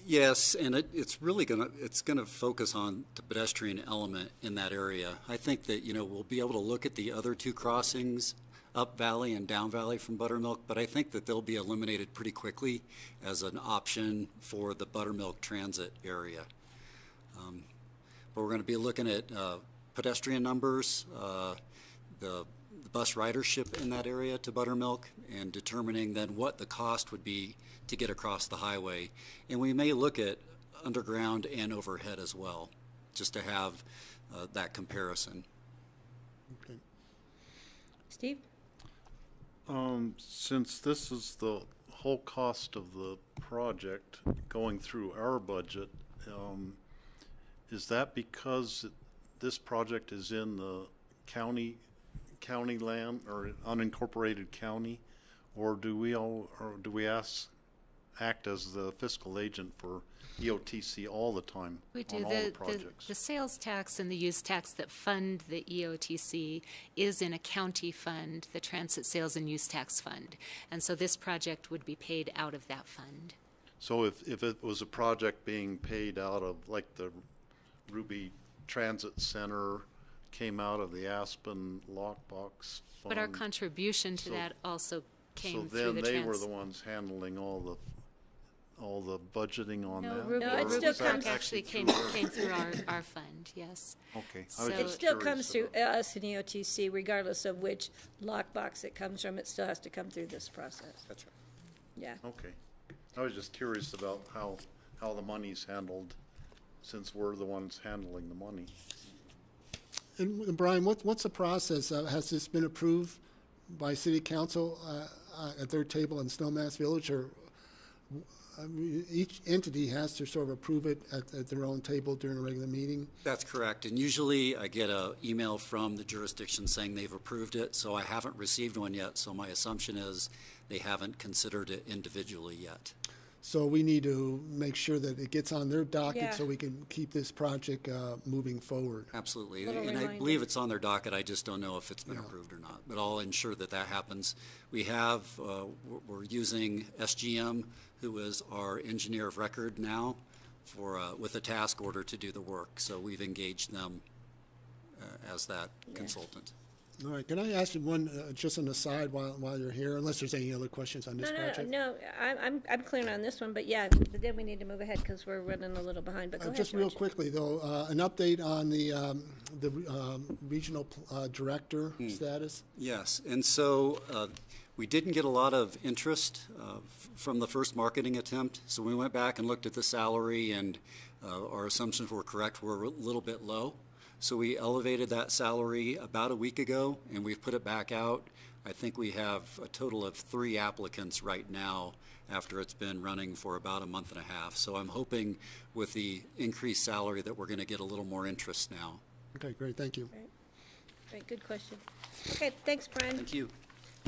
Yes, and it's really gonna focus on the pedestrian element in that area. I think that we'll be able to look at the other two crossings, up valley and down valley from Buttermilk, but I think that they'll be eliminated pretty quickly as an option for the Buttermilk transit area. But we're going to be looking at pedestrian numbers, the bus ridership in that area to Buttermilk, and determining then what the cost would be to get across the highway. And we may look at underground and overhead as well, just to have that comparison. Okay. Steve? Since this is the whole cost of the project going through our budget, is that because this project is in the county land or unincorporated county, or do we act as the fiscal agent for EOTC all the time? We do. On all the projects? The sales tax and the use tax that fund the EOTC is in a county fund, the Transit Sales and Use Tax Fund. And so this project would be paid out of that fund. So if it was a project being paid out of, like the Ruby Transit Center came out of the Aspen lockbox fund. But our contribution to that also came through the So then they were the ones handling all the budgeting on that? No, it still comes actually came through our fund, yes. Okay. So it still comes through us in EOTC, regardless of which lockbox it comes from. It still has to come through this process. That's right. Yeah. Okay. I was just curious about how the money's handled, since we're the ones handling the money. And Brian, what's the process? Has this been approved by City Council at their table in Snowmass Village, or each entity has to sort of approve it at their own table during a regular meeting? That's correct. And usually I get an email from the jurisdiction saying they've approved it, so I haven't received one yet. So my assumption is they haven't considered it individually yet. So we need to make sure that it gets on their docket, Yeah. so we can keep this project moving forward. Absolutely. Little And I reminder. believe it's on their docket. I just don't know if it's been approved or not. But I'll ensure that that happens. We have, we're using SGM, who is our engineer of record now, with a task order to do the work. So we've engaged them as that consultant. All right. Can I ask you one, just an aside while you're here, unless there's any other questions on this project? No, I'm clear on this one, but yeah, but then we need to move ahead because we're running a little behind, but go ahead, Just real George. quickly, though, an update on the regional director status? Yes, and so we didn't get a lot of interest from the first marketing attempt, so we went back and looked at the salary, and our assumptions were correct. We're a little bit low. So we elevated that salary about a week ago, and we've put it back out. I think we have a total of 3 applicants right now after it's been running for about a month and a half. So I'm hoping with the increased salary that we're going to get a little more interest now. Okay, great. Thank you. Great, good question. Okay, thanks, Brian. Thank you.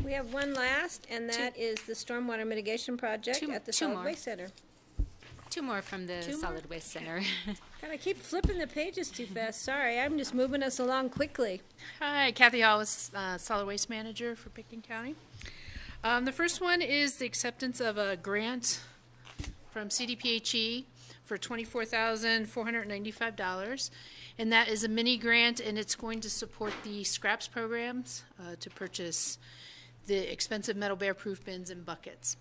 We have one last, and that is the stormwater mitigation project at the Solid Waste Center. 2 more from the Solid Waste Center. God, I keep flipping the pages too fast. Sorry, I'm just moving us along quickly. Hi, Kathy Hollis, Solid Waste Manager for Pickton County. The first one is the acceptance of a grant from CDPHE for $24,495, and that is a mini grant, and it's going to support the scraps programs to purchase the expensive metal bear-proof bins and buckets.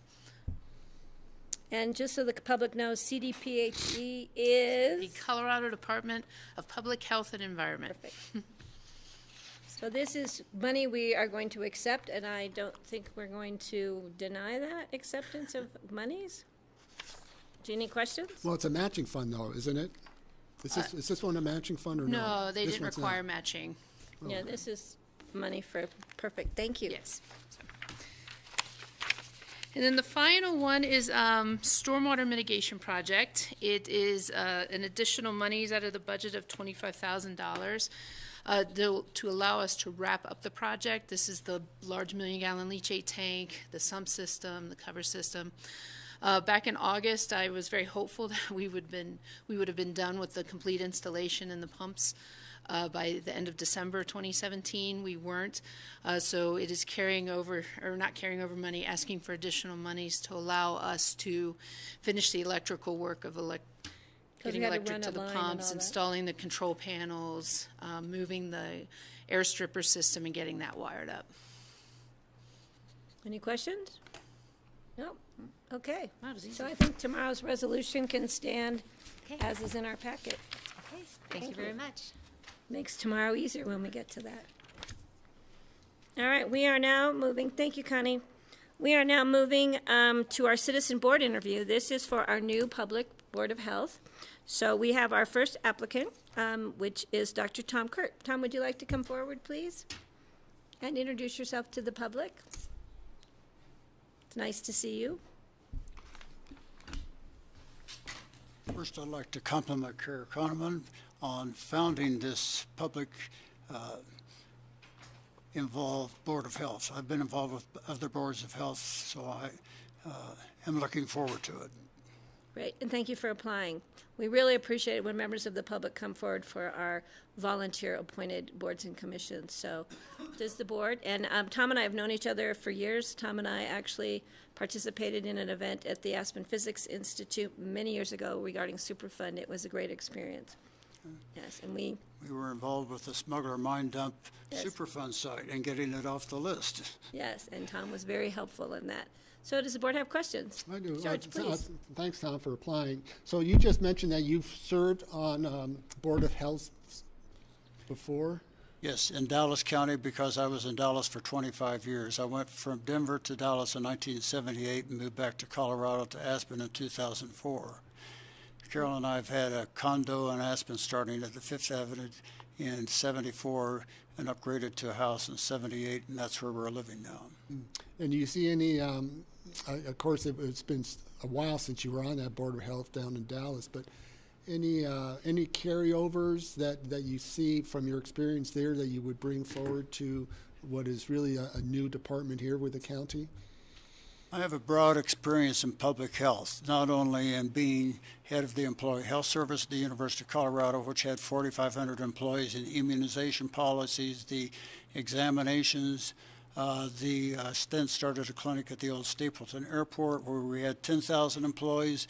And just so the public knows, CDPHE is? The Colorado Department of Public Health and Environment. Perfect. So this is money we are going to accept, and I don't think we're going to deny that acceptance of monies. Do you have any questions? Well, it's a matching fund, though, isn't it? Is this one a matching fund or no? No, they This didn't one's require not. matching. Yeah, this is money for, perfect, thank you. Yes. And then the final one is stormwater mitigation project. It is an additional monies out of the budget of $25,000 to allow us to wrap up the project. This is the large 1 million-gallon leachate tank, the sump system, the cover system. Back in August, I was very hopeful that we would have been done with the complete installation and the pumps by the end of December 2017. We weren't, so it is carrying over, or not carrying over money, asking for additional monies to allow us to finish the electrical work of getting electric to the pumps, installing the control panels, moving the air stripper system, and getting that wired up. Any questions? No? Okay. So I think tomorrow's resolution can stand as is in our packet. Okay, thank you very much. Makes tomorrow easier when we get to that. All right, we are now moving, thank you, Connie. We are now moving to our citizen board interview. This is for our new public Board of Health. So we have our first applicant, which is Dr. Tom Kurt. Tom, would you like to come forward, please? And introduce yourself to the public. It's nice to see you. First, I'd like to compliment Kara Kahneman on founding this public involved Board of Health. I've been involved with other boards of health, so I am looking forward to it. Great, and thank you for applying. We really appreciate it when members of the public come forward for our volunteer-appointed boards and commissions. So does the board. And Tom and I have known each other for years. Tom and I actually participated in an event at the Aspen Physics Institute many years ago regarding Superfund. It was a great experience. Yes, and we were involved with the Smuggler Mine Dump Yes. Superfund site and getting it off the list. Yes, and Tom was very helpful in that. So does the board have questions? I do. George, please. Thanks, Tom, for applying. So you just mentioned that you've served on Board of Health before? Yes, in Dallas County, because I was in Dallas for 25 years. I went from Denver to Dallas in 1978 and moved back to Colorado to Aspen in 2004. Carol and I have had a condo in Aspen starting at the 5th Avenue in 74 and upgraded to a house in 78, and that's where we're living now. And do you see any, of course, it's been a while since you were on that Board of Health down in Dallas, but any carryovers that you see from your experience there that you would bring forward to what is really a new department here with the county? I have a broad experience in public health, not only in being head of the Employee Health Service at the University of Colorado, which had 4,500 employees in immunization policies, the examinations, then started a clinic at the old Stapleton Airport where we had 10,000 employees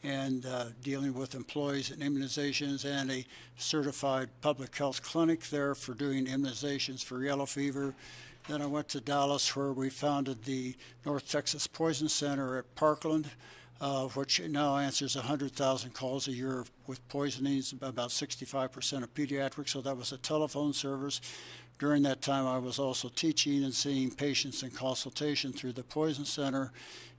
and dealing with employees and immunizations, and a certified public health clinic there for doing immunizations for yellow fever. Then I went to Dallas where we founded the North Texas Poison Center at Parkland, which now answers 100,000 calls a year with poisonings, about 65% of pediatrics, so that was a telephone service. During that time, I was also teaching and seeing patients in consultation through the Poison Center,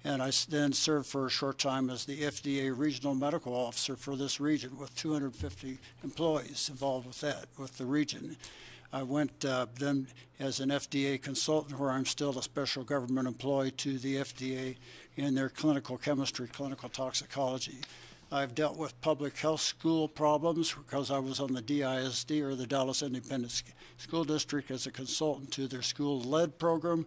and I then served for a short time as the FDA Regional Medical Officer for this region with 250 employees involved with that, with the region. I went then as an FDA consultant, where I'm still a special government employee to the FDA in their clinical chemistry, clinical toxicology. I've dealt with public health school problems because I was on the DISD, or the Dallas Independent School District, as a consultant to their school lead program,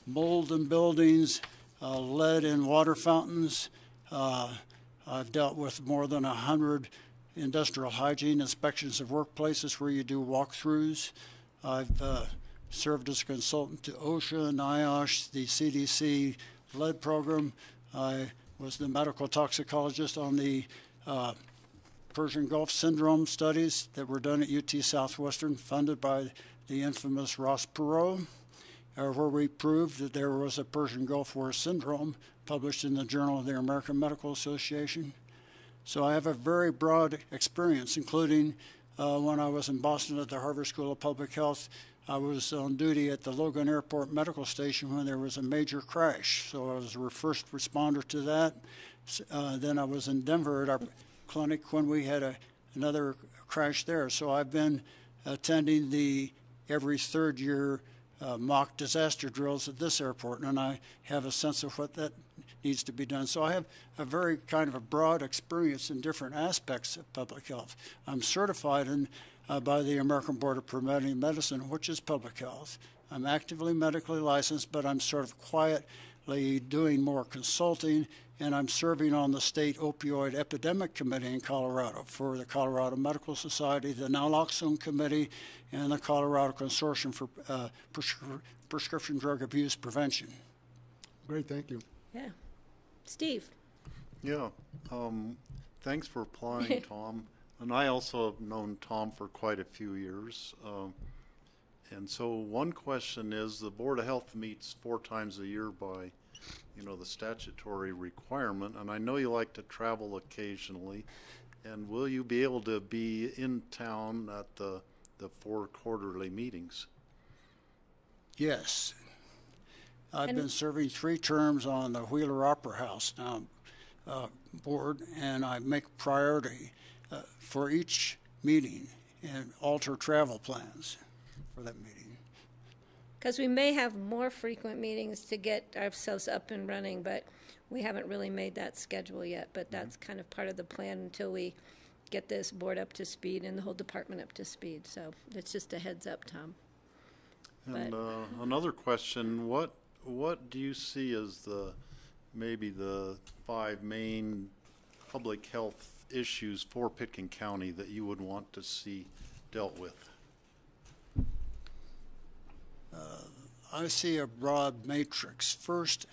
mold in buildings, lead in water fountains. I've dealt with more than 100 industrial hygiene inspections of workplaces where you do walkthroughs. I've served as a consultant to OSHA, NIOSH, the CDC lead program. I was the medical toxicologist on the Persian Gulf syndrome studies that were done at UT Southwestern, funded by the infamous Ross Perot, where we proved that there was a Persian Gulf War syndrome, published in the Journal of the American Medical Association. So I have a very broad experience, including when I was in Boston at the Harvard School of Public Health. I was on duty at the Logan Airport Medical Station when there was a major crash. So I was a first responder to that. Then I was in Denver at our clinic when we had another crash there. So I've been attending the every third year mock disaster drills at this airport, and I have a sense of what that needs to be done. So I have a very kind of a broad experience in different aspects of public health. I'm certified by the American Board of Preventive Medicine, which is public health. I'm actively medically licensed, but I'm sort of quietly doing more consulting, and I'm serving on the State Opioid Epidemic Committee in Colorado for the Colorado Medical Society, the Naloxone Committee, and the Colorado Consortium for Prescription Drug Abuse Prevention. Great, thank you. Yeah. Steve? Yeah, thanks for applying, Tom. And I also have known Tom for quite a few years. And so one question is, the Board of Health meets 4 times a year by, the statutory requirement. And I know you like to travel occasionally. And will you be able to be in town at the 4 quarterly meetings? Yes. I've been serving 3 terms on the Wheeler Opera House now board, and I make priority for each meeting and alter travel plans for that meeting. Because we may have more frequent meetings to get ourselves up and running, but we haven't really made that schedule yet. But that's kind of part of the plan until we get this board up to speed and the whole department up to speed. So that's just a heads up, Tom. And another question, what do you see as maybe the 5 main public health issues for Pitkin County that you would want to see dealt with? I see a broad matrix. First,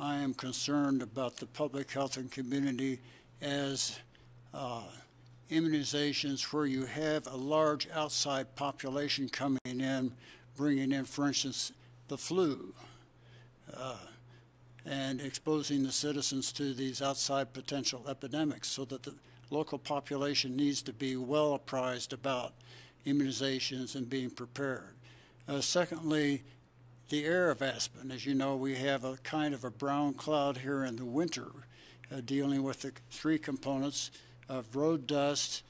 I am concerned about the public health and community as immunizations where you have a large outside population coming in, bringing in, for instance, the flu, and exposing the citizens to these outside potential epidemics, so that the local population needs to be well apprised about immunizations and being prepared. Secondly, the air of Aspen. As you know, we have a kind of a brown cloud here in the winter, dealing with the 3 components of road dust,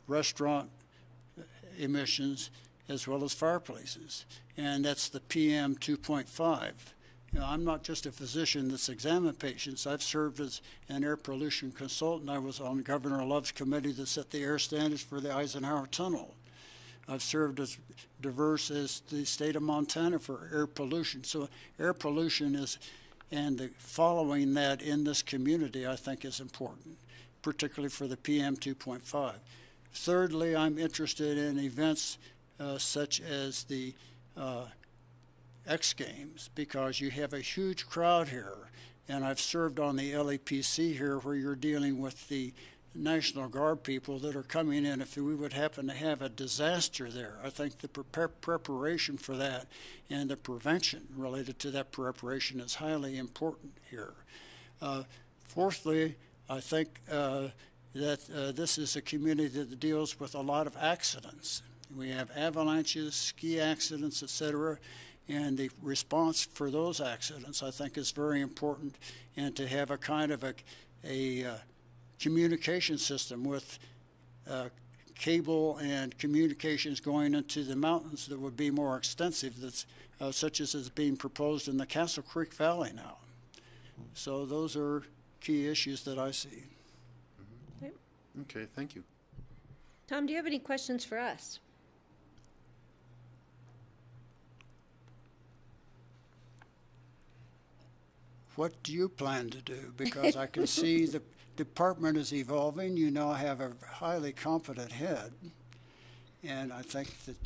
restaurant emissions, as well as fireplaces. And that's the PM 2.5. I'm not just a physician that's examined patients. I've served as an air pollution consultant. I was on Governor Love's committee that set the air standards for the Eisenhower Tunnel. I've served as diverse as the state of Montana for air pollution. So air pollution and following that in this community, I think, is important, particularly for the PM 2.5. Thirdly, I'm interested in events such as the X Games, because you have a huge crowd here. And I've served on the LAPC here, where you're dealing with the National Guard people that are coming in if we would happen to have a disaster there. I think the preparation for that and the prevention related to that preparation is highly important here. Fourthly, I think that this is a community that deals with a lot of accidents. We have avalanches, ski accidents, etc., and the response for those accidents, I think, is very important, and to have a kind of a communication system with cable and communications going into the mountains that would be more extensive, that's, such as is being proposed in the Castle Creek Valley now. So those are key issues that I see. Okay, thank you. Tom, do you have any questions for us? What do you plan to do? Because I can see the department is evolving. You now have a highly competent head, and I think that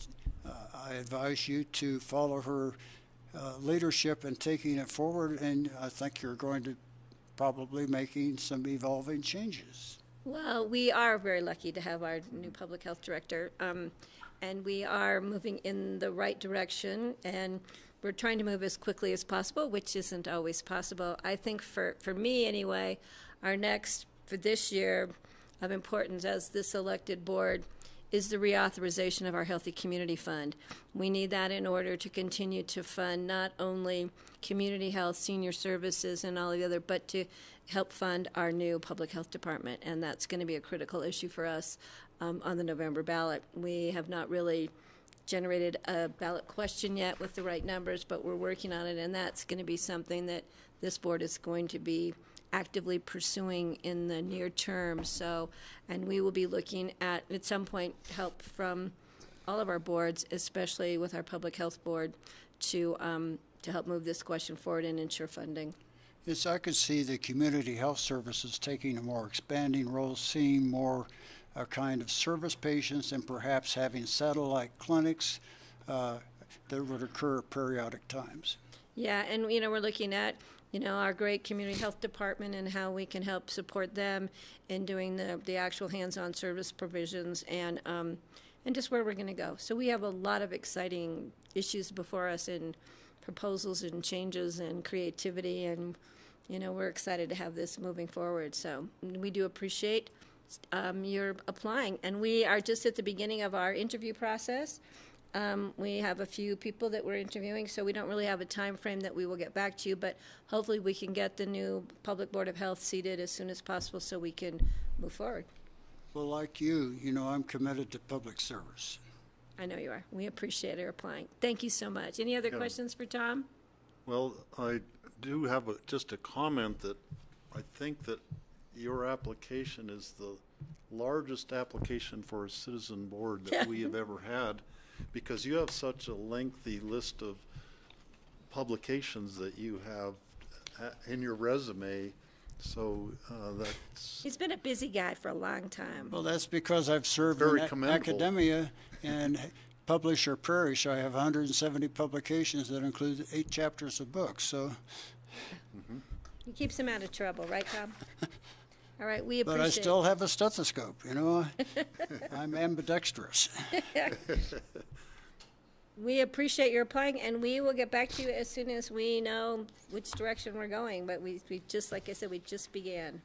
I advise you to follow her leadership in taking it forward, and I think you're going to probably making some evolving changes. Well, we are very lucky to have our new public health director, and we are moving in the right direction, and we're trying to move as quickly as possible, which isn't always possible. I think for me anyway, our next, for this year, of importance as this elected board is the reauthorization of our Healthy Community Fund. We need that in order to continue to fund not only community health, senior services, and all the other, but to help fund our new public health department, and that's going to be a critical issue for us. on the November ballot. We have not really generated a ballot question yet with the right numbers, but we're working on it, and that's going to be something that this board is going to be actively pursuing in the near term. So, and we will be looking at some point, help from all of our boards, especially with our public health board, to help move this question forward and ensure funding. Yes, I could see the community health services taking a more expanding role, seeing more kind of service patients, and perhaps having satellite clinics that would occur at periodic times. Yeah, and we're looking at our great community health department and how we can help support them in doing the actual hands-on service provisions and just where we're going to go. So we have a lot of exciting issues before us and proposals and changes and creativity, and we're excited to have this moving forward. So we do appreciate your applying, and we are just at the beginning of our interview process. We have a few people that we're interviewing, so we don't really have a time frame that we will get back to you, but hopefully we can get the new Public Board of Health seated as soon as possible so we can move forward. Well, like you, I'm committed to public service. I know you are. We appreciate your applying. Thank you so much. Any other questions for Tom? Well, I do have just a comment that I think that your application is the largest application for a citizen board that we have ever had, because you have such a lengthy list of publications that you have in your resume. So that's... He's been a busy guy for a long time. Well, that's because I've served in academia and publish or perish. I have 170 publications that include 8 chapters of books. So He keeps him out of trouble, right, Tom? All right, we appreciate it. But I still have a stethoscope, I'm ambidextrous. We appreciate your applying, and we will get back to you as soon as we know which direction we're going. But we just, like I said, we just began.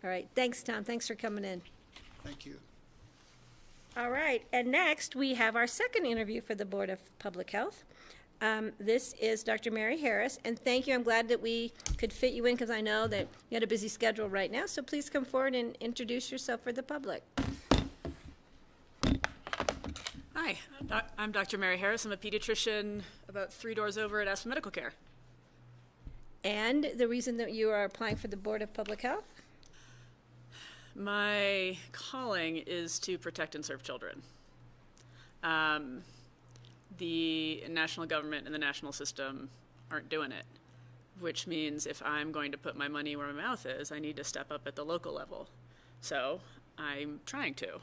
All right, thanks, Tom. Thanks for coming in. Thank you. All right, and next we have our second interview for the Board of Public Health. This is Dr. Mary Harris, and thank you. I'm glad that we could fit you in because I know that you had a busy schedule right now. So please come forward and introduce yourself for the public. Hi, I'm Dr. Mary Harris. I'm a pediatrician about 3 doors over at Aspen Medical Care. And the reason that you are applying for the Board of Public Health? My calling is to protect and serve children. The national government and the national system aren't doing it, which means if I'm going to put my money where my mouth is, I need to step up at the local level. So I'm trying to.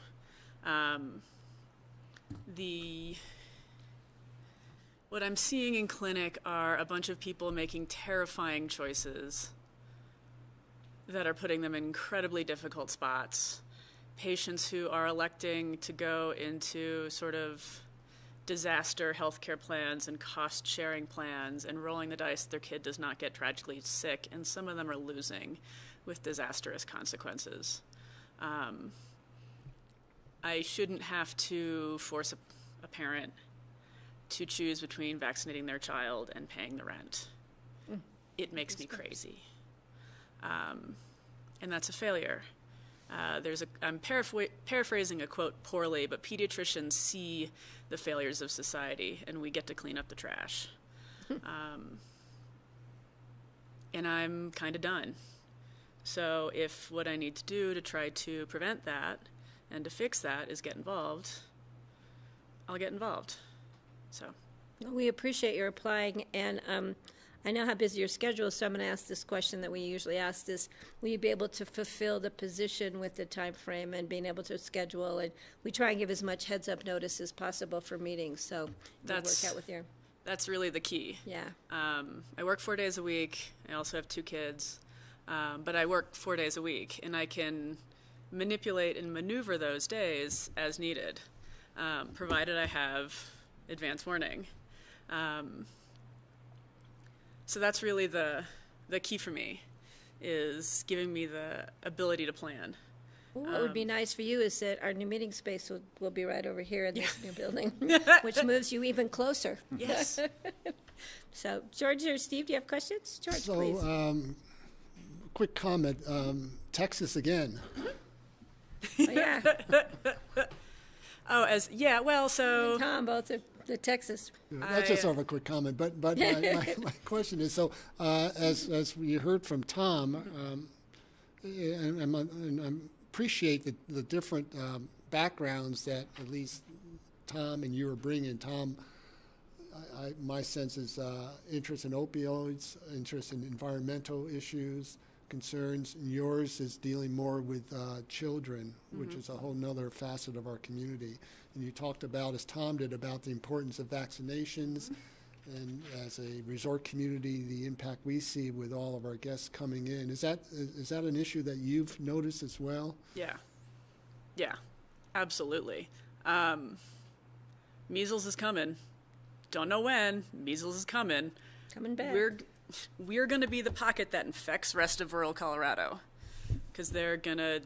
What I'm seeing in clinic are a bunch of people making terrifying choices that are putting them in incredibly difficult spots. Patients who are electing to go into sort of disaster healthcare plans and cost-sharing plans and rolling the dice that their kid does not get tragically sick, and some of them are losing with disastrous consequences. I shouldn't have to force a parent to choose between vaccinating their child and paying the rent. It makes me crazy. And that's a failure. I'm paraphrasing a quote poorly, but pediatricians see the failures of society, and we get to clean up the trash. And I'm kind of done. So if what I need to do to try to prevent that and to fix that is get involved, I'll get involved. So we appreciate your applying, and I know how busy your schedule is, so I'm going to ask this question that we usually ask is, will you be able to fulfill the position with the time frame and being able to schedule? And we try and give as much heads-up notice as possible for meetings, so we'll work out with you. That's really the key. Yeah. I work 4 days a week. I also have 2 kids, but I work 4 days a week, and I can manipulate and maneuver those days as needed, provided I have advance warning. So that's really the key for me, is giving me the ability to plan. What would be nice for you is that our new meeting space will be right over here in this new building, which moves you even closer. Yes. So, George or Steve, do you have questions? George, please. Quick comment. Texas again. Oh, yeah. So Tom, both are the Texas. That's just sort of a quick comment, but my question is, so as we heard from Tom, and I appreciate the different backgrounds that at least Tom and you are bringing. Tom, my sense is interest in opioids, interest in environmental issues, concerns, and yours is dealing more with children, which is a whole nother facet of our community. And you talked about, as Tom did, about the importance of vaccinations, and as a resort community, the impact we see with all of our guests coming in. Is that an issue that you've noticed as well? Yeah, absolutely. Measles is coming. Don't know when. Measles is coming. Coming back. We're going to be the pocket that infects rest of rural Colorado, because they're going to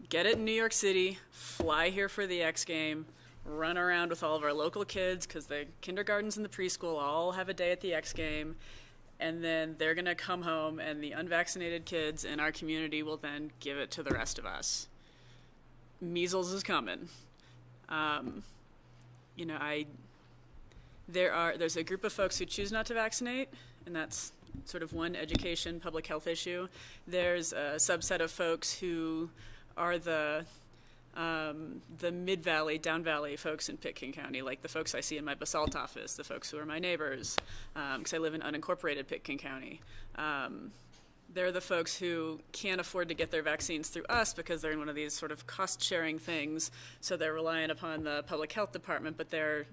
get it in New York City, fly here for the X game, run around with all of our local kids, because the kindergartens and the preschool all have a day at the X game, and then they're going to come home, and the unvaccinated kids in our community will then give it to the rest of us. Measles is coming. There's a group of folks who choose not to vaccinate, and that's sort of one education, public health issue. There's a subset of folks who are the mid-valley, down-valley folks in Pitkin County, like the folks I see in my basalt office, the folks who are my neighbors, because I live in unincorporated Pitkin County. They're the folks who can't afford to get their vaccines through us because they're in one of these sort of cost-sharing things, so they're relying upon the public health department, but their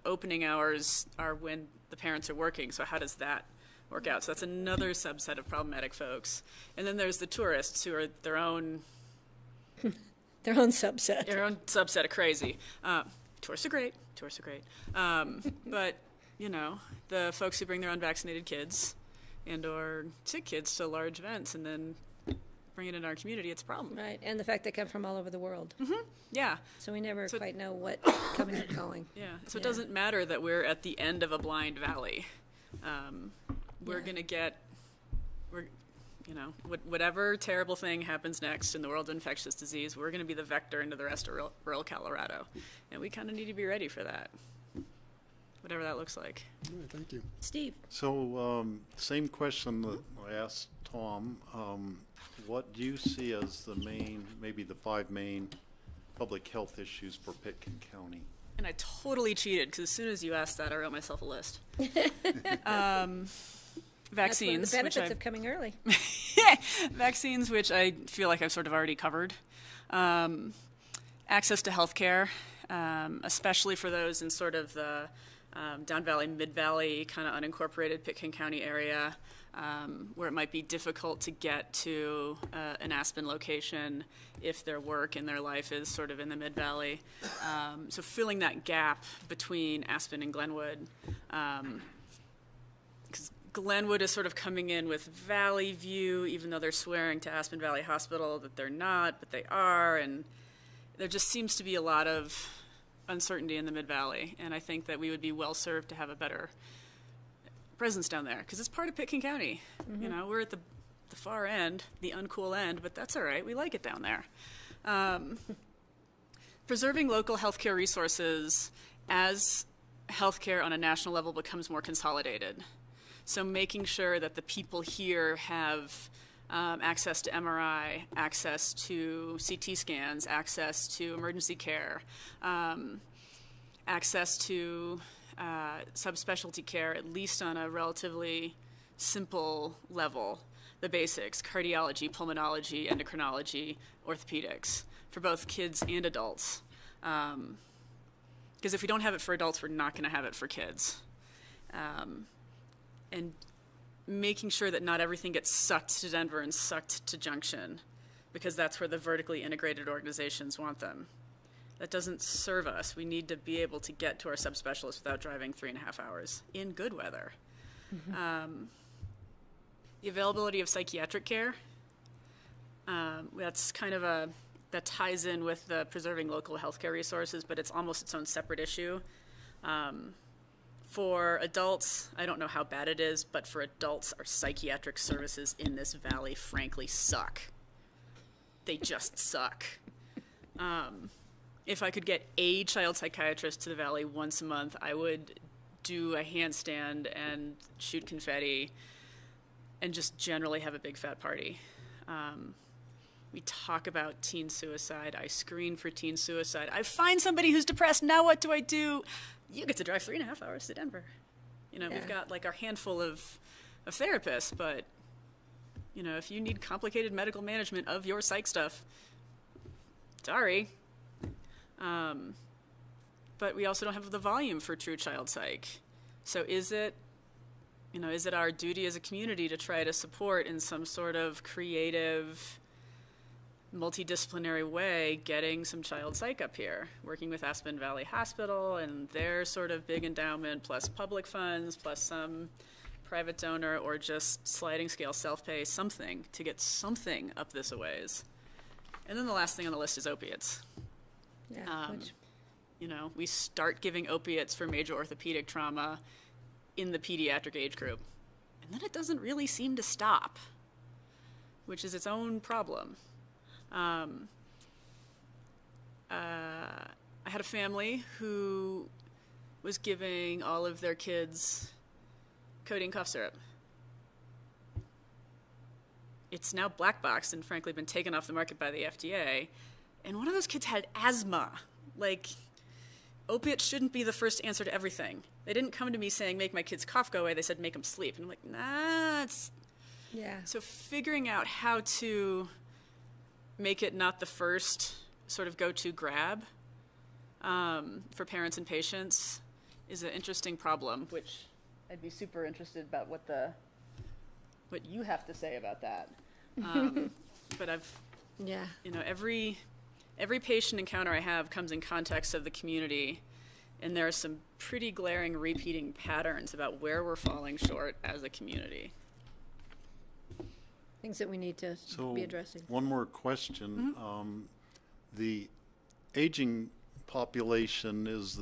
opening hours are when the parents are working, so how does that work out? So that's another subset of problematic folks. And then there's the tourists who are their own subset. Their own subset of crazy. Tourists are great. But, the folks who bring their unvaccinated kids and or sick kids to large events and then bring it in our community, it's a problem. Right, and the fact they come from all over the world. Yeah. So we never quite know what's coming and going. Yeah, so it doesn't matter that we're at the end of a blind valley. We're going to get, whatever terrible thing happens next in the world of infectious disease, we're going to be the vector into the rest of rural Colorado. And we kind of need to be ready for that, whatever that looks like. Right, thank you. Steve. So same question that I asked Tom. What do you see as maybe the 5 main public health issues for Pitkin County? And I totally cheated, because as soon as you asked that, I wrote myself a list. Vaccines. That's one of the benefits of coming early. Vaccines, which I feel like I've sort of already covered. Access to health care, especially for those in sort of the down valley, mid valley, kind of unincorporated Pitkin County area, where it might be difficult to get to an Aspen location if their work and their life is sort of in the mid valley. So filling that gap between Aspen and Glenwood, because Glenwood is sort of coming in with Valley View, even though they're swearing to Aspen Valley Hospital that they're not, but they are, and there just seems to be a lot of uncertainty in the Mid-Valley, and I think that we would be well served to have a better presence down there, because it's part of Pitkin County. We're at the far end, the uncool end, but that's all right. We like it down there. Preserving local healthcare resources as healthcare on a national level becomes more consolidated. So making sure that the people here have access to MRI, access to CT scans, access to emergency care, access to subspecialty care, at least on a relatively simple level, the basics, cardiology, pulmonology, endocrinology, orthopedics, for both kids and adults. Because if we don't have it for adults, we're not going to have it for kids. And making sure that not everything gets sucked to Denver and sucked to Junction, because that's where the vertically integrated organizations want them. That doesn't serve us. We need to be able to get to our subspecialists without driving 3.5 hours in good weather. The availability of psychiatric care, that's kind of that ties in with the preserving local healthcare resources, but it's almost its own separate issue. For adults, I don't know how bad it is, but for adults, our psychiatric services in this valley frankly suck. They just suck. If I could get a child psychiatrist to the Valley once a month, I would do a handstand and shoot confetti and just generally have a big fat party. We talk about teen suicide. I screen for teen suicide. I find somebody who's depressed. Now what do I do? You get to drive 3.5 hours to Denver. You know, we've got like our handful of therapists, but, you know, if you need complicated medical management of your psych stuff, sorry. But we also don't have the volume for true child psych. So is it our duty as a community to try to support in some sort of creative, multidisciplinary way getting some child psych up here, working with Aspen Valley Hospital and their sort of big endowment, plus public funds, plus some private donor, or just sliding scale self-pay, something to get something up this a ways. And then the last thing on the list is opiates. Yeah, you know, we start giving opiates for major orthopedic trauma in the pediatric age group, and then it doesn't really seem to stop, which is its own problem. I had a family who was giving all of their kids codeine cough syrup. It's now black boxed and frankly been taken off the market by the FDA. And one of those kids had asthma. Like, opiates shouldn't be the first answer to everything. They didn't come to me saying, make my kids cough go away. They said, make them sleep. And I'm like, nah, it's... Yeah. So figuring out how to make it not the first sort of go-to grab for parents and patients is an interesting problem, which I'd be super interested about what you have to say about that. But you know, every patient encounter I have comes in context of the community, and there are some pretty glaring repeating patterns about where we're falling short as a community. Things that we need to be addressing. One more question. The aging population is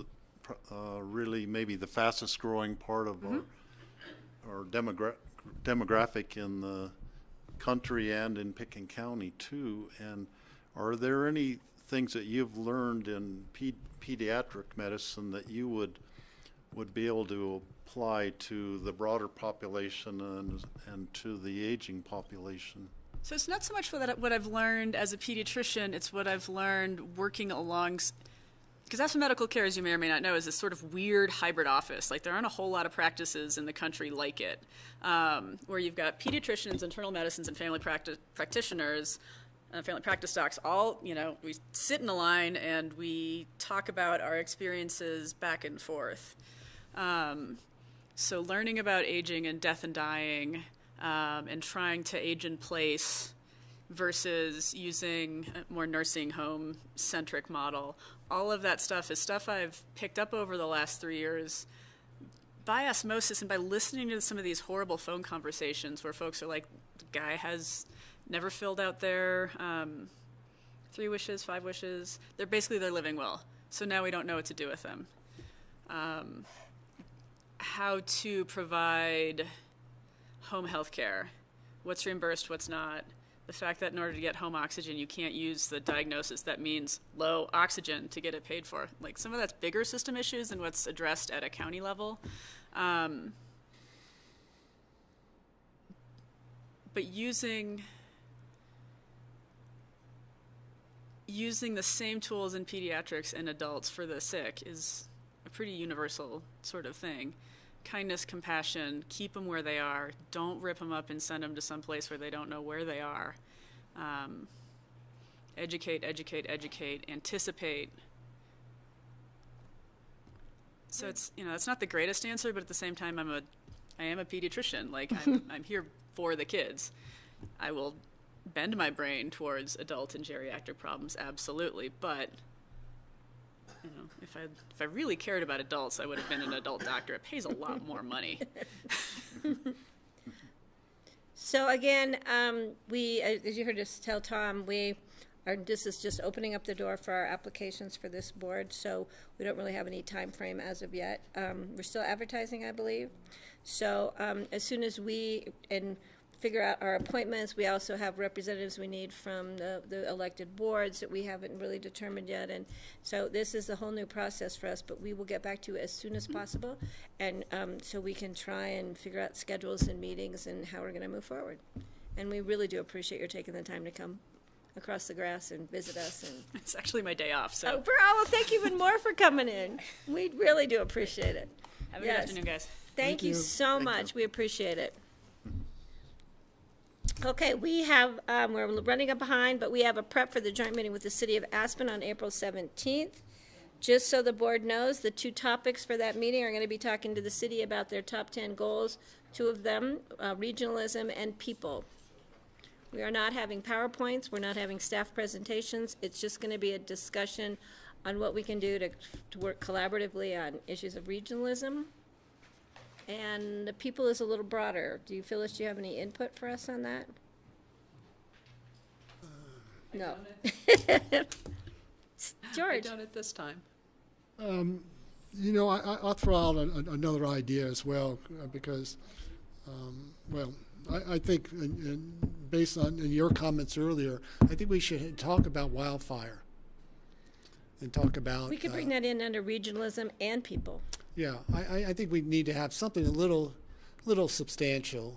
really maybe the fastest growing part of our demographic in the country and in Pickens County too. And are there any things that you've learned in pediatric medicine that you would be able to apply to the broader population and to the aging population? So it's not so much what I've learned as a pediatrician, it's what I've learned working along, because Aspen Medical Care, as you may or may not know, is this sort of weird hybrid office. Like, there aren't a whole lot of practices in the country like it, where you've got pediatricians, internal medicines, and family practitioners, family practice docs, all, you know, we sit in a line and we talk about our experiences back and forth. So learning about aging and death and dying, and trying to age in place versus using a more nursing home-centric model, all of that stuff is stuff I've picked up over the last 3 years by osmosis and by listening to some of these horrible phone conversations where folks are like, the guy has never filled out their 3 wishes, 5 wishes. They're living well. So now we don't know what to do with them. How to provide home health care, what's reimbursed, what's not. The fact that in order to get home oxygen, you can't use the diagnosis that means low oxygen to get it paid for. Like, some of that's bigger system issues than what's addressed at a county level. But using the same tools in pediatrics and adults for the sick is a pretty universal sort of thing. Kindness, compassion, keep them where they are. Don't rip them up and send them to some place where they don't know where they are. Educate, educate, educate, anticipate. So it's, you know, that's not the greatest answer, but at the same time, I am a pediatrician. Like, I'm here for the kids. I will bend my brain towards adult and geriatric problems, absolutely, but you know, if I really cared about adults, I would have been an adult doctor. It pays a lot more money. So again, we, as you heard us tell Tom, this is just opening up the door for our applications for this board, so we don't really have any time frame as of yet. We're still advertising, I believe. So as soon as figure out our appointments. We also have representatives we need from the elected boards that we haven't really determined yet. And so this is a whole new process for us, but we will get back to you as soon as possible. And so we can try and figure out schedules and meetings and how we're going to move forward. And we really do appreciate your taking the time to come across the grass and visit us. And it's actually my day off, so. Oh, well, thank you even more for coming in. We really do appreciate it. Have a good afternoon, guys. Thank you so much. We appreciate it. Okay, we have, we're running up behind, but we have a prep for the joint meeting with the City of Aspen on April 17th. Just so the board knows, the 2 topics for that meeting are going to be talking to the city about their top 10 goals, 2 of them, regionalism and people. We are not having PowerPoints. We're not having staff presentations. It's just going to be a discussion on what we can do to work collaboratively on issues of regionalism. And the people is a little broader. Do you, Phyllis, do you have any input for us on that? No. George. I done it this time. You know, I'll throw out another idea as well, because, well, I think, based on your comments earlier, I think we should talk about wildfire and talk about. We could bring that in under regionalism and people. Yeah, I think we need to have something a little substantial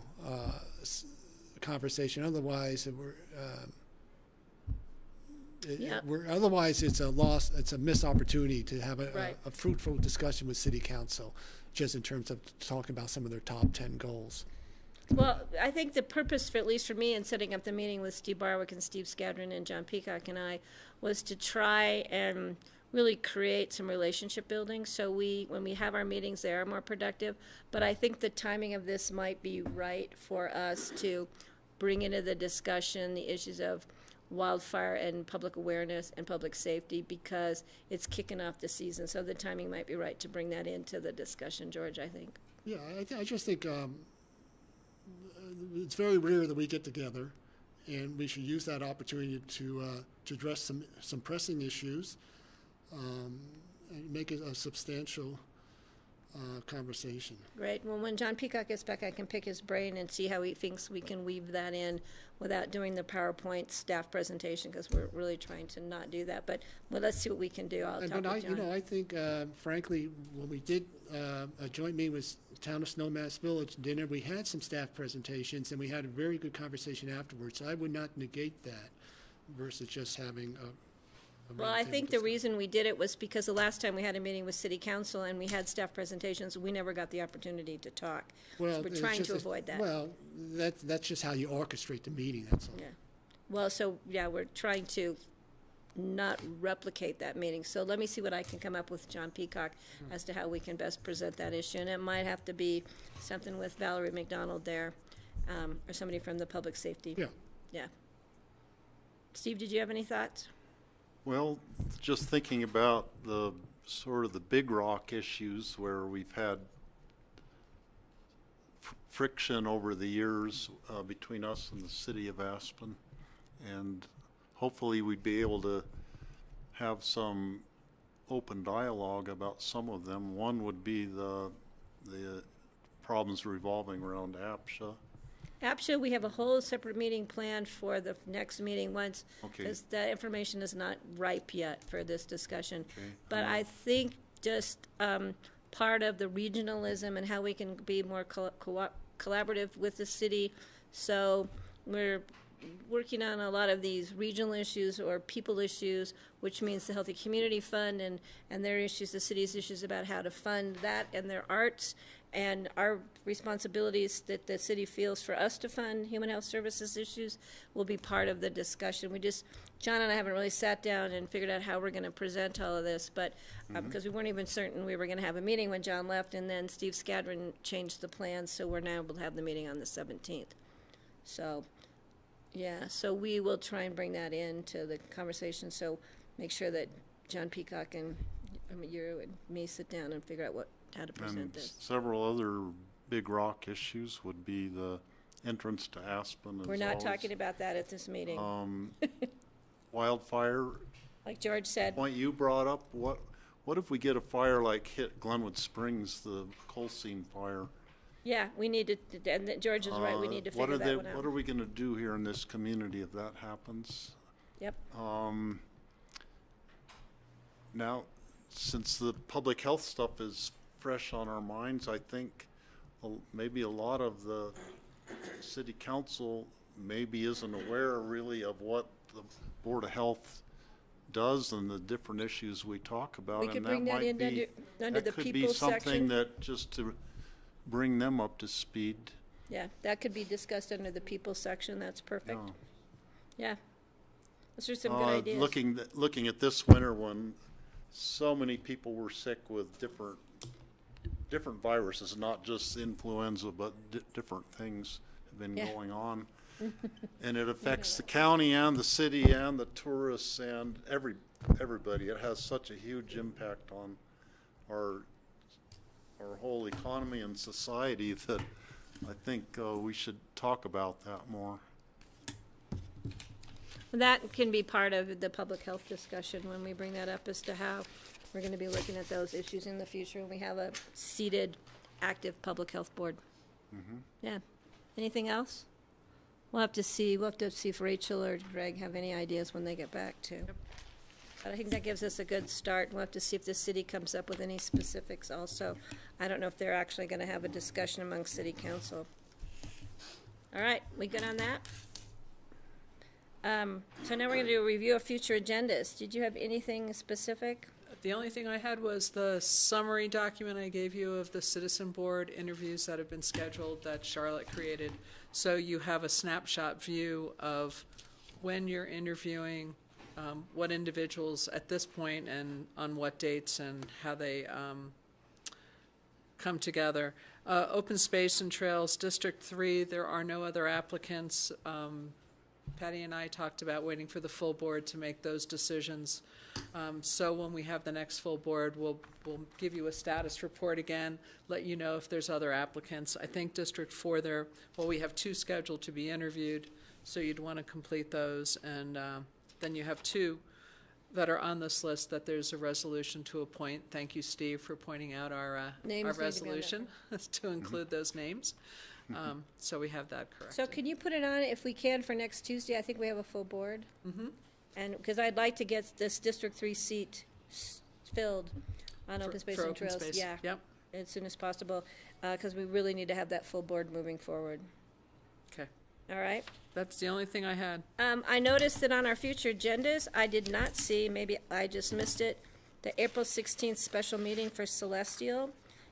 conversation. Otherwise, otherwise it's a loss. It's a missed opportunity to have a fruitful discussion with City Council, just in terms of talking about some of their top 10 goals. Well, I think the purpose, for at least for me, in setting up the meeting with Steve Barwick and Steve Skadron and John Peacock and I, was to try and really create some relationship building. So when we have our meetings, they are more productive. But I think the timing of this might be right for us to bring into the discussion the issues of wildfire and public awareness and public safety, because it's kicking off the season. So the timing might be right to bring that into the discussion, George, I think. Yeah, I just think it's very rare that we get together, and we should use that opportunity to address some pressing issues, and make it a substantial conversation. Great. Well, when John Peacock gets back, I can pick his brain and see how he thinks we can weave that in without doing the PowerPoint staff presentation, because we're really trying to not do that. But let's see what we can do. I'll talk with John. You know, I think, frankly, when we did a joint meeting with Town of Snowmass Village dinner, we had some staff presentations, and we had a very good conversation afterwards. So I would not negate that versus just having a well, I think the reason we did it was because the last time we had a meeting with City Council and we had staff presentations, we never got the opportunity to talk. Well, so we're trying to avoid that. Well, that's just how you orchestrate the meeting, that's all. Yeah. Well, so, yeah, we're trying to not replicate that meeting. So let me see what I can come up with John Peacock as to how we can best present that issue. And it might have to be something with Valerie McDonald there, or somebody from the public safety. Yeah. Yeah. Steve, did you have any thoughts? Well, just thinking about the sort of the big rock issues where we've had friction over the years between us and the city of Aspen, and hopefully we'd be able to have some open dialogue about some of them. One would be the problems revolving around APSHA. APSHA, we have a whole separate meeting planned for the next meeting once, Okay. because that information is not ripe yet for this discussion. Okay. But I think just part of the regionalism and how we can be more collaborative with the city. So we're working on a lot of these regional issues or people issues, which means the Healthy Community Fund and their issues, the city's issues about how to fund that and their arts, and our responsibilities that the city feels for us to fund human health services issues will be part of the discussion. John and I haven't really sat down and figured out how we're going to present all of this, but because we weren't even certain we were going to have a meeting when John left, and then Steve Skadron changed the plans, so we're now able to have the meeting on the 17th. So, yeah, so we will try and bring that into the conversation, so make sure that John Peacock and you and me sit down and figure out how to present And this. several other big rock issues would be the entrance to Aspen. We're not talking about that at this meeting. Wildfire. Like George said. Point you brought up, what if we get a fire like hit Glenwood Springs, the coal seam fire? Yeah, we need to, and George is right, we need to figure that one out. What are we going to do here in this community if that happens? Yep. Now, since the public health stuff is fresh on our minds, I think maybe a lot of the city council maybe isn't aware really of what the Board of Health does and the different issues we talk about. We could bring that in under the people section. That could be something that just to bring them up to speed. Yeah, that could be discussed under the people section. That's perfect. Yeah. Those are some good ideas. Looking at this winter when so many people were sick with different viruses, not just influenza, but different things have been going on. And it affects the county and the city and the tourists and everybody. It has such a huge impact on our whole economy and society that I think we should talk about that more. That can be part of the public health discussion when we bring that up as to how we're going to be looking at those issues in the future when we have a seated, active public health board. Yeah. Anything else? We'll have to see. We'll have to see if Rachel or Greg have any ideas when they get back too. But I think that gives us a good start. We'll have to see if the city comes up with any specifics also. I don't know if they're actually going to have a discussion among city council. All right, we good on that? So now we're going to do a review of future agendas. Did you have anything specific? The only thing I had was the summary document I gave you of the citizen board interviews that have been scheduled that Charlotte created. So you have a snapshot view of when you're interviewing, what individuals at this point and on what dates and how they come together. Open Space and Trails, District 3, there are no other applicants. Patty and I talked about waiting for the full board to make those decisions. So when we have the next full board, we'll give you a status report again, let you know if there's other applicants. I think District 4 we have 2 scheduled to be interviewed, so you'd want to complete those. And then you have 2 that are on this list that there's a resolution to appoint. Thank you, Steve, for pointing out our resolution to include those names. So we have that correct. So can you put it on if we can for next Tuesday? I think we have a full board. And because I'd like to get this District 3 seat filled on Open Space and Trails. Yeah, as soon as possible, because we really need to have that full board moving forward. Okay. All right. That's the only thing I had. I noticed that on our future agendas, I did not see, maybe I just missed it, the April 16th special meeting for Celestial.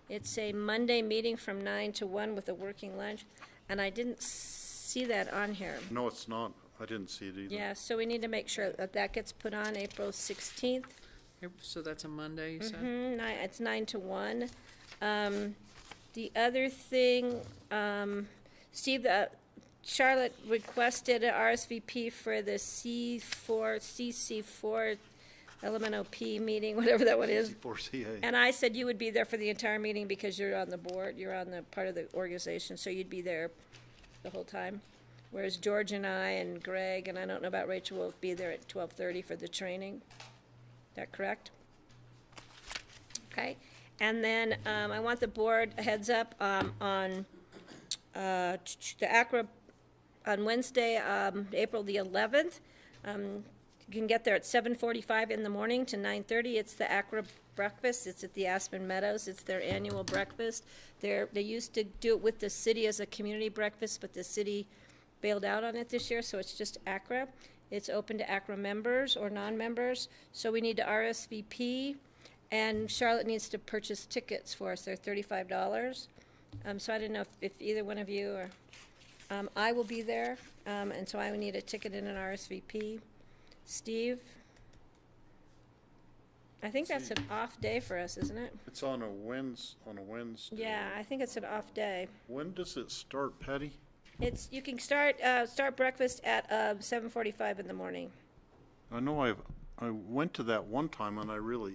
It's a Monday meeting from 9 to 1 with a working lunch, and I didn't see that on here. No, it's not. I didn't see it either. Yeah, so we need to make sure that that gets put on April 16th. So that's a Monday, you said? It's 9 to 1. The other thing, Steve, Charlotte requested an RSVP for the CC4 LMNOP meeting, whatever that one is. C4CA. And I said you would be there for the entire meeting because you're on the board, you're on the part of the organization, so you'd be there the whole time. Whereas George and I and Greg, and I don't know about Rachel, will be there at 12:30 for the training. Is that correct? Okay. And then I want the board a heads up on the ACRA on Wednesday, April the 11th. You can get there at 7:45 in the morning to 9:30. It's the ACRA breakfast. It's at the Aspen Meadows. It's their annual breakfast. They used to do it with the city as a community breakfast, but the city bailed out on it this year, so it's just ACRA. It's open to ACRA members or non-members, so we need to RSVP, and Charlotte needs to purchase tickets for us. They're $35. So I didn't know if either one of you or I will be there, and so I would need a ticket and an RSVP. Steve? I think that's an off day for us, isn't it? It's on a Wednesday. Yeah, I think it's an off day. When does it start, Patty? You can start breakfast at 7:45 in the morning. I know I went to that one time and it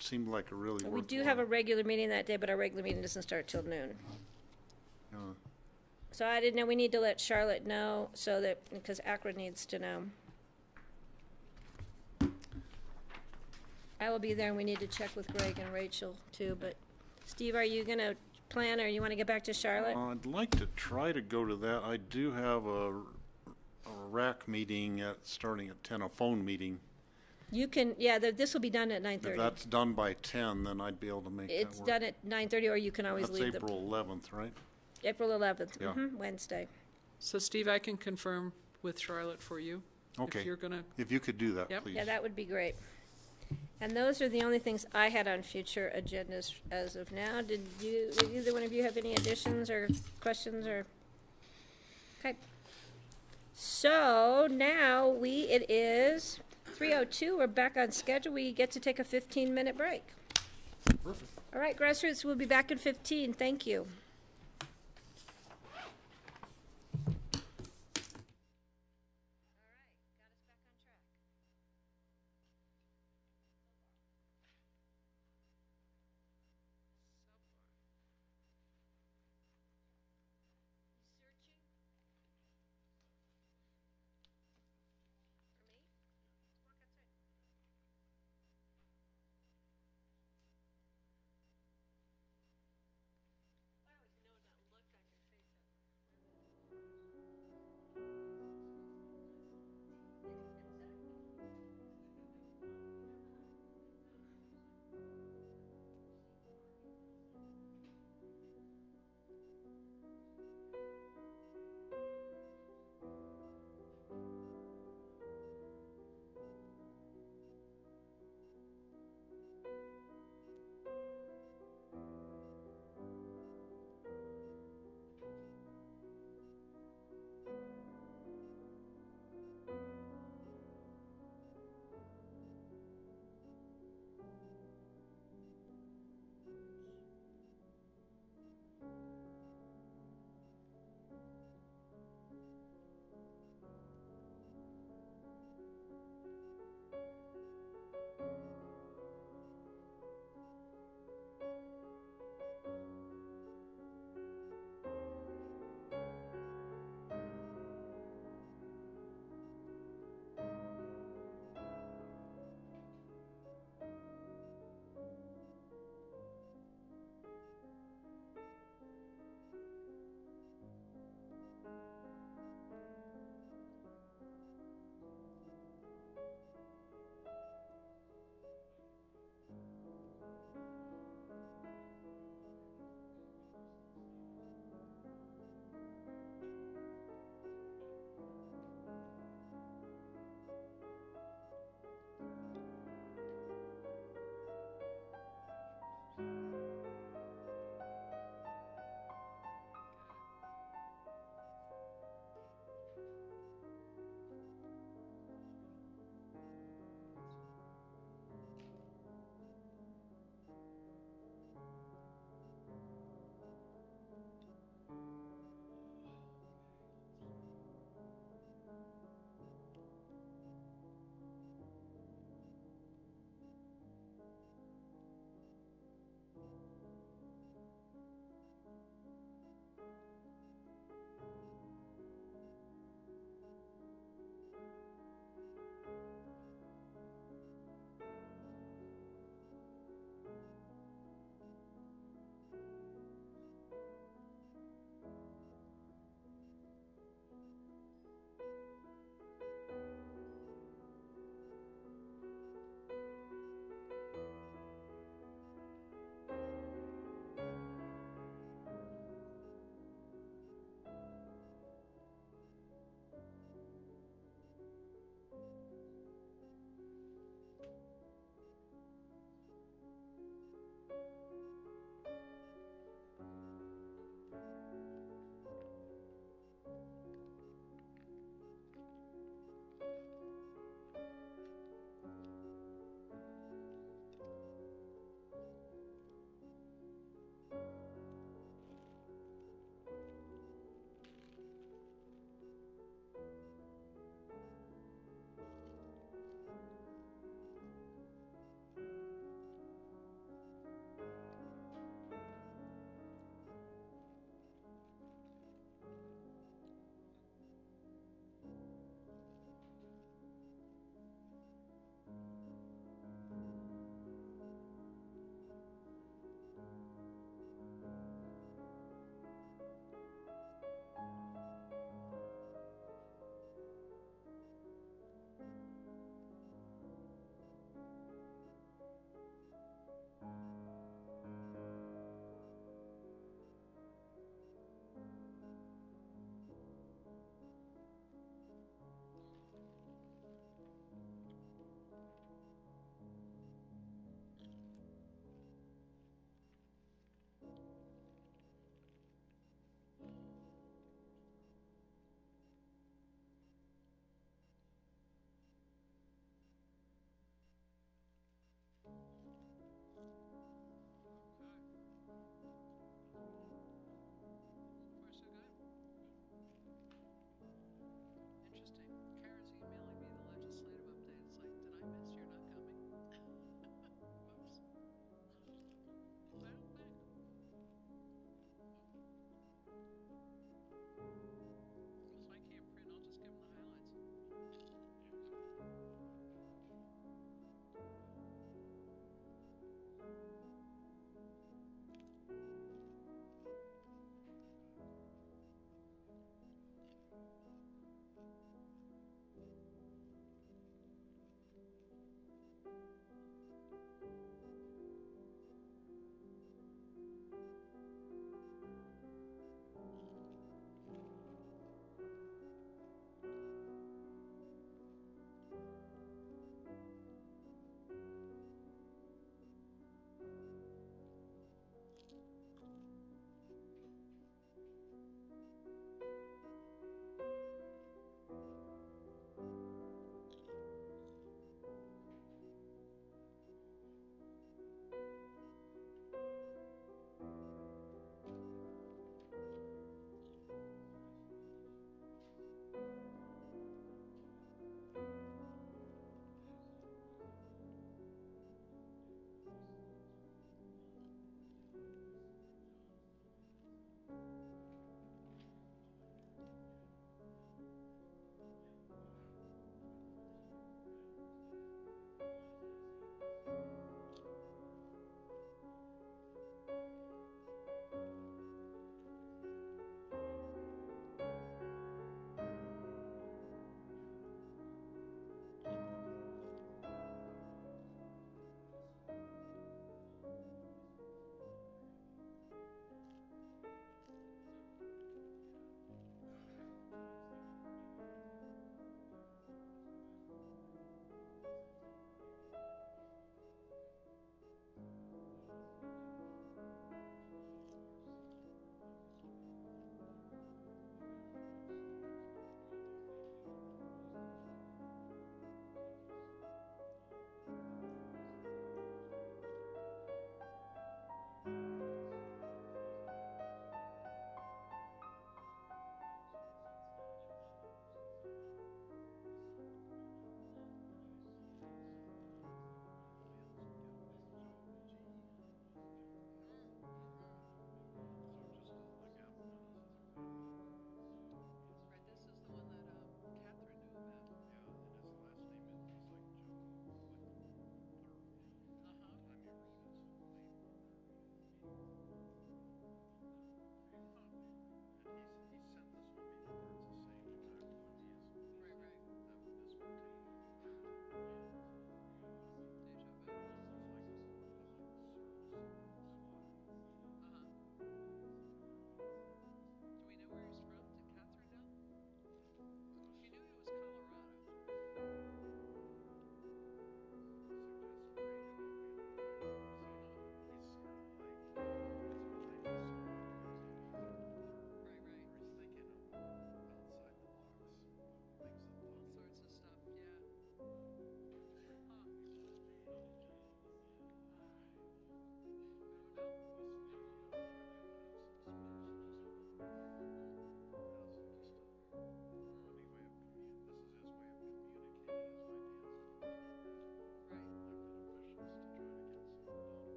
seemed like a really We do have a regular meeting that day, but our regular meeting doesn't start till noon. So I didn't know, we need to let Charlotte know because ACRA needs to know. I will be there, and we need to check with Greg and Rachel too, but Steve, are you gonna plan, or you want to get back to Charlotte? I'd like to try to go to that. I do have a RAC meeting starting at 10, a phone meeting. You can, yeah, this will be done at If 9:30. that's done by 10, then I'd be able to make It's that work. done at 9:30, or you can always That's leave April 11th, right? April 11th, Yeah. Wednesday. So Steve, I can confirm with Charlotte for you. Okay. If you're gonna. If you could do that, Yep. please. Yeah, that would be great. And those are the only things I had on future agendas as of now. Did either one of you have any additions or questions or? Okay. So now it is 3:02. We're back on schedule. We get to take a 15-minute break. Perfect. All right, Grassroots, we'll be back in 15. Thank you.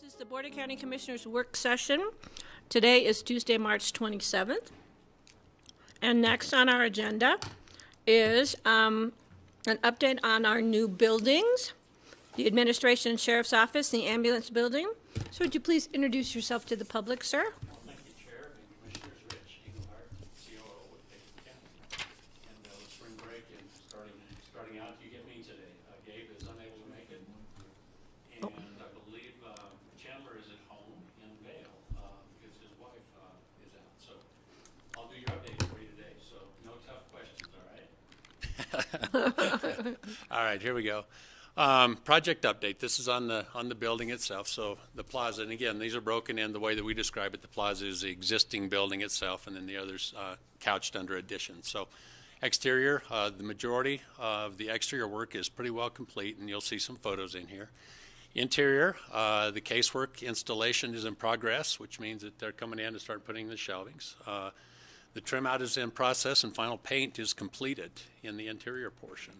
This is the Board of County Commissioners work session. Today is Tuesday, March 27th. And next on our agenda is an update on our new buildings, the Administration and Sheriff's Office, the ambulance building. So would you please introduce yourself to the public, sir? Thank you, Chair and Commissioners. Rich Eaglehart, COO with Pickett County. And with spring break and starting out, you get me today. Gabe is unable to make it. And I believe Chandler is at home in Vail because his wife is out. So I'll do your update for you today. So no tough questions, all right? All right, here we go. Project update. This is on the building itself. So the plaza, and again, these are broken in the way that we describe it. The plaza is the existing building itself, and then the others couched under addition. So exterior, the majority of the exterior work is pretty well complete, and you'll see some photos in here. Interior, the casework installation is in progress, which means that they're coming in to start putting the shelvings. The trim out is in process, and final paint is completed in the interior portion.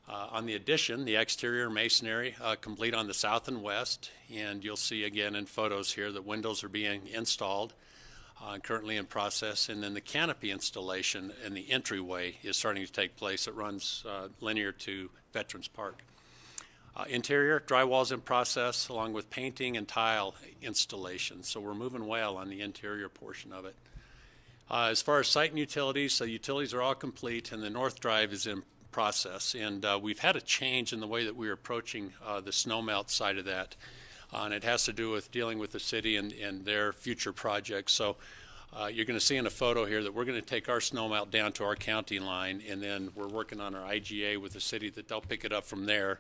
On the addition, the exterior masonry complete on the south and west, and you'll see again in photos here that windows are being installed, currently in process, and then the canopy installation in the entryway is starting to take place. It runs linear to Veterans Park. Interior, drywall's in process along with painting and tile installation, so we're moving well on the interior portion of it. As far as site and utilities, so utilities are all complete, and the north drive is in process, and we've had a change in the way that we're approaching the snowmelt side of that, and it has to do with dealing with the city and their future projects. So you're going to see in a photo here that we're going to take our snowmelt down to our county line, and then we're working on our IGA with the city that they'll pick it up from there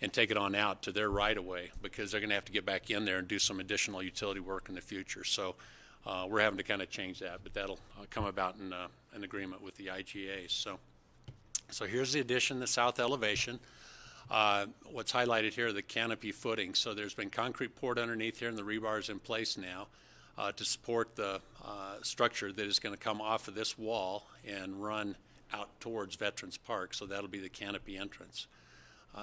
and take it on out to their right-of-way, because they're going to have to get back in there and do some additional utility work in the future. So we're having to kind of change that, but that'll come about in an agreement with the IGA. So here's the addition, the south elevation. What's highlighted here are the canopy footing. So there's been concrete poured underneath here, and the rebar is in place now to support the structure that is going to come off of this wall and run out towards Veterans Park. So that'll be the canopy entrance.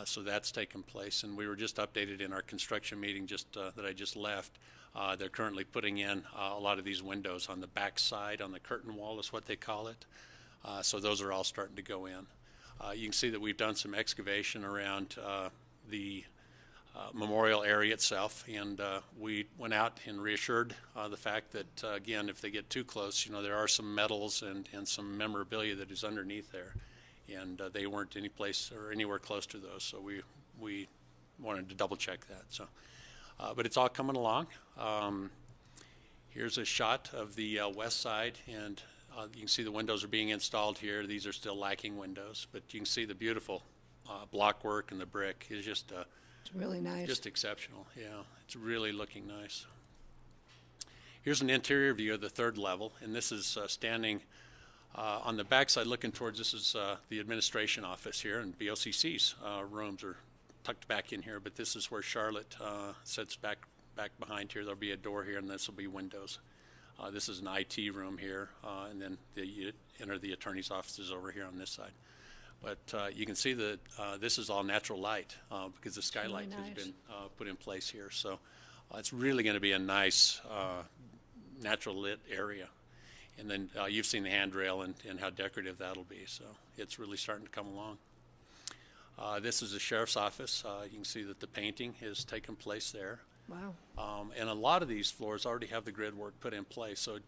So that's taken place, and we were just updated in our construction meeting that I just left. They're currently putting in a lot of these windows on the back side, on the curtain wall is what they call it. So those are all starting to go in. You can see that we've done some excavation around the memorial area itself, and we went out and reassured the fact that, again, if they get too close, there are some metals and some memorabilia that is underneath there, and they weren't any place or anywhere close to those, so we wanted to double check that. So, but it's all coming along. Here's a shot of the west side, and you can see the windows are being installed here. These are still lacking windows, but you can see the beautiful block work and the brick is just it's really nice. Just exceptional. Yeah, it's really looking nice. Here's an interior view of the third level, and this is standing on the backside looking towards, this is the administration office here, and BOCC's rooms are tucked back in here, but this is where Charlotte sits back behind here. There'll be a door here, and this will be windows. This is an IT room here, and then you enter the attorney's offices over here on this side. But you can see that this is all natural light because the skylight has been put in place here. So it's really going to be a nice natural lit area. And then you've seen the handrail and how decorative that'll be. So it's really starting to come along. This is the sheriff's office. You can see that the painting has taken place there. Wow. And a lot of these floors already have the grid work put in place. So,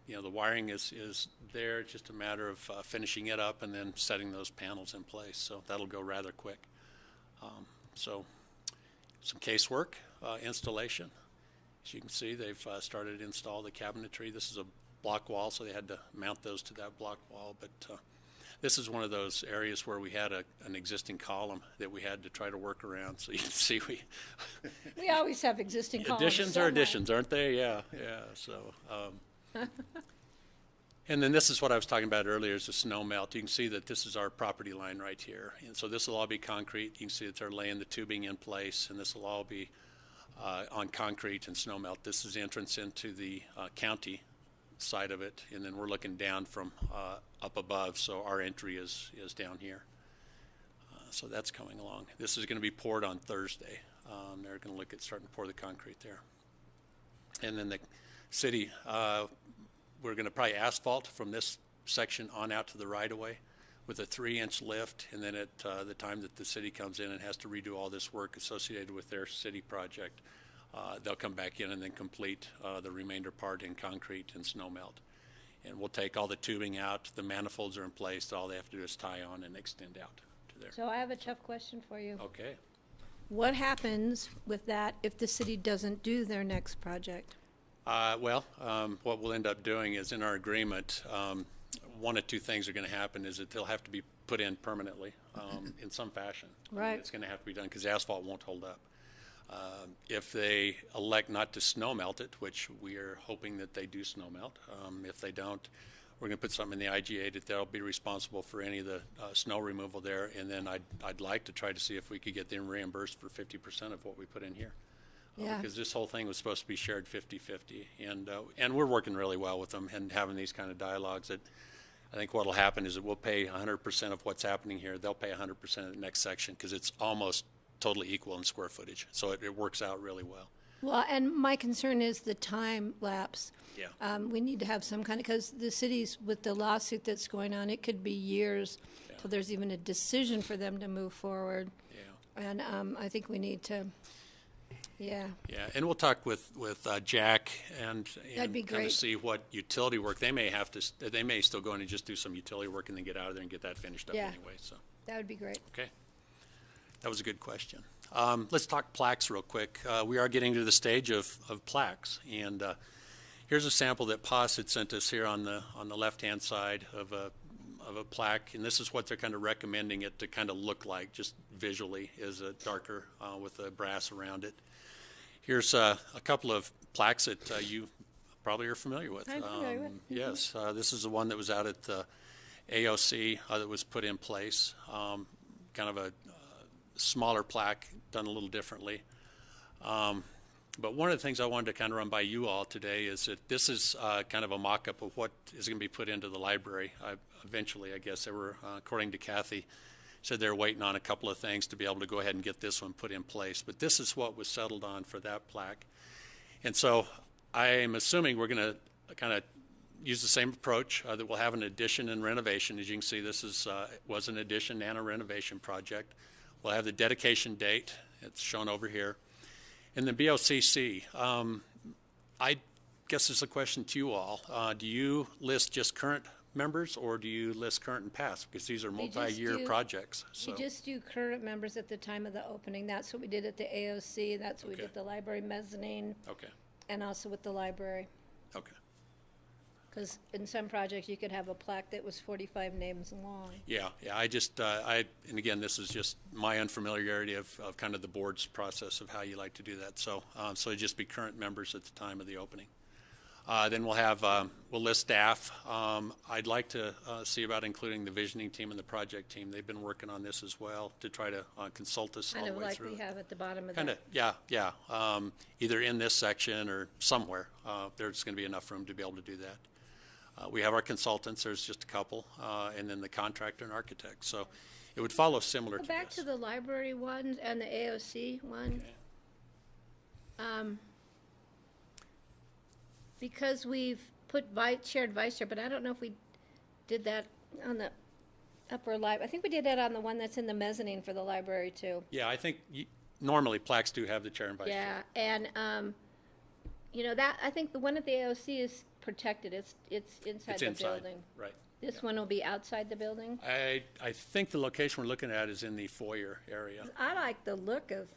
the wiring is there. It's just a matter of finishing it up and then setting those panels in place. So that'll go rather quick. So some casework installation. As you can see, they've started to install the cabinetry. This is a block wall, so they had to mount those to that block wall. But this is one of those areas where we had an existing column that we had to try to work around. So you can see we always have existing columns. Additions are additions, aren't they? Yeah. So, and then this is what I was talking about earlier, is the snow melt. You can see that this is our property line right here. And so this will all be concrete. You can see that they're laying the tubing in place, and this will all be on concrete and snow melt. This is the entrance into the county side of it, and then we're looking down from up above, so our entry is down here. So that's coming along. This is going to be poured on Thursday. They're going to look at starting to pour the concrete there. And then the city, we're going to probably asphalt from this section on out to the right-of-way with a 3-inch lift, and then at the time that the city comes in and has to redo all this work associated with their city project, they'll come back in and then complete the remainder part in concrete and snow melt. And we'll take all the tubing out, the manifolds are in place, all they have to do is tie on and extend out to there. So I have a tough question for you. Okay. What happens with that if the city doesn't do their next project? Well, what we'll end up doing is in our agreement, one of two things are going to happen is that they'll have to be put in permanently in some fashion. Right. I mean, it's going to have to be done because the asphalt won't hold up. If they elect not to snow melt it, which we are hoping that they do snow melt, if they don't, we're going to put something in the IGA that they'll be responsible for any of the snow removal there, and then I'd like to try to see if we could get them reimbursed for 50% of what we put in here. Yeah. Because this whole thing was supposed to be shared 50-50, and we're working really well with them and having these kind of dialogues. That I think what will happen is that we'll pay 100% of what's happening here. They'll pay 100% of the next section because it's almost totally equal in square footage, so it works out really well. Well, and my concern is the time lapse. Yeah. We need to have some kind of, because the cities, with the lawsuit that's going on, it could be years till there's even a decision for them to move forward. Yeah. And I think we need to, yeah, and we'll talk with Jack and That'd be kind of great. see what utility work they may have to. They may still go in and just do some utility work and then get out of there and get that finished up anyway. So that would be great. okay, that was a good question. Let's talk plaques real quick. We are getting to the stage of plaques, and here's a sample that POS had sent us here on the left-hand side of a plaque, and this is what they're kind of recommending it to kind of look like, just visually, is a darker with a brass around it. Here's a couple of plaques that you probably are familiar with. I'm familiar with. Yes, this is the one that was out at the AOC that was put in place. Kind of a smaller plaque, done a little differently. But one of the things I wanted to kind of run by you all today is that this is kind of a mock-up of what is going to be put into the library. Eventually, I guess, they were, according to Kathy, said they're waiting on a couple of things to be able to go ahead and get this one put in place. But this is what was settled on for that plaque. And so I'm assuming we're going to kind of use the same approach, that we'll have an addition and renovation. As you can see, this was an addition and a renovation project. We'll have the dedication date. It's shown over here. And the BOCC, I guess this is a question to you all. Do you list just current members, or do you list current and past? Because these are multi-year projects. So. We just do current members at the time of the opening. That's what we did at the AOC. That's what we did at the library mezzanine. Okay. And also with the library. Okay. Because in some projects you could have a plaque that was 45 names long. Yeah. I just, and again, this is just my unfamiliarity of kind of the board's process of how you like to do that. So, so it'd just be current members at the time of the opening. Then we'll have, we'll list staff. I'd like to see about including the visioning team and the project team. They've been working on this as well to try to consult us all the way through. Kind of like we have at the bottom of kind of, yeah. Either in this section or somewhere. There's going to be enough room to be able to do that. We have our consultants. There's just a couple, and then the contractor and architect. So it would follow similar to back this. to the library one and the AOC one. Okay. Because we've put shared vice chair, but I don't know if we did that on the upper library. I think we did that on the one that's in the mezzanine for the library too. Yeah, I think normally plaques do have the chair and vice chair. Yeah, and you know, that I think the one at the AOC is protected. It's inside the building. Right. This one will be outside the building. I think the location we're looking at is in the foyer area. I like the look of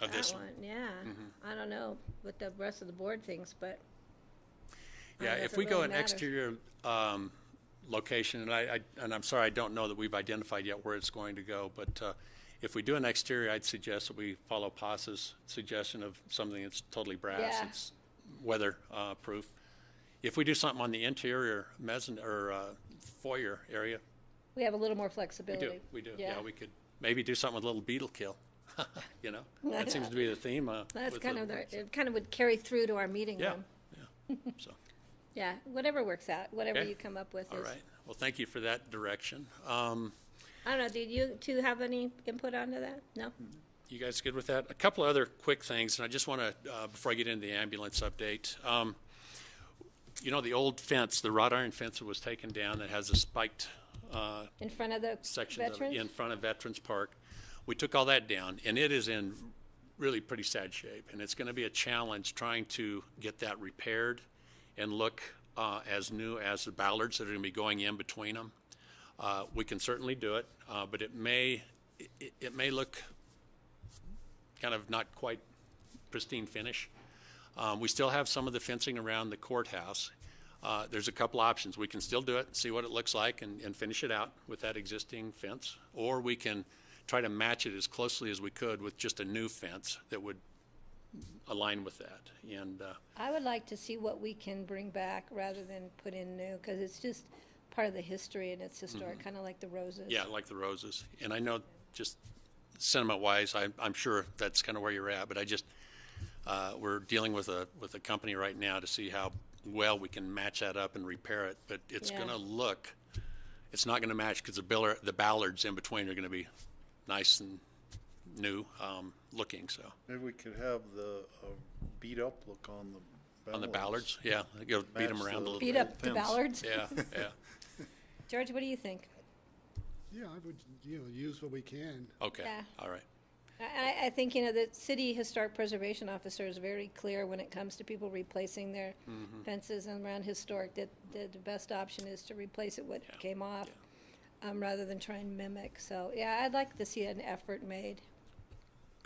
that this one. Yeah. Mm-hmm. I don't know what the rest of the board thinks, but yeah, if we go an exterior location, and I'm sorry, I don't know that we've identified yet where it's going to go, but if we do an exterior, I'd suggest that we follow POS's suggestion of something that's totally brass. Yeah. It's weather proof. If we do something on the interior mezzanine or foyer area, we have a little more flexibility. We do. Yeah, we could maybe do something with a little beetle kill. You know, that seems to be the theme. That's kind of it. Kind of would carry through to our meeting room. Yeah. So. Yeah, whatever works out, whatever you come up with. All right. Well, thank you for that direction. I don't know. Did you two have any input onto that? No. You guys good with that? A couple other quick things, and I just want to, before I get into the ambulance update, you know, the old fence, the wrought iron fence that was taken down that has a spiked in front of the section veterans? in front of Veterans Park. We took all that down, and it is in really pretty sad shape, and it's going to be a challenge trying to get that repaired and look as new as the ballards that are going to be going in between them. We can certainly do it, but it may look kind of not quite pristine finish. We still have some of the fencing around the courthouse. There's a couple options. We can still do it, see what it looks like, and finish it out with that existing fence, or we can try to match it as closely as we could with just a new fence that would align with that. And I would like to see what we can bring back rather than put in new, because it's just part of the history and it's historic, kind of like the roses. Yeah, like the roses. And I know just sentiment-wise, I'm sure that's kind of where you're at, but I just, we're dealing with a company right now to see how well we can match that up and repair it. But it's going to look, it's not going to match because the ballards in between are going to be nice and new looking. So maybe we could have the beat up look on the ballards. On the ballards, yeah, go beat them around a little bit. Beat up the ballards. Yeah, yeah. George, what do you think? Yeah, I would, use what we can. Okay. Yeah. All right. I think, the city historic preservation officer is very clear when it comes to people replacing their fences around historic, that the best option is to replace it what came off rather than try and mimic. So, yeah, I'd like to see an effort made.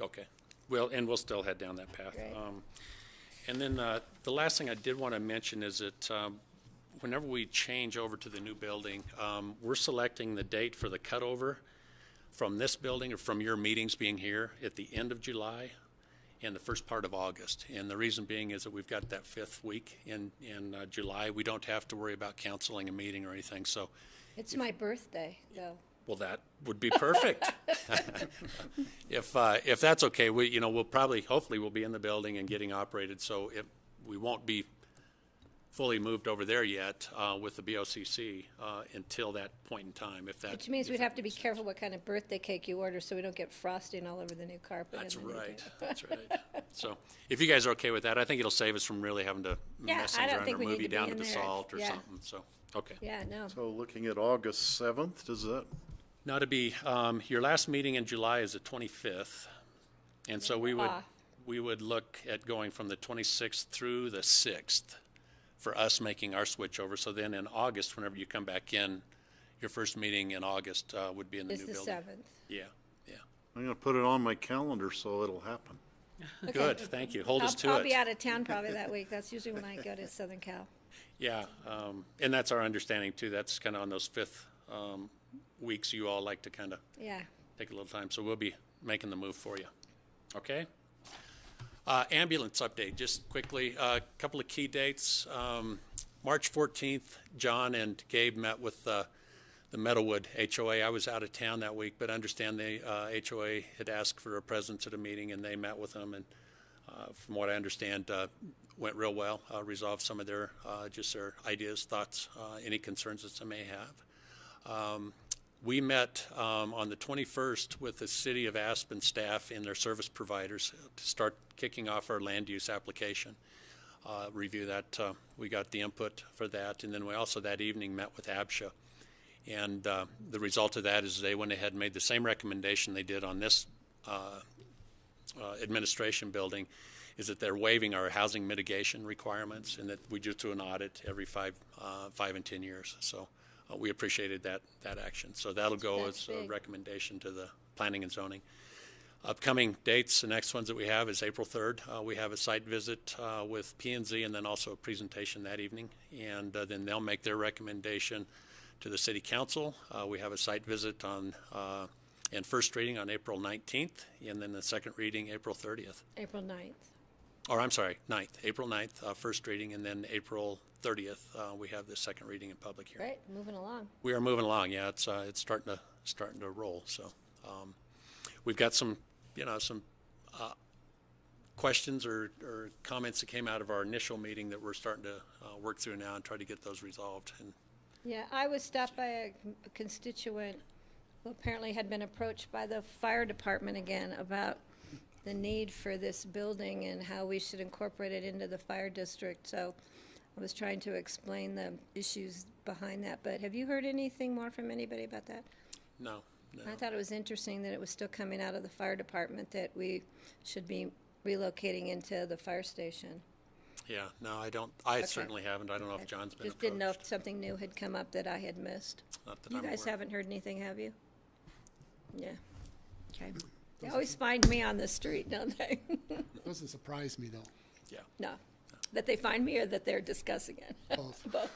Okay. Well, and we'll still head down that path. And then the last thing I did want to mention is that whenever we change over to the new building, we're selecting the date for the cutover from this building or from your meetings being here at the end of July and the first part of August. And the reason being is that we've got that 5th week in July. We don't have to worry about canceling a meeting or anything. So it's my birthday, though. Well, that would be perfect. If that's okay, we'll probably, hopefully, we'll be in the building and getting operated. So we won't be fully moved over there yet with the BOCC until that point in time. Which means we'd have to be careful what kind of birthday cake you order so we don't get frosting all over the new carpet. That's right. That's right. So if you guys are okay with that, I think it'll save us from really having to mess things around or move you down to Basalt or something. So, okay. Yeah, no. So looking at August 7th, does that? Now to be, your last meeting in July is the 25th. And so we would look at going from the 26th through the 6th. For us making our switch over. So then in August, whenever you come back in, your first meeting in August would be in the new building. It's the 7th. Yeah, yeah. I'm going to put it on my calendar so it'll happen. Okay. Good, thank you. Hold us to it. I'll be out of town probably that week. That's usually when I go to Southern Cal. Yeah, and that's our understanding too. That's kind of on those 5th weeks you all like to kind of take a little time. So we'll be making the move for you. Okay? Ambulance update, just quickly, a couple of key dates. March 14th, John and Gabe met with the Meadowwood HOA. I was out of town that week, but I understand the HOA had asked for a presence at a meeting, and they met with them, and from what I understand, went real well, resolved some of their, just their ideas, thoughts, any concerns that some may have. We met on the 21st with the City of Aspen staff and their service providers to start kicking off our land use application. Review that. We got the input for that. And then we also that evening met with ABSHA. And the result of that is they went ahead and made the same recommendation they did on this administration building, is that they're waiving our housing mitigation requirements and that we just do an audit every 5 and 10 years. So we appreciated that action. So that'll go as a recommendation to the planning and zoning. Upcoming dates, the next ones that we have is April 3rd. We have a site visit with P&Z and then also a presentation that evening. And then they'll make their recommendation to the City Council. We have a site visit on and first reading on April 19th, and then the second reading April 30th. April 9th. Or I'm sorry, 9th. April 9th, first reading, and then April 30th, we have the second reading in public hearing. Great, moving along. We are moving along. Yeah, it's starting to roll. So we've got some questions or comments that came out of our initial meeting that we're starting to work through now and try to get those resolved. And yeah, I was stopped by a constituent who apparently had been approached by the fire department again about the need for this building and how we should incorporate it into the fire district. So I was trying to explain the issues behind that. But have you heard anything more from anybody about that? No. I thought it was interesting that it was still coming out of the fire department that we should be relocating into the fire station. Yeah, no, I don't. I Okay. certainly haven't. I don't know if John's been Just didn't know if something new had come up that I had missed. Not that You I'm guys aware. haven't heard anything, have you? Yeah. Okay. They always find me on the street, don't they? Doesn't surprise me, though. Yeah. No. That they find me or that they're discussing it? Both. Both.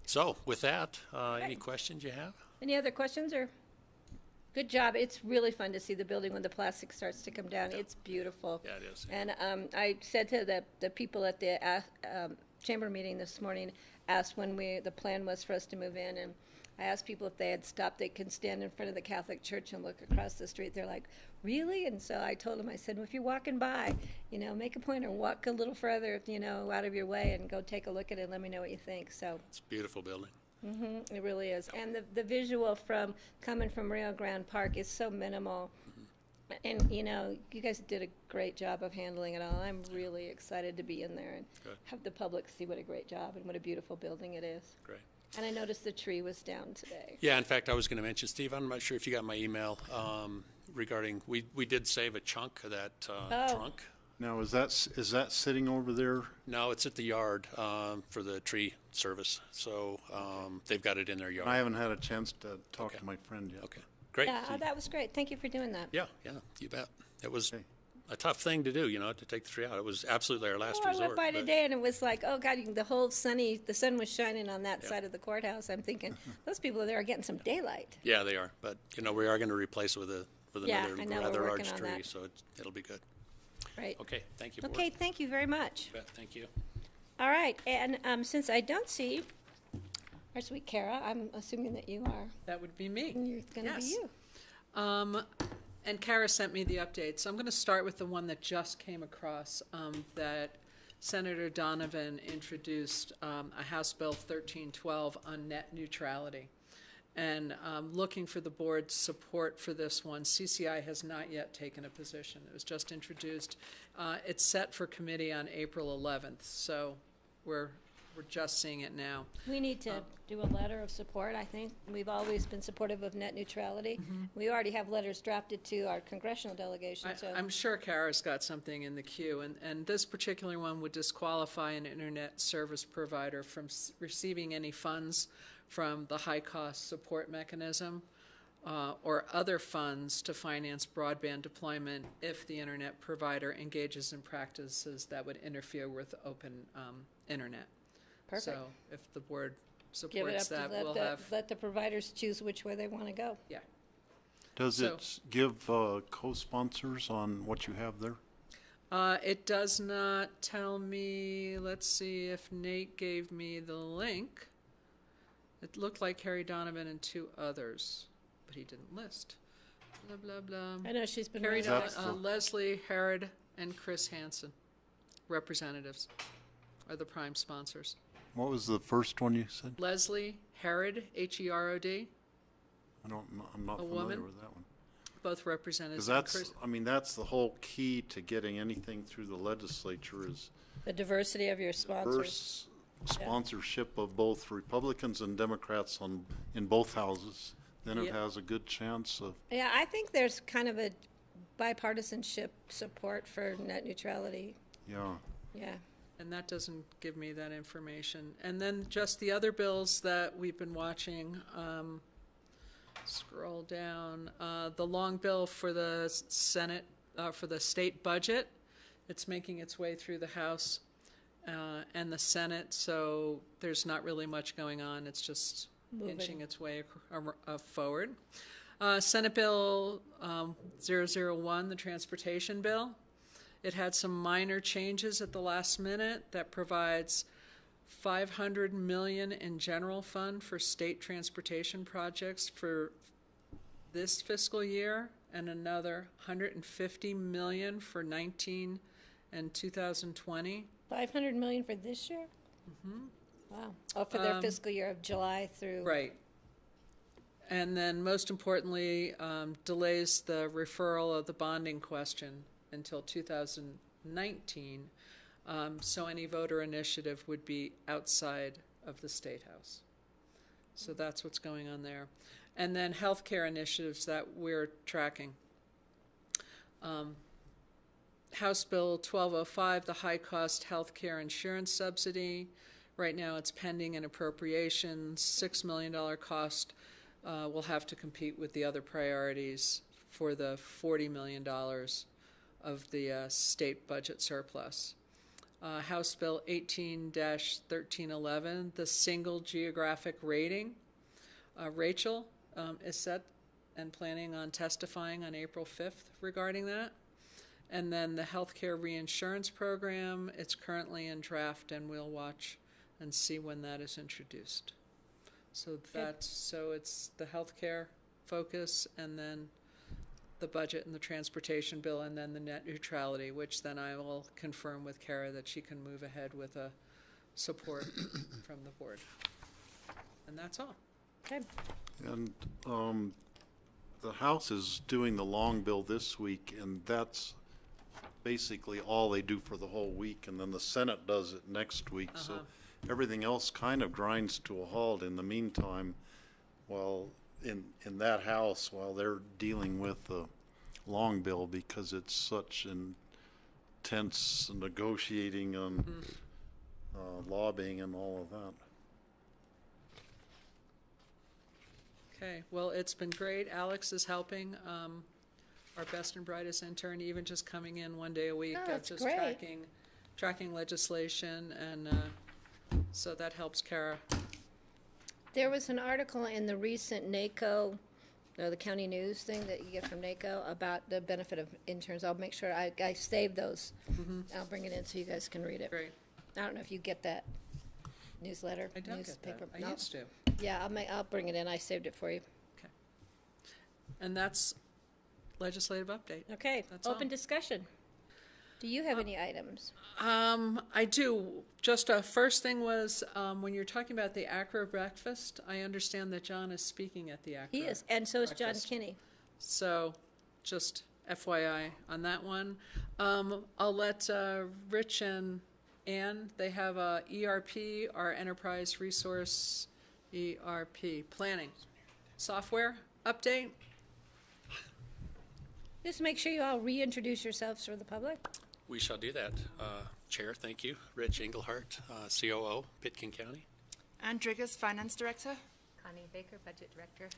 So with that, any questions you have? Any other questions or? Good job. It's really fun to see the building when the plastic starts to come down. It's beautiful. Yeah, it is. And I said to the people at the chamber meeting this morning, asked when the plan was for us to move in, and I asked people if they had stopped, they can stand in front of the Catholic Church and look across the street. They're like, really? And so I told them, I said, well, if you're walking by, make a point or walk a little further, out of your way and go take a look at it and let me know what you think. So It's a beautiful building. it really is. And the visual from coming from Rio Grande Park is so minimal. And, you guys did a great job of handling it all. I'm really excited to be in there and have the public see what a great job and what a beautiful building it is. Great. And I noticed the tree was down today. Yeah, in fact, I was going to mention, Steve, I'm not sure if you got my email regarding, we did save a chunk of that trunk. Now, is that sitting over there? No, it's at the yard for the tree service. So they've got it in their yard. I haven't had a chance to talk to my friend yet. Okay, great. Yeah, that was great. Thank you for doing that. Yeah, you bet. It was a tough thing to do, to take the tree out. It was absolutely our last I resort. went by but- today and it was like, oh God, the sun was shining on that side of the courthouse. I'm thinking, those people there are getting some daylight. Yeah, they are. But, we are going to replace it with Yeah, another I know, rather we're large working on tree, that. so it'll be good. Right. Okay, thank you, Board. Okay, thank you very much. You bet, thank you. All right, and since I don't see our sweet Kara, I'm assuming that you are. That would be me. You're going to be you. And Kara sent me the update. So I'm going to start with the one that just came across that Senator Donovan introduced a House Bill 1312 on net neutrality. And looking for the board's support for this one. CCI has not yet taken a position. It was just introduced. It's set for committee on April 11th, so we're just seeing it now. We need to do a letter of support, I think. We've always been supportive of net neutrality. We already have letters drafted to our congressional delegation. So I'm sure Kara's got something in the queue, and this particular one would disqualify an internet service provider from receiving any funds from the high-cost support mechanism or other funds to finance broadband deployment if the internet provider engages in practices that would interfere with open internet. Perfect. So if the board give it up supports that, to we'll have... let the providers choose which way they want to go. Yeah. Does it give co-sponsors on what you have there? It does not tell me. Let's see if Nate gave me the link. It looked like Harry Donovan and two others, but he didn't list. Blah, blah, blah. I know she's been Harry running Leslie, Herod, and Chris Hansen, representatives, are the prime sponsors. What was the first one you said? Leslie, Herod, Herod. I'm not A familiar woman? with that one. Both representatives. Because that's the whole key to getting anything through the legislature is the diversity of your sponsors. diverse sponsorship of both Republicans and Democrats in both houses. Then it has a good chance of. Yeah, I think there's kind of a bipartisanship support for net neutrality. Yeah. Yeah. And that doesn't give me that information. And then just the other bills that we've been watching. Scroll down. The long bill for the Senate, for the state budget. It's making its way through the House and the Senate, so there's not really much going on. It's just inching its way forward. Senate Bill 001, the transportation bill. It had some minor changes at the last minute that provides $500 million in general fund for state transportation projects for this fiscal year, and another $150 million for 19 and 2020. $500 million for this year? Wow. Oh, for their fiscal year of July through. Right. And then most importantly, delays the referral of the bonding question until 2019. So any voter initiative would be outside of the State House. So that's what's going on there. And then healthcare initiatives that we're tracking. House Bill 1205, the high-cost healthcare insurance subsidy. Right now it's pending an appropriation. $6 million cost will have to compete with the other priorities for the $40 million of the state budget surplus. House Bill 18-1311, the single geographic rating. Rachel is set and planning on testifying on April 5th regarding that. And then the healthcare reinsurance program, it's currently in draft, and we'll watch and see when that is introduced. So it's the healthcare focus, and then the budget and the transportation bill, and then the net neutrality, which then I will confirm with Kara that she can move ahead with a support from the board. And that's all. Okay. And the House is doing the long bill this week, and that's basically all they do for the whole week, and then the Senate does it next week. So everything else kind of grinds to a halt in the meantime, while in that House, while they're dealing with the long bill, because it's such intense negotiating and lobbying and all of that. Okay, well, it's been great. Alex is helping, our best and brightest intern, even just coming in one day a week, that's just great. tracking legislation, and so that helps Kara. There was an article in the recent NACO, the county news thing that you get from NACO about the benefit of interns. I'll make sure I save those. I'll bring it in so you guys can read it. Great. I don't know if you get that newsletter, I don't newspaper. get that. I used to. Yeah, I'll bring it in. I saved it for you. Okay. And that's legislative update. Okay. That's Open all. discussion. Do you have any items? I do. Just a first thing was when you're talking about the Acro breakfast, I understand that John is speaking at the Acro. He is, and so is John breakfast. Kinney. So, just FYI on that one. I'll let Rich and Ann, they have a ERP, our Enterprise Resource ERP planning software update. Just make sure you all reintroduce yourselves for the public. We shall do that. Chair, thank you. Rich Engelhardt, COO, Pitkin County. Ann Driggers, Finance Director. Connie Baker, Budget Director.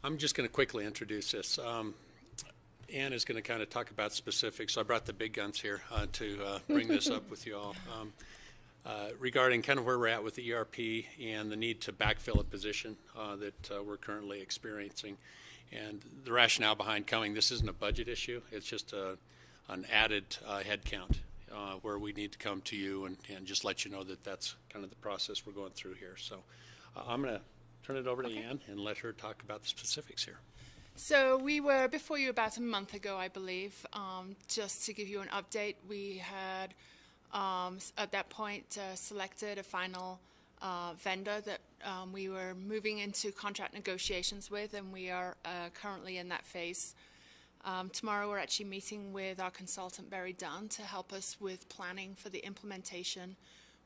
I'm just going to quickly introduce this. Ann is going to kind of talk about specifics. So I brought the big guns here to bring this up with you all. Regarding kind of where we're at with the ERP and the need to backfill a position that we're currently experiencing. And the rationale behind coming, this isn't a budget issue. It's just an added headcount where we need to come to you and just let you know that that's kind of the process we're going through here. So I'm going to turn it over to Ann and let her talk about the specifics here. So we were before you about a month ago, I believe. Just to give you an update, we had at that point selected a final vendor that we were moving into contract negotiations with, and we are currently in that phase. Tomorrow we're actually meeting with our consultant Barry Dunn to help us with planning for the implementation,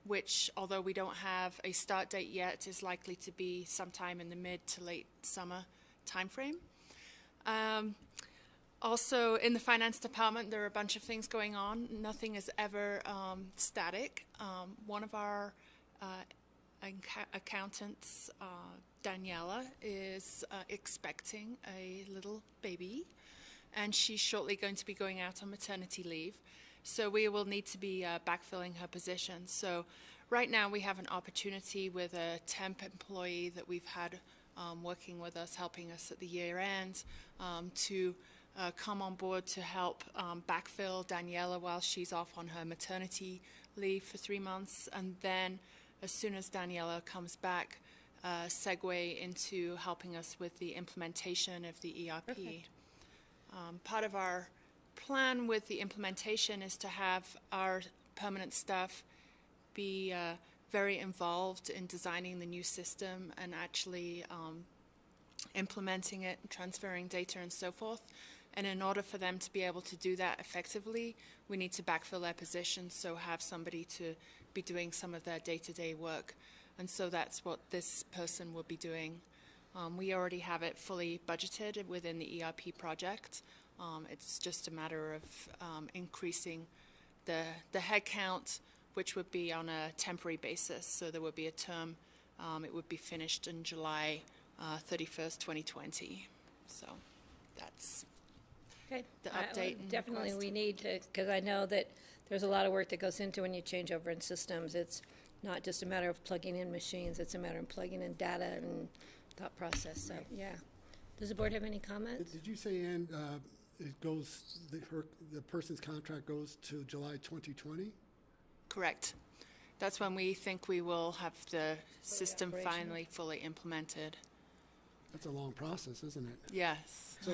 which, although we don't have a start date yet, is likely to be sometime in the mid to late summer timeframe. Also, in the finance department, there are a bunch of things going on. Nothing is ever static. One of our accountants, Daniela, is expecting a little baby, and she's shortly going to be going out on maternity leave. So we will need to be backfilling her position. So right now we have an opportunity with a temp employee that we've had working with us, helping us at the year end, to come on board to help backfill Daniela while she's off on her maternity leave for 3 months. And then as soon as Daniela comes back, segue into helping us with the implementation of the ERP. Part of our plan with the implementation is to have our permanent staff be very involved in designing the new system and actually implementing it, transferring data and so forth. And in order for them to be able to do that effectively, we need to backfill their positions, so have somebody to be doing some of their day-to-day work. And so that's what this person will be doing. We already have it fully budgeted within the ERP project. It's just a matter of increasing the headcount, which would be on a temporary basis. So there would be a term. It would be finished in July 31st, 2020. So that's the update. Definitely we need to, because I know that there's a lot of work that goes into when you change over in systems. It's not just a matter of plugging in machines. It's a matter of plugging in data and thought process. So, yeah. Does the board have any comments? Did you say, Ann, it goes, the person's contract goes to July 2020? Correct. That's when we think we will have the system finally fully implemented. That's a long process, isn't it? Yes. So,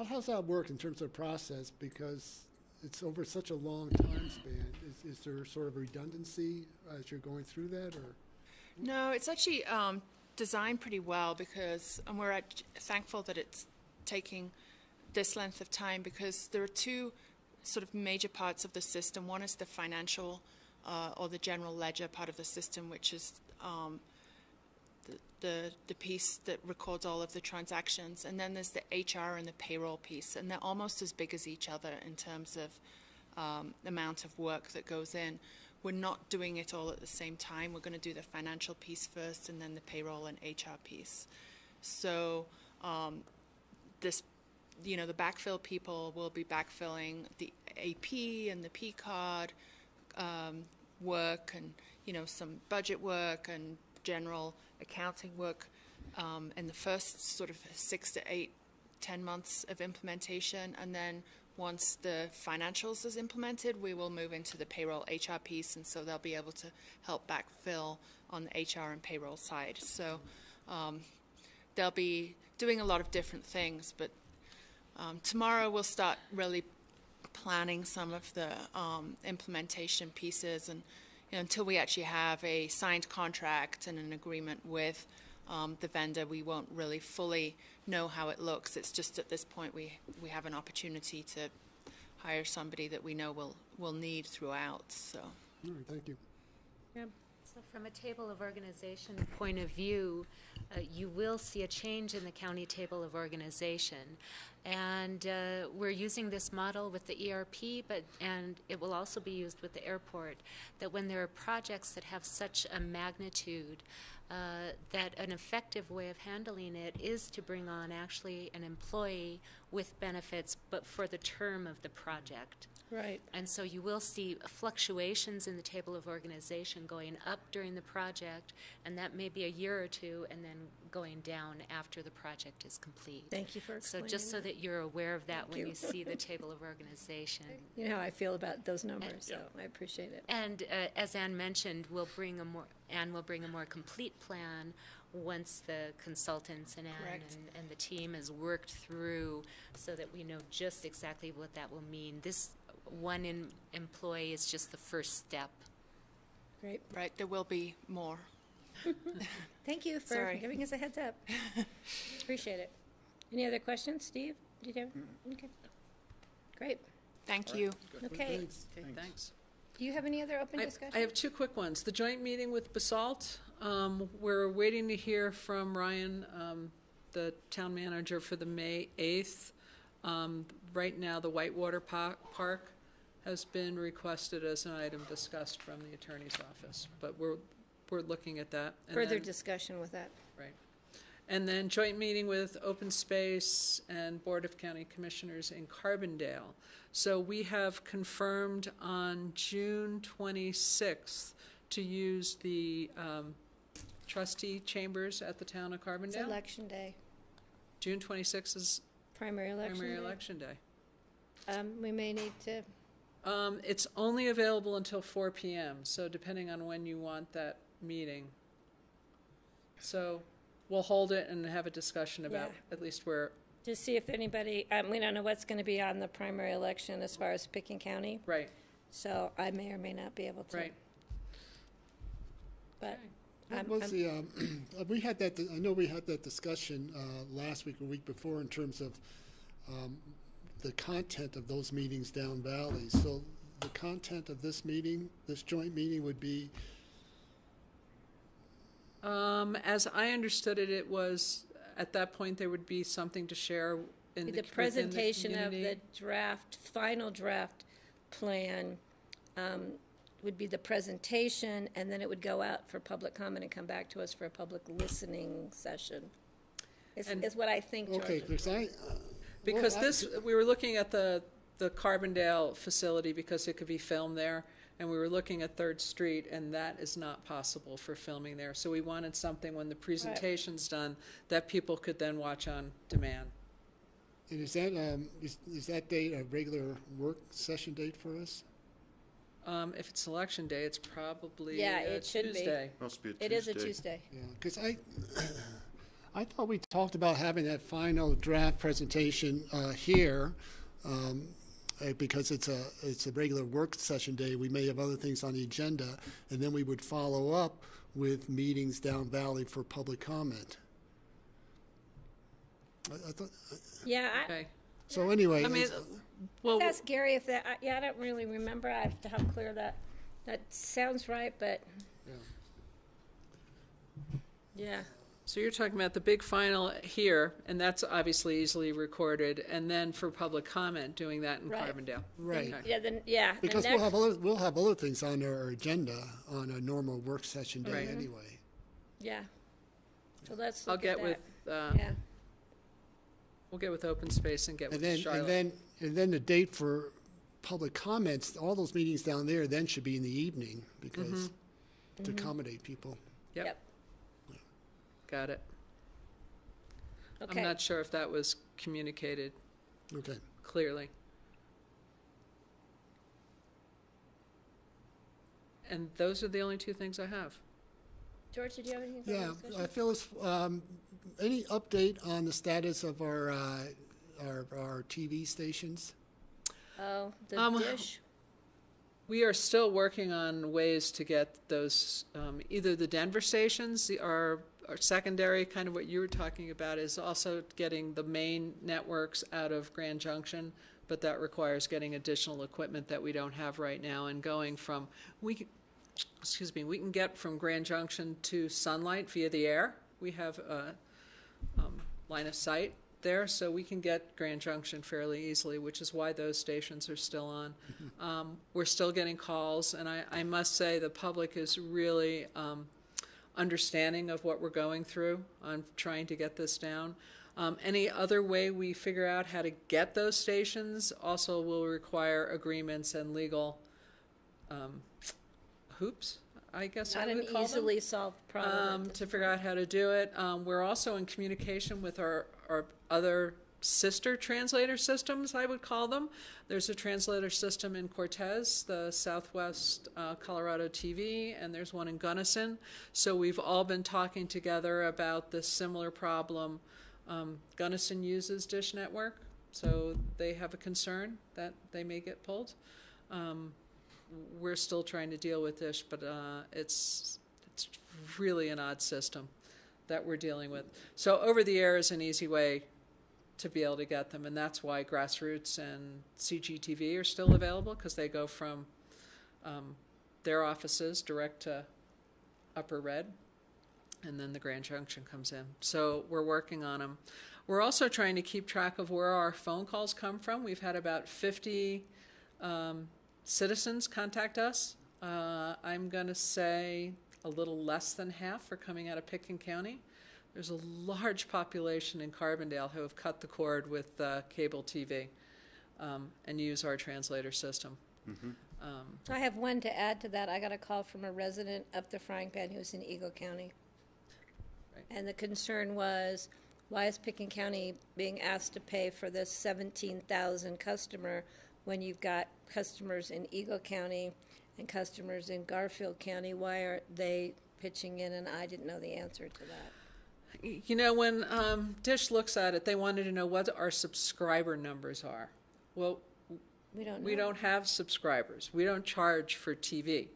how's that work in terms of process? Because it's over such a long time span. Is there sort of redundancy as you're going through that, or? No, it's actually designed pretty well, because, and we're thankful that it's taking this length of time, because there are two sort of major parts of the system. One is the financial or the general ledger part of the system, which is the piece that records all of the transactions, and then there's the HR and the payroll piece, and they're almost as big as each other in terms of amount of work that goes in. We're not doing it all at the same time. We're going to do the financial piece first, and then the payroll and HR piece. So this, the backfill people will be backfilling the AP and the P card work, and some budget work and general accounting work in the first sort of 6 to 8, 10 months of implementation, and then once the financials is implemented, we will move into the payroll HR piece, and so they'll be able to help backfill on the HR and payroll side. So they'll be doing a lot of different things, but tomorrow we'll start really planning some of the implementation pieces, and until we actually have a signed contract and an agreement with the vendor, we won't really fully know how it looks. It's just at this point we have an opportunity to hire somebody that we know we'll need throughout. So. All right, thank you. Yeah. So from a table of organization point of view, you will see a change in the county table of organization. And we're using this model with the ERP, and it will also be used with the airport, that when there are projects that have such a magnitude, that an effective way of handling it is to bring on actually an employee with benefits, but for the term of the project. Right. And so you will see fluctuations in the table of organization going up during the project, and that may be a year or two, and then going down after the project is complete. Thank you for explaining. So just so that you're aware of that when you you see the table of organization. You know how I feel about those numbers, so I appreciate it. And as Ann mentioned, Ann will bring a more complete plan once the consultants and Ann and the team has worked through, so that we know just exactly what that will mean. This one employee is just the first step. Great. Right, there will be more. Thank you for giving us a heads up. Appreciate it. Any other questions, Steve? Did you have? Okay. Great. Thank you. Okay. Thanks. Okay, thanks. Do you have any other open discussion? I have two quick ones. The joint meeting with BOCC, we're waiting to hear from Ryan, the town manager, for the May 8th. Right now, the Whitewater Park has been requested as an item discussed from the attorney's office, but we're looking at that. And further discussion with that. Right. And then joint meeting with Open Space and Board of County Commissioners in Carbondale. So we have confirmed on June 26th to use the trustee chambers at the town of Carbondale. It's election day. June 26th is primary election day. We may need to. It's only available until 4 p.m., so depending on when you want that meeting. So we'll hold it and have a discussion about at least where. Just see if anybody, we don't know what's going to be on the primary election as far as Pickens County. Right. So I may or may not be able to. Right. But What was the, we had that, I know we had that discussion last week or week before in terms of the content of those meetings down valley. So the content of this meeting, this joint meeting would be? As I understood it, it was, at that point, there would be something to share in the presentation of the final draft plan would be the presentation, and then it would go out for public comment and come back to us for a public listening session. Is what I think, George. Okay, because we were looking at the Carbondale facility because it could be filmed there, and we were looking at 3rd Street, and that is not possible for filming there. So we wanted something when the presentation's done that people could then watch on demand. And is that date a regular work session date for us? If it's election day, it's probably it should Tuesday. Must be a Tuesday. It is a Tuesday. Yeah, because I thought we talked about having that final draft presentation here, because it's a regular work session day. We may have other things on the agenda, and then we would follow up with meetings down valley for public comment. I thought. Yeah. Okay. So anyway, I mean, well, ask Gary if that. I don't really remember. I have to have clear that. That sounds right, but. Yeah. So you're talking about the big final here, and that's obviously easily recorded, and then for public comment, doing that in Carbondale. Right. Okay. Because we'll have other things on our agenda on a normal work session day anyway. Yeah. So let's. I'll get with. We'll get with Open Space and get with Charlotte. And then the date for public comments. All those meetings down there then should be in the evening because to accommodate people. Yep. Got it. Okay. I'm not sure if that was communicated clearly. And those are the only 2 things I have. George, did you have anything? Yeah, Phyllis, any update on the status of our TV stations? Oh, the dish? We are still working on ways to get those, either the Denver stations, our secondary, kind of what you were talking about, is also getting the main networks out of Grand Junction, but that requires getting additional equipment that we don't have right now, and going from, we can get from Grand Junction to Sunlight via the air. We have a line of sight there, so we can get Grand Junction fairly easily, which is why those stations are still on. We're still getting calls, and I must say the public is really understanding of what we're going through on trying to get this down. Any other way we figure out how to get those stations also will require agreements and legal hoops, I guess I would call them. Not an easily solved problem. To figure out how to do it. We're also in communication with our other sister translator systems, I would call them. There's a translator system in Cortez, the Southwest Colorado TV, and there's one in Gunnison. So we've all been talking together about this similar problem. Gunnison uses Dish Network, so they have a concern that they may get pulled. We're still trying to deal with Dish, but it's really an odd system that we're dealing with. So over the air is an easy way to be able to get them, and that's why Grassroots and CGTV are still available, because they go from their offices direct to Upper Red, and then the Grand Junction comes in. So we're working on them. We're also trying to keep track of where our phone calls come from. We've had about 50 citizens contact us. I'm going to say a little less than half are coming out of Pitkin County. There's a large population in Carbondale who have cut the cord with cable TV and use our translator system. I have one to add to that. I got a call from a resident up the Frying Pan who's in Eagle County. And the concern was, why is Pitkin County being asked to pay for this 17,000 customer when you've got customers in Eagle County and customers in Garfield County? Why are they pitching in? And I didn't know the answer to that. You know, when Dish looks at it, they wanted to know what our subscriber numbers are. Well, we don't have subscribers. We don't charge for TV.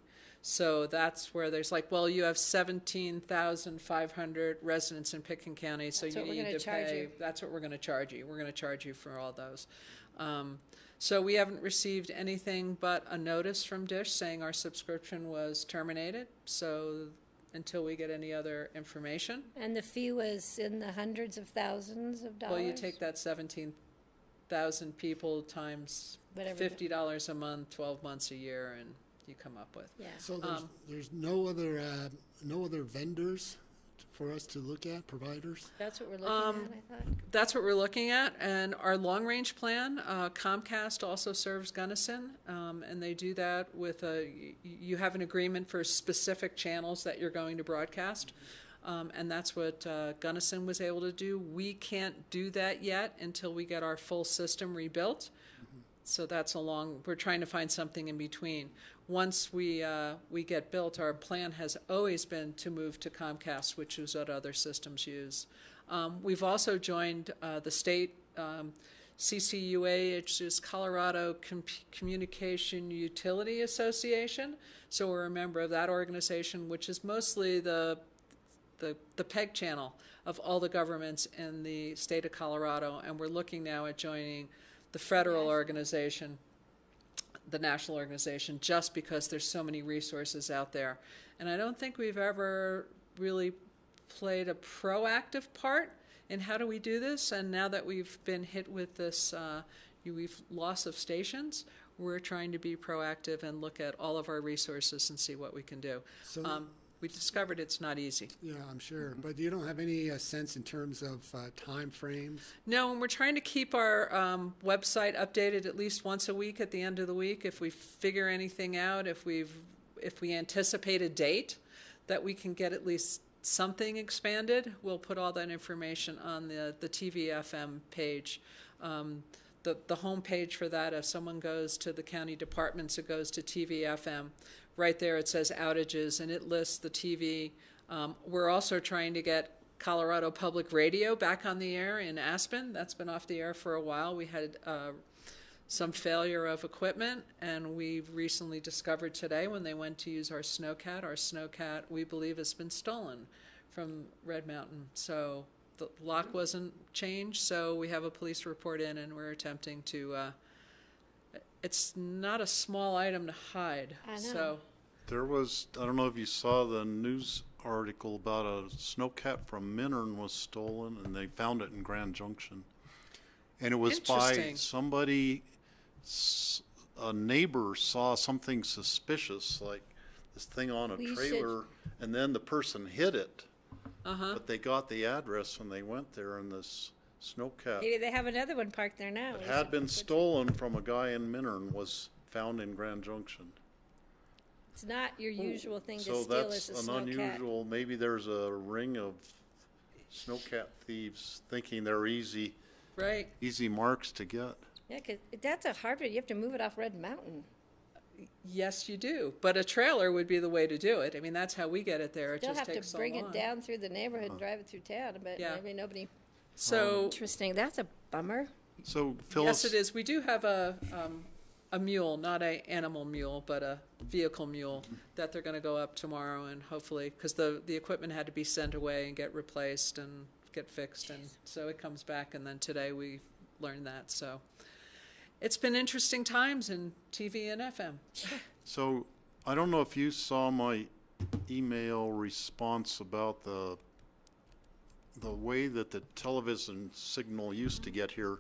So that's where there's like, well, you have 17,500 residents in Pitkin County, so That's you what we're need gonna to charge pay. you. That's what we're going to charge you. We're going to charge you for all those. So we haven't received anything but a notice from Dish saying our subscription was terminated. So until we get any other information. And the fee was in the hundreds of thousands of dollars? Well, you take that 17,000 people times Whatever $50 a month, 12 months a year, and you come up with. Yeah. So there's no other vendors for us to look at, providers? That's what we're looking at, I thought. That's what we're looking at, and our long-range plan, Comcast also serves Gunnison, and they do that with you have an agreement for specific channels that you're going to broadcast, and that's what Gunnison was able to do. We can't do that yet until we get our full system rebuilt, so that's we're trying to find something in between. Once we get built, our plan has always been to move to Comcast, which is what other systems use. We've also joined the state CCUA, which is Colorado Communication Utility Association. So we're a member of that organization, which is mostly the PEG channel of all the governments in the state of Colorado. And we're looking now at joining the federal organization, the national organization, just because there's so many resources out there. And I don't think we've ever really played a proactive part in how do we do this. And now that we've been hit with this loss of stations, we're trying to be proactive and look at all of our resources and see what we can do. So we discovered it's not easy. Yeah, I'm sure. But you don't have any sense in terms of time frames? No, and we're trying to keep our website updated at least once a week at the end of the week. If we figure anything out, if we anticipate a date that we can get at least something expanded, we'll put all that information on the TV-FM page. The home page for that, if someone goes to the county departments, it goes to TV-FM. Right there it says outages, and it lists the TV. We're also trying to get Colorado Public Radio back on the air in Aspen. That's been off the air for a while. We had some failure of equipment, and we've recently discovered today when they went to use our snowcat, we believe, has been stolen from Red Mountain. So the lock wasn't changed, so we have a police report in, and we're attempting to it's not a small item to hide. I know. So there was, I don't know if you saw the news article about a snowcat from Minern was stolen, and they found it in Grand Junction. And it was by somebody, a neighbor saw something suspicious, like this thing on a trailer, and then the person hid it. But they got the address when they went there, and this snowcat. Maybe they have another one parked there now. It had been stolen from a guy in Minern, was found in Grand Junction. It's not your usual thing to So steal as a that's snowcat. an unusual, maybe there's a ring of snowcat thieves thinking they're easy marks to get. Yeah, because that's a hard one. You have to move it off Red Mountain. yes, you do. But a trailer would be the way to do it. I mean, that's how we get it there. It Still just have takes to bring so it long. down through the neighborhood and drive it through town, but maybe nobody. So interesting. That's a bummer. So Phyllis, yes, it is. We do have a mule, not a animal mule, but a vehicle mule that they're going to go up tomorrow, and hopefully, because the equipment had to be sent away and get replaced and get fixed, and so it comes back. And then today we learned that. So it's been interesting times in TV and FM. So I don't know if you saw my email response about the way that the television signal used to get here.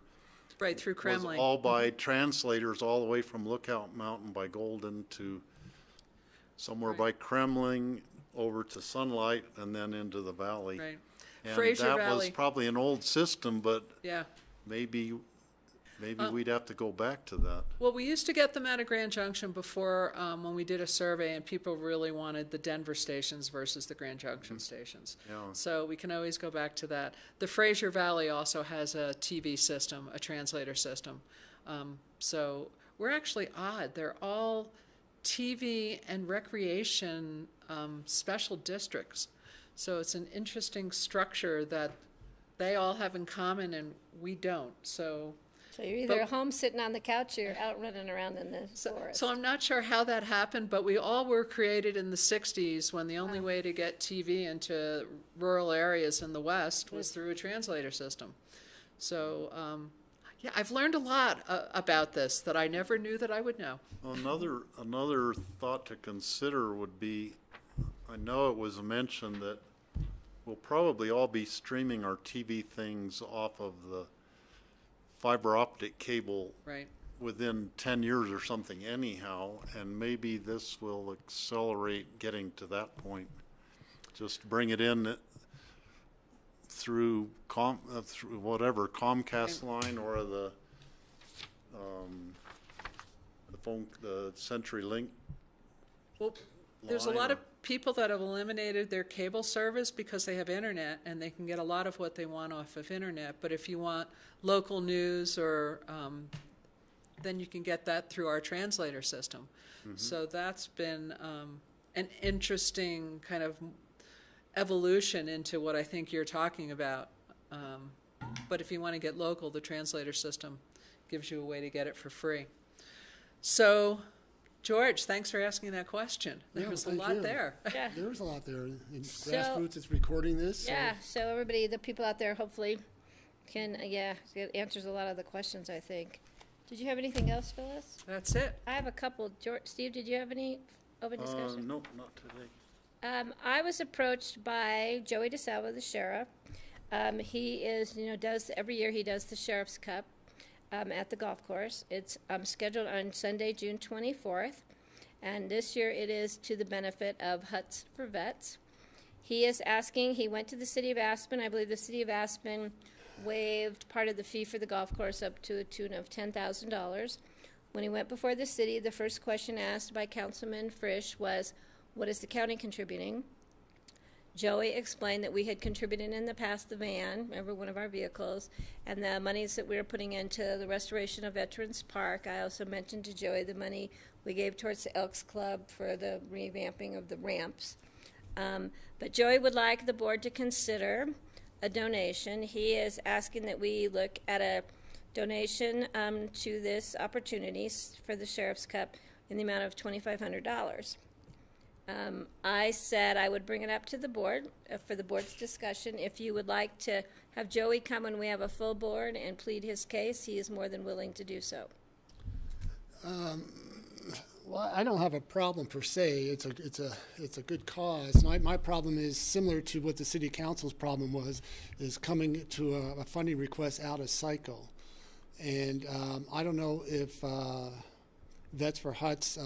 Right through Kremlin. Was all by translators all the way from Lookout Mountain by Golden to somewhere by Kremlin over to Sunlight and then into the valley. Right. And Fraser that Valley. was probably an old system, but Yeah. maybe we'd have to go back to that. Well, we used to get them out of Grand Junction before when we did a survey, and people really wanted the Denver stations versus the Grand Junction stations. Yeah. So we can always go back to that. The Fraser Valley also has a TV system, a translator system. So we're actually odd. They're all TV and recreation special districts. So it's an interesting structure that they all have in common and we don't. So So you're either home sitting on the couch or you're out running around in the forest. So I'm not sure how that happened, but we all were created in the 60s when the only way to get TV into rural areas in the West was through a translator system. So, yeah, I've learned a lot about this that I never knew that I would know. Another thought to consider would be, I know it was mentioned that we'll probably all be streaming our TV things off of the fiber optic cable within 10 years or something anyhow, and maybe this will accelerate getting to that point. Just bring it in through through whatever Comcast line or the CenturyLink. Well, there's a lot of people that have eliminated their cable service because they have internet and they can get a lot of what they want off of internet. But if you want local news or then you can get that through our translator system. So that's been an interesting kind of evolution into what I think you're talking about. But if you want to get local, the translator system gives you a way to get it for free. So, George, thanks for asking that question. There was a lot there. Yeah. There was a lot there. And Grassroots is recording this. Yeah, so everybody, the people out there, hopefully can, it answers a lot of the questions, I think. Did you have anything else, Phyllis? That's it. I have a couple. Steve, did you have any open discussion? No, not today. I was approached by Joey DeSalvo, the sheriff. He is, does every year he does the Sheriff's Cup at the golf course. It's scheduled on Sunday, June 24th, and this year it is to the benefit of Huts for Vets. He is asking, he went to the city of Aspen. I believe the city of Aspen waived part of the fee for the golf course up to a tune of $10,000. When he went before the city, the first question asked by Councilman Frisch was, what is the county contributing? Joey explained that we had contributed in the past the van, every one of our vehicles, and the monies that we were putting into the restoration of Veterans Park. I also mentioned to Joey the money we gave towards the Elks Club for the revamping of the ramps. But Joey would like the board to consider a donation. He is asking that we look at a donation to this opportunity for the Sheriff's Cup in the amount of $2,500. I said I would bring it up to the board for the board's discussion. If you would like to have Joey come when we have a full board and plead his case, he is more than willing to do so. Well, I don't have a problem per se. It's a good cause. My problem is similar to what the city council's problem was, is coming to a funding request out of cycle. And I don't know if Vets for Huts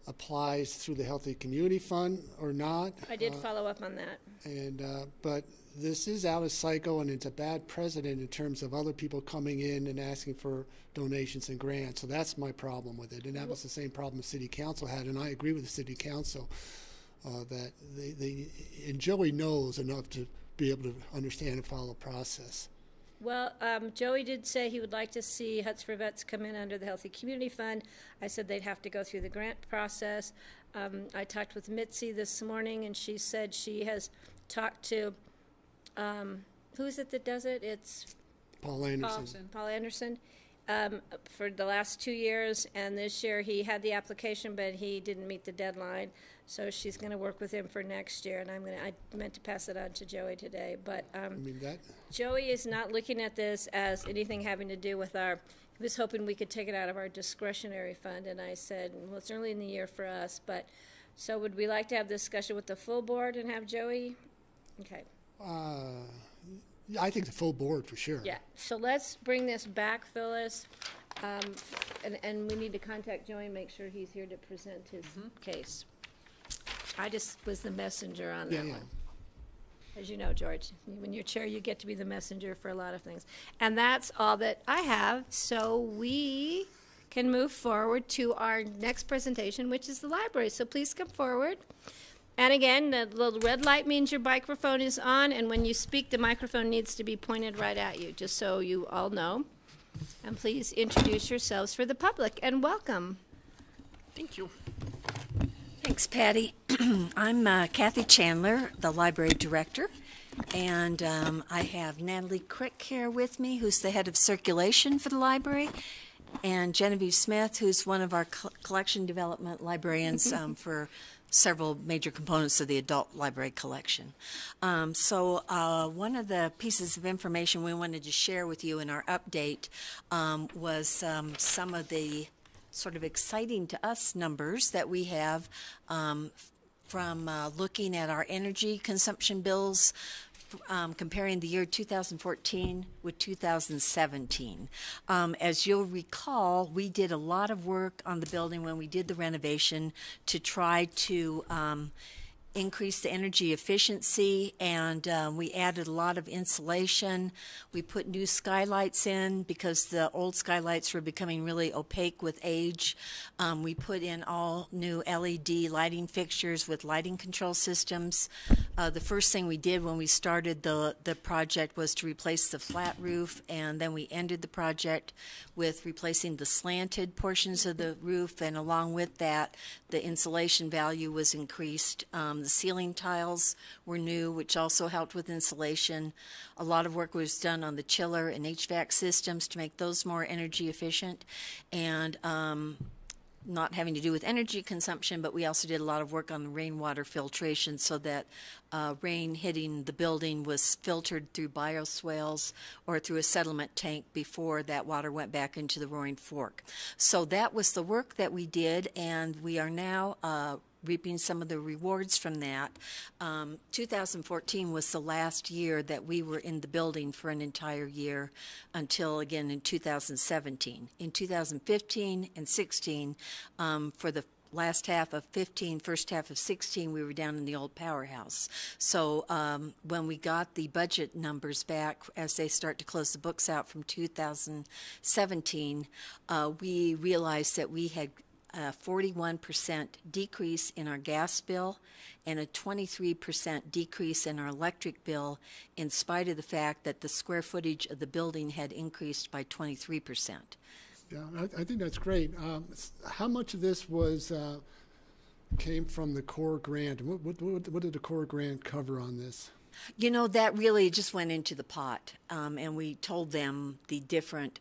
applies through the Healthy Community Fund or not. I did follow up on that. And but this is out of cycle, and it's a bad precedent in terms of other people coming in and asking for donations and grants. So that's my problem with it. And that was the same problem the city council had. And I agree with the city council that and Joey knows enough to be able to understand and follow the process. Well, Joey did say he would like to see Huts for Vets come in under the Healthy Community Fund. I said they'd have to go through the grant process. I talked with Mitzi this morning, and she said she has talked to, who is it that does it? It's Paul Anderson. Paul Anderson. For the last 2 years, and this year he had the application, but he didn't meet the deadline. So she's going to work with him for next year, and I meant to pass it on to Joey today. But Joey is not looking at this as anything having to do with he was hoping we could take it out of our discretionary fund, and I said, well, it's early in the year for us. But so would we like to have this discussion with the full board and have Joey? Okay. I think the full board for sure. Yeah. So let's bring this back, Phyllis, and we need to contact Joey and make sure he's here to present his case. I just was the messenger on that one. As you know, George, when you're chair, you get to be the messenger for a lot of things. And that's all that I have. So we can move forward to our next presentation, which is the library. So please come forward. And again, the little red light means your microphone is on, and when you speak, the microphone needs to be pointed right at you, just so you all know. And please introduce yourselves for the public, and welcome. Thank you. Thanks, Patty. I'm Kathy Chandler, the library director, and I have Natalie Crick here with me, who's the head of circulation for the library, and Genevieve Smith, who's one of our collection development librarians for several major components of the adult library collection. So one of the pieces of information we wanted to share with you in our update was some of the sort of exciting to us numbers that we have from looking at our energy consumption bills, comparing the year 2014 with 2017. As you'll recall, we did a lot of work on the building when we did the renovation to try to increase the energy efficiency, and we added a lot of insulation. We put new skylights in because the old skylights were becoming really opaque with age. We put in all new LED lighting fixtures with lighting control systems. The first thing we did when we started the project was to replace the flat roof, and then we ended the project with replacing the slanted portions of the roof, and along with that, the insulation value was increased. The ceiling tiles were new, which also helped with insulation. A lot of work was done on the chiller and HVAC systems to make those more energy efficient, and not having to do with energy consumption, but we also did a lot of work on the rainwater filtration so that rain hitting the building was filtered through bioswales or through a settlement tank before that water went back into the Roaring Fork. So that was the work that we did, and we are now reaping some of the rewards from that. 2014 was the last year that we were in the building for an entire year until, again, in 2017. In 2015 and 16, for the last half of 15, first half of 16, we were down in the old powerhouse. So when we got the budget numbers back, as they start to close the books out from 2017, we realized that we had a 41% decrease in our gas bill and a 23% decrease in our electric bill, in spite of the fact that the square footage of the building had increased by 23%. Yeah, I think that's great. How much of this was came from the core grant? What did the core grant cover on this? You know, that really just went into the pot, and we told them the different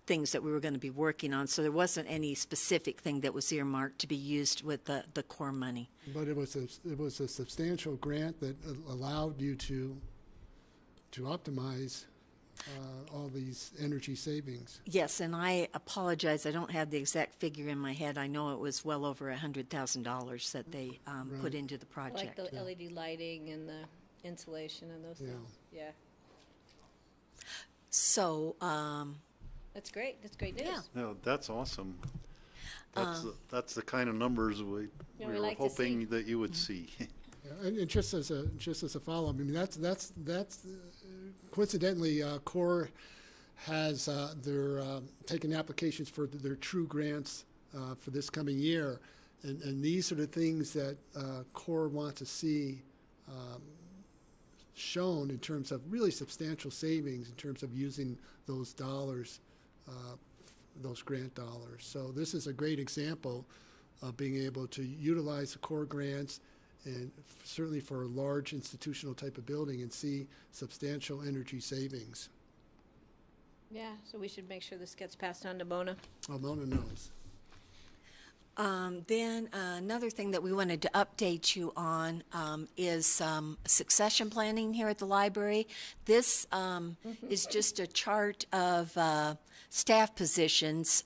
things that we were going to be working on, so there wasn't any specific thing that was earmarked to be used with the core money. But it was a substantial grant that allowed you to optimize all these energy savings. Yes, and I apologize, I don't have the exact figure in my head. I know it was well over $100,000 that they put into the project. Like the LED lighting and the insulation and those things. Yeah. So that's great. That's great news. Yeah. No, that's awesome. That's the kind of numbers we were like hoping that you would see. And just as a follow-up, I mean that's coincidentally, CORE has they're taking applications for their true grants for this coming year, and these are the things that CORE wants to see shown in terms of really substantial savings in terms of using those dollars, those grant dollars. So this is a great example of being able to utilize the CORE grants, and certainly for a large institutional type of building, and see substantial energy savings. Yeah, so we should make sure this gets passed on to Mona. Oh, Mona knows. Then another thing that we wanted to update you on is succession planning here at the library. This is just a chart of staff positions,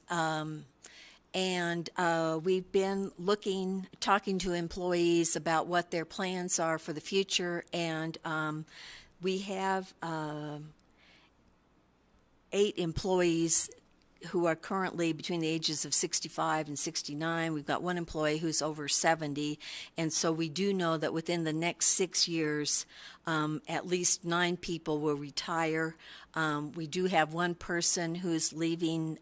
and we've been talking to employees about what their plans are for the future, and we have 8 employees who are currently between the ages of 65 and 69. We've got 1 employee who's over 70, and so we do know that within the next 6 years, at least 9 people will retire. We do have 1 person who's leaving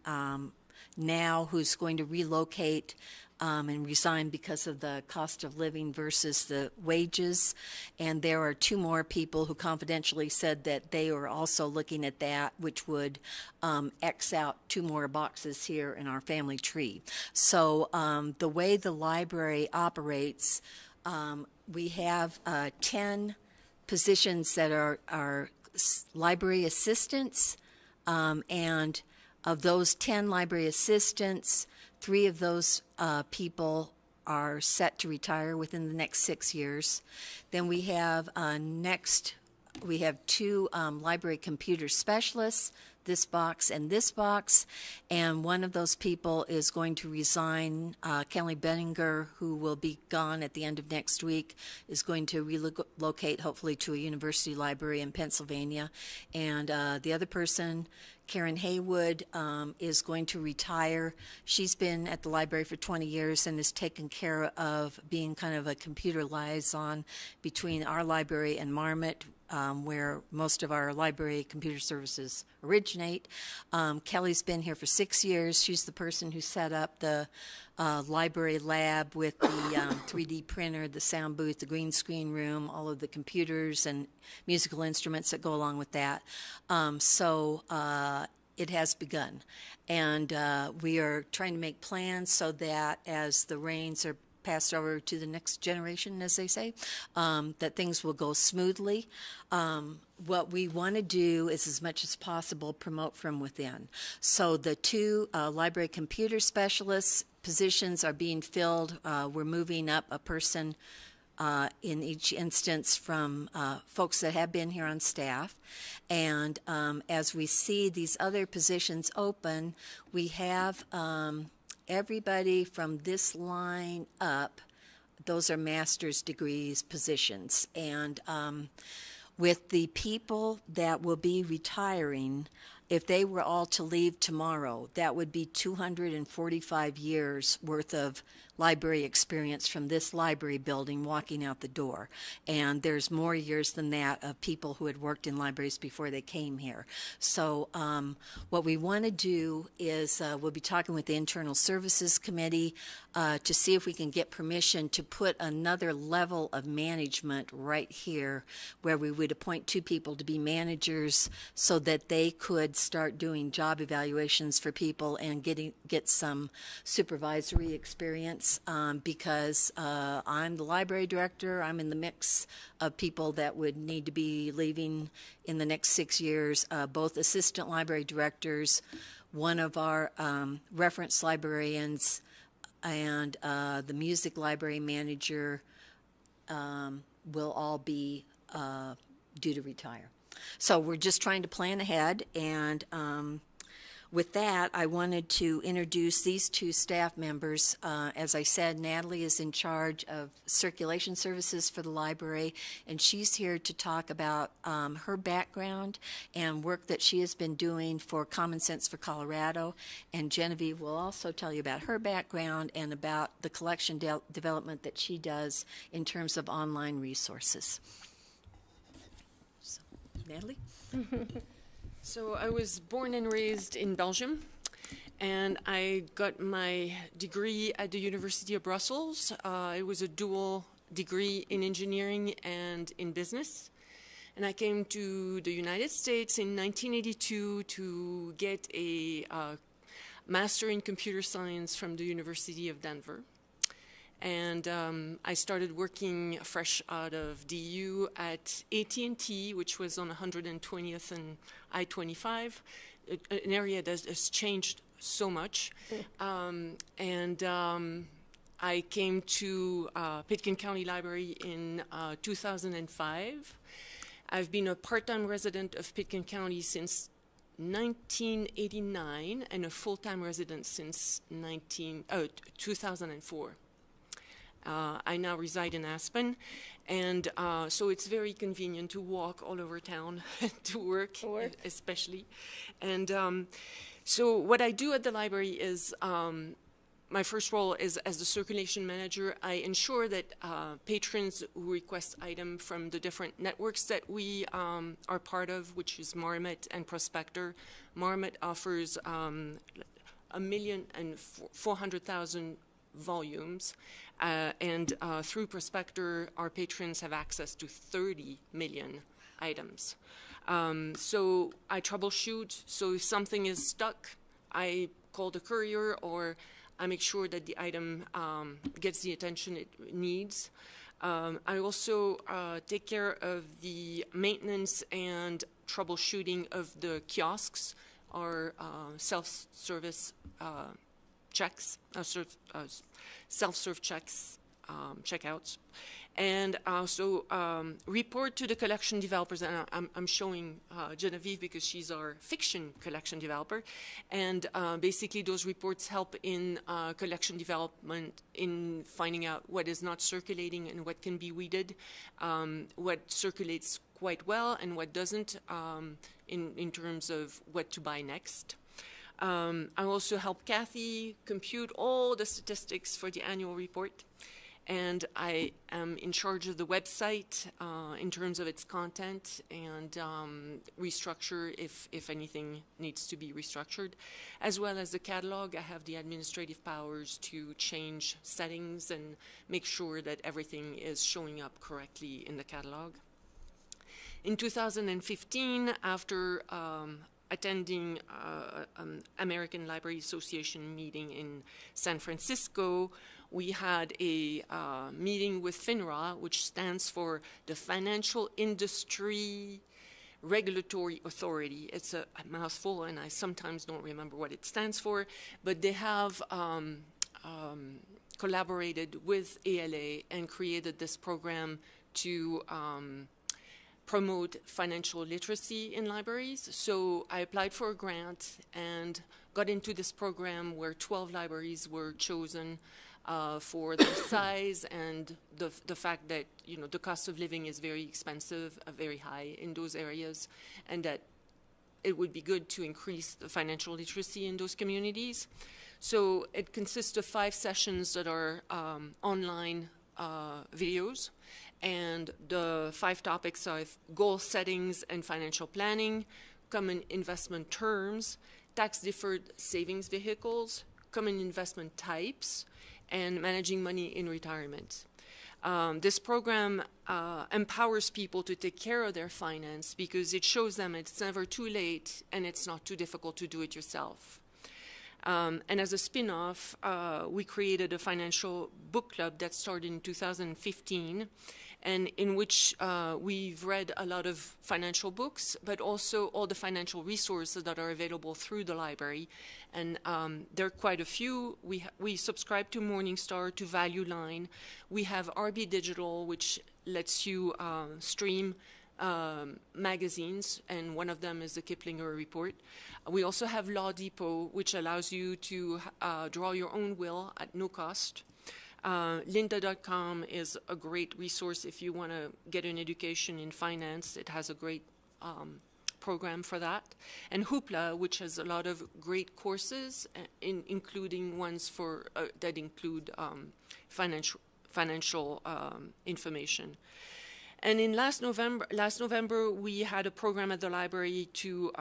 now, who's going to relocate and resigned because of the cost of living versus the wages. And there are 2 more people who confidentially said that they are also looking at that, which would X out 2 more boxes here in our family tree. So the way the library operates, we have 10 positions that are library assistants, and of those 10 library assistants, 3 of those people are set to retire within the next 6 years. Then we have we have 2 library computer specialists, this box and this box, and one of those people is going to resign. Kelly Benninger, who will be gone at the end of next week, is going to relocate hopefully to a university library in Pennsylvania. And the other person, Karen Haywood, is going to retire. She's been at the library for 20 years and has taken care of being kind of a computer liaison between our library and Marmot, where most of our library computer services originate. Kelly's been here for 6 years. She's the person who set up the library lab with the 3D printer, the sound booth, the green screen room, all of the computers and musical instruments that go along with that. So it has begun. And we are trying to make plans so that as the reins are passed over to the next generation, as they say, that things will go smoothly. What we want to do is, as much as possible, promote from within. So the 2 library computer specialists positions are being filled. We're moving up a person in each instance from folks that have been here on staff. And as we see these other positions open, we have everybody from this line up, those are master's degrees positions. And with the people that will be retiring, if they were all to leave tomorrow, that would be 245 years worth of library experience from this library building walking out the door. And there's more years than that of people who had worked in libraries before they came here. So what we want to do is we'll be talking with the Internal Services Committee to see if we can get permission to put another level of management right here, where we would appoint 2 people to be managers so that they could start doing job evaluations for people and get some supervisory experience. Because I'm the library director, I'm in the mix of people that would need to be leaving in the next 6 years, both assistant library directors, one of our reference librarians, and the music library manager will all be due to retire. So we're just trying to plan ahead, and with that, I wanted to introduce these 2 staff members. As I said, Natalie is in charge of circulation services for the library, and she's here to talk about her background and work that she has been doing for Common Sense for Colorado. And Genevieve will also tell you about her background and about the collection development that she does in terms of online resources. So, Natalie? So I was born and raised in Belgium, and I got my degree at the University of Brussels. It was a dual degree in engineering and in business. And I came to the United States in 1982 to get a master in computer science from the University of Denver. And I started working fresh out of DU at AT&T, which was on 120th and I-25, an area that has changed so much. I came to Pitkin County Library in 2005. I've been a part-time resident of Pitkin County since 1989 and a full-time resident since 2004. I now reside in Aspen, and so it's very convenient to walk all over town to work, especially. And so what I do at the library is my first role is as the circulation manager. I ensure that patrons who request items from the different networks that we are part of, which is Marmot and Prospector. Marmot offers 1,400,000 volumes. And through Prospector, our patrons have access to 30 million items. So I troubleshoot. So if something is stuck, I call the courier, or I make sure that the item gets the attention it needs. I also take care of the maintenance and troubleshooting of the kiosks, or self-service checks, self-serve checks, checkouts. And also report to the collection developers, and I'm showing Genevieve because she's our fiction collection developer, and basically those reports help in collection development in finding out what is not circulating and what can be weeded, what circulates quite well and what doesn't, in terms of what to buy next. I also help Kathy compute all the statistics for the annual report. And I am in charge of the website in terms of its content and restructure if anything needs to be restructured. As well as the catalog, I have the administrative powers to change settings and make sure that everything is showing up correctly in the catalog. In 2015, after attending an American Library Association meeting in San Francisco, we had a meeting with FINRA, which stands for the Financial Industry Regulatory Authority. It's a mouthful, and I sometimes don't remember what it stands for, but they have collaborated with ALA and created this program to promote financial literacy in libraries. So I applied for a grant and got into this program where 12 libraries were chosen for their size and the fact that, you know, the cost of living is very expensive, very high in those areas, and that it would be good to increase the financial literacy in those communities. So it consists of 5 sessions that are online videos, and the 5 topics are goal settings and financial planning, common investment terms, tax-deferred savings vehicles, common investment types, and managing money in retirement. This program empowers people to take care of their finance because it shows them it's never too late and it's not too difficult to do it yourself. And as a spin-off, we created a financial book club that started in 2015, and in which we've read a lot of financial books, but also all the financial resources that are available through the library. And there are quite a few. We subscribe to Morningstar, to Value Line. We have RB Digital, which lets you stream magazines, and one of them is the Kiplinger Report. We also have Law Depot, which allows you to draw your own will at no cost. Lynda.com is a great resource if you want to get an education in finance. It has a great program for that. And Hoopla, which has a lot of great courses, including ones for that include financial information. And in last November, we had a program at the library to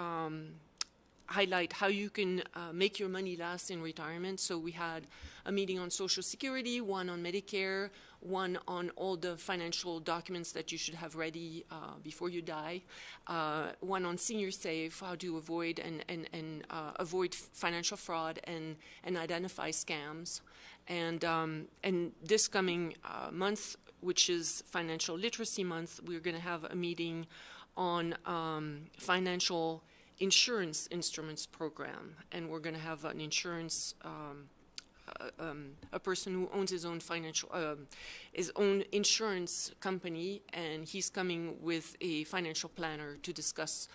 highlight how you can make your money last in retirement. So we had a meeting on Social Security, one on Medicare, one on all the financial documents that you should have ready before you die, one on Senior Safe, how to avoid and avoid financial fraud and identify scams. And this coming month, which is Financial Literacy Month, we're going to have a meeting on financial insurance instruments program, and we're going to have an insurance a person who owns his own his own insurance company, and he's coming with a financial planner to discuss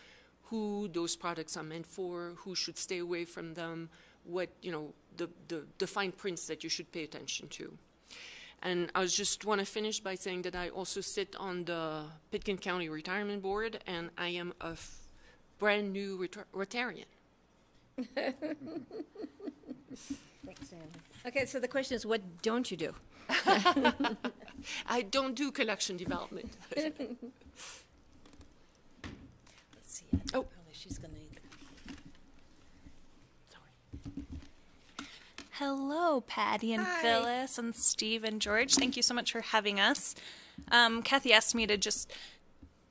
who those products are meant for, who should stay away from them, what, you know, the fine prints that you should pay attention to. And I just want to finish by saying that I also sit on the Pitkin County Retirement Board, and I am a brand new Rotarian. Okay, so the question is, what don't you do? I don't do collection development. Let's see. She's going to. Hello, Patty and Hi. Phyllis and Steve and George. Thank you so much for having us. Kathy asked me to just,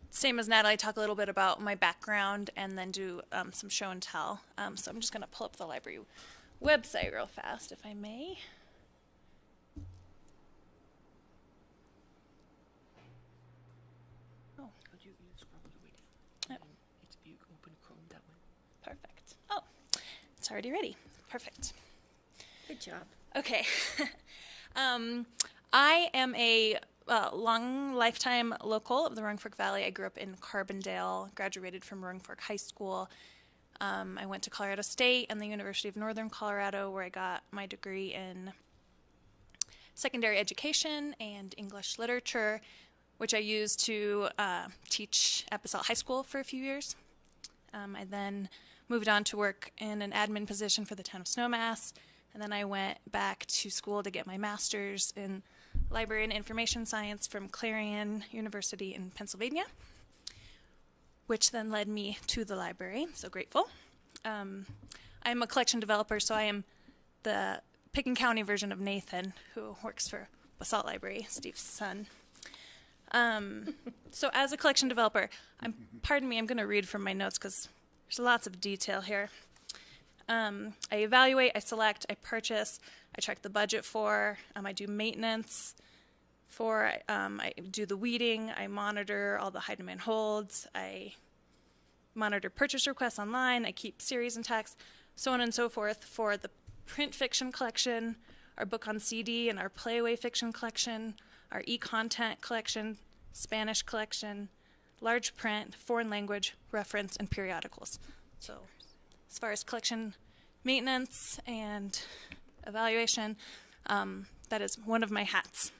same as Natalie, talk a little bit about my background and then do some show and tell. So I'm just going to pull up the library website real fast, if I may. Oh. Perfect. Oh, it's already ready. Perfect. Good job. Okay. I am a long lifetime local of the Roaring Fork Valley. I grew up in Carbondale, graduated from Roaring Fork High School. I went to Colorado State and the University of Northern Colorado, where I got my degree in secondary education and English literature, which I used to teach at Basalt High School for a few years. I then moved on to work in an admin position for the town of Snowmass, and then I went back to school to get my master's in library and information science from Clarion University in Pennsylvania, which then led me to the library. So grateful. I'm a collection developer, so I am the Picken County version of Nathan, who works for Basalt Library, Steve's son. So as a collection developer, pardon me, I'm going to read from my notes because there's lots of detail here. I evaluate, I select, I purchase, I check the budget for, I do maintenance for, I do the weeding, I monitor all the high demand holds, I monitor purchase requests online, I keep series and text, so on and so forth for the print fiction collection, our book on CD and our playaway fiction collection, our e-content collection, Spanish collection, large print, foreign language, reference, and periodicals. So as far as collection maintenance and evaluation, that is one of my hats.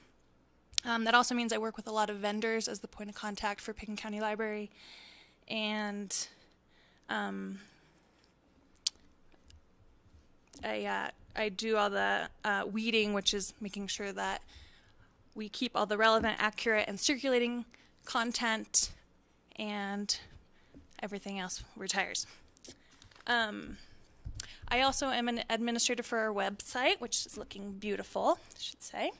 That also means I work with a lot of vendors as the point of contact for Picken County Library, and I do all the weeding, which is making sure that we keep all the relevant, accurate, and circulating content, and everything else retires. I also am an administrator for our website, which is looking beautiful, I should say.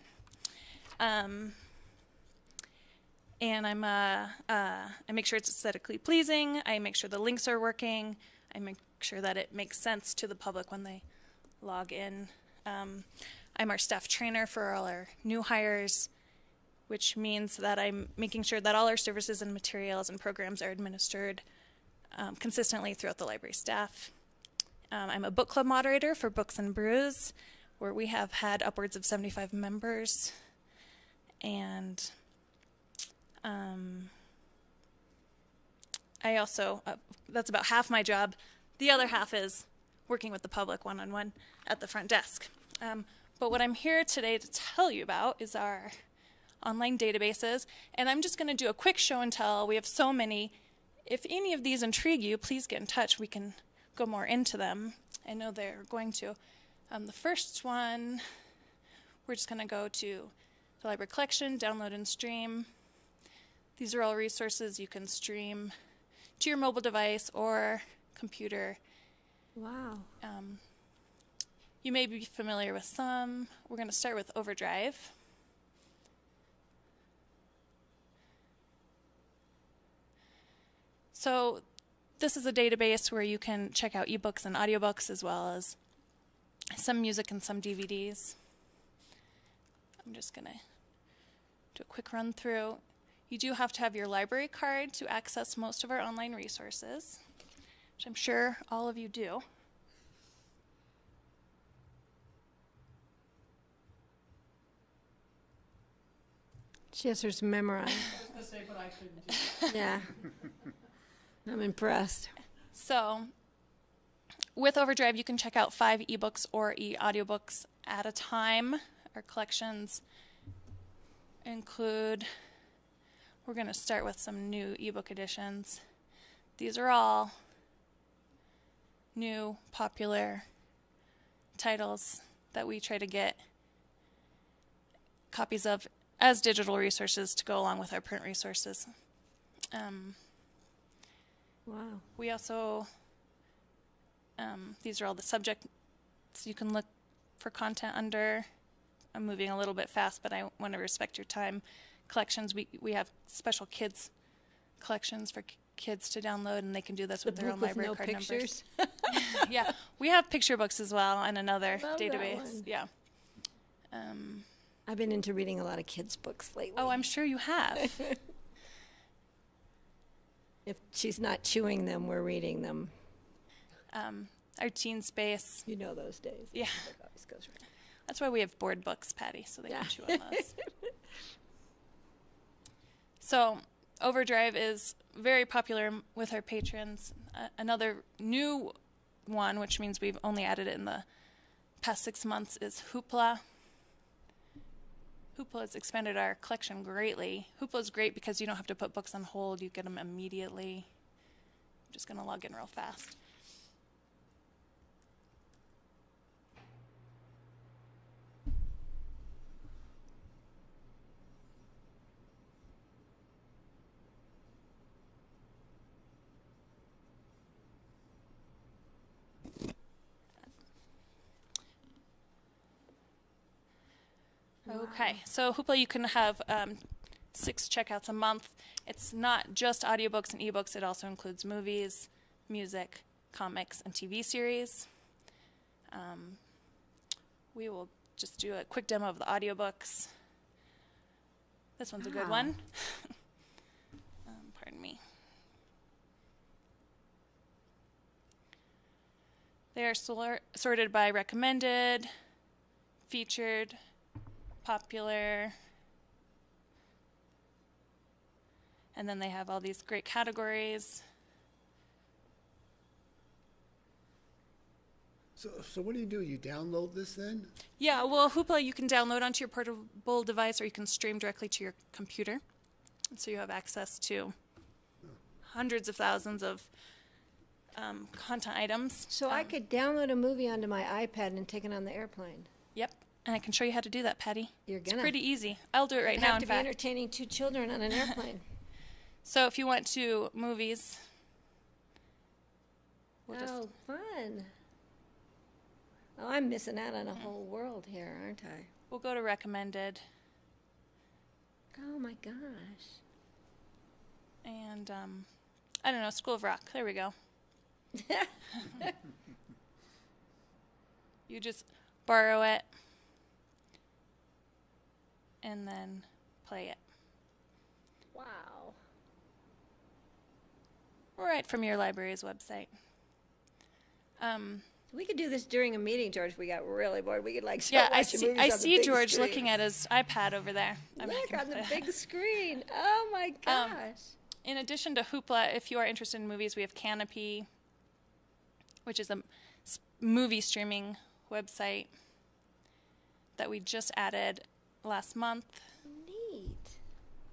And I make sure it's aesthetically pleasing. I make sure the links are working. I make sure that it makes sense to the public when they log in. I'm our staff trainer for all our new hires, which means that I'm making sure that all our services and materials and programs are administered consistently throughout the library staff. I'm a book club moderator for Books and Brews, where we have had upwards of 75 members. And I also, that's about half my job. The other half is working with the public one-on-one at the front desk. But what I'm here today to tell you about is our online databases. And I'm just going to do a quick show and tell. We have so many. If any of these intrigue you, please get in touch. We can go more into them. I know they're going to. The first one, we're just going to go to the library collection, download and stream. These are all resources you can stream to your mobile device or computer. Wow. You may be familiar with some. We're going to start with Overdrive. So this is a database where you can check out ebooks and audiobooks, as well as some music and some DVDs. I'm just going to do a quick run through. You do have to have your library card to access most of our online resources, which I'm sure all of you do. She has hers memorized. I was going to say, but I couldn't do that. Yeah. I'm impressed. So with Overdrive, you can check out 5 ebooks or e-audiobooks at a time. Our collections include, we're going to start with some new ebook editions. These are all new, popular titles that we try to get copies of as digital resources to go along with our print resources. Wow. We also, these are all the subjects you can look for content under. I'm moving a little bit fast, but I want to respect your time. Collections, we have special kids collections for kids to download, and they can do this with their own library no card pictures. numbers. Yeah, we have picture books as well and another Love that database. one. Yeah. I've been into reading a lot of kids' books lately. Oh, I'm sure you have. If she's not chewing them, we're reading them. Our teen space. You know those days. Yeah. It always goes right. That's why we have board books, Patty, so they can chew on those. So Overdrive is very popular with our patrons. Another new one, which means we've only added it in the past 6 months, is Hoopla. Hoopla has expanded our collection greatly. Hoopla is great because you don't have to put books on hold. You get them immediately. I'm just going to log in real fast. Okay, so Hoopla, you can have 6 checkouts a month. It's not just audiobooks and ebooks. It also includes movies, music, comics, and TV series. We will just do a quick demo of the audiobooks. This one's a good one. Pardon me. They are sorted by recommended, featured, popular, and then they have all these great categories. So what do? You download this then? Yeah, well, Hoopla you can download onto your portable device, or you can stream directly to your computer. And so you have access to hundreds of thousands of content items. So I could download a movie onto my iPad and take it on the airplane. Yep. And I can show you how to do that, Patty. You're gonna. It's pretty easy. I'll do it right now, have in to fact. be entertaining 2 children on an airplane. So if you went to movies, oh, fun. Oh, I'm missing out on a whole world here, aren't I? We'll go to recommended. Oh, my gosh. And, I don't know, School of Rock. There we go. You just borrow it and then play it. Wow. Right from your library's website. We could do this during a meeting, George, if we got really bored. We could, like, Yeah, watch movies on I the see big George screen. looking at his iPad over there. Look, on the big screen. Oh, my gosh. In addition to Hoopla, if you are interested in movies, we have Canopy, which is a movie streaming website that we just added last month. Neat.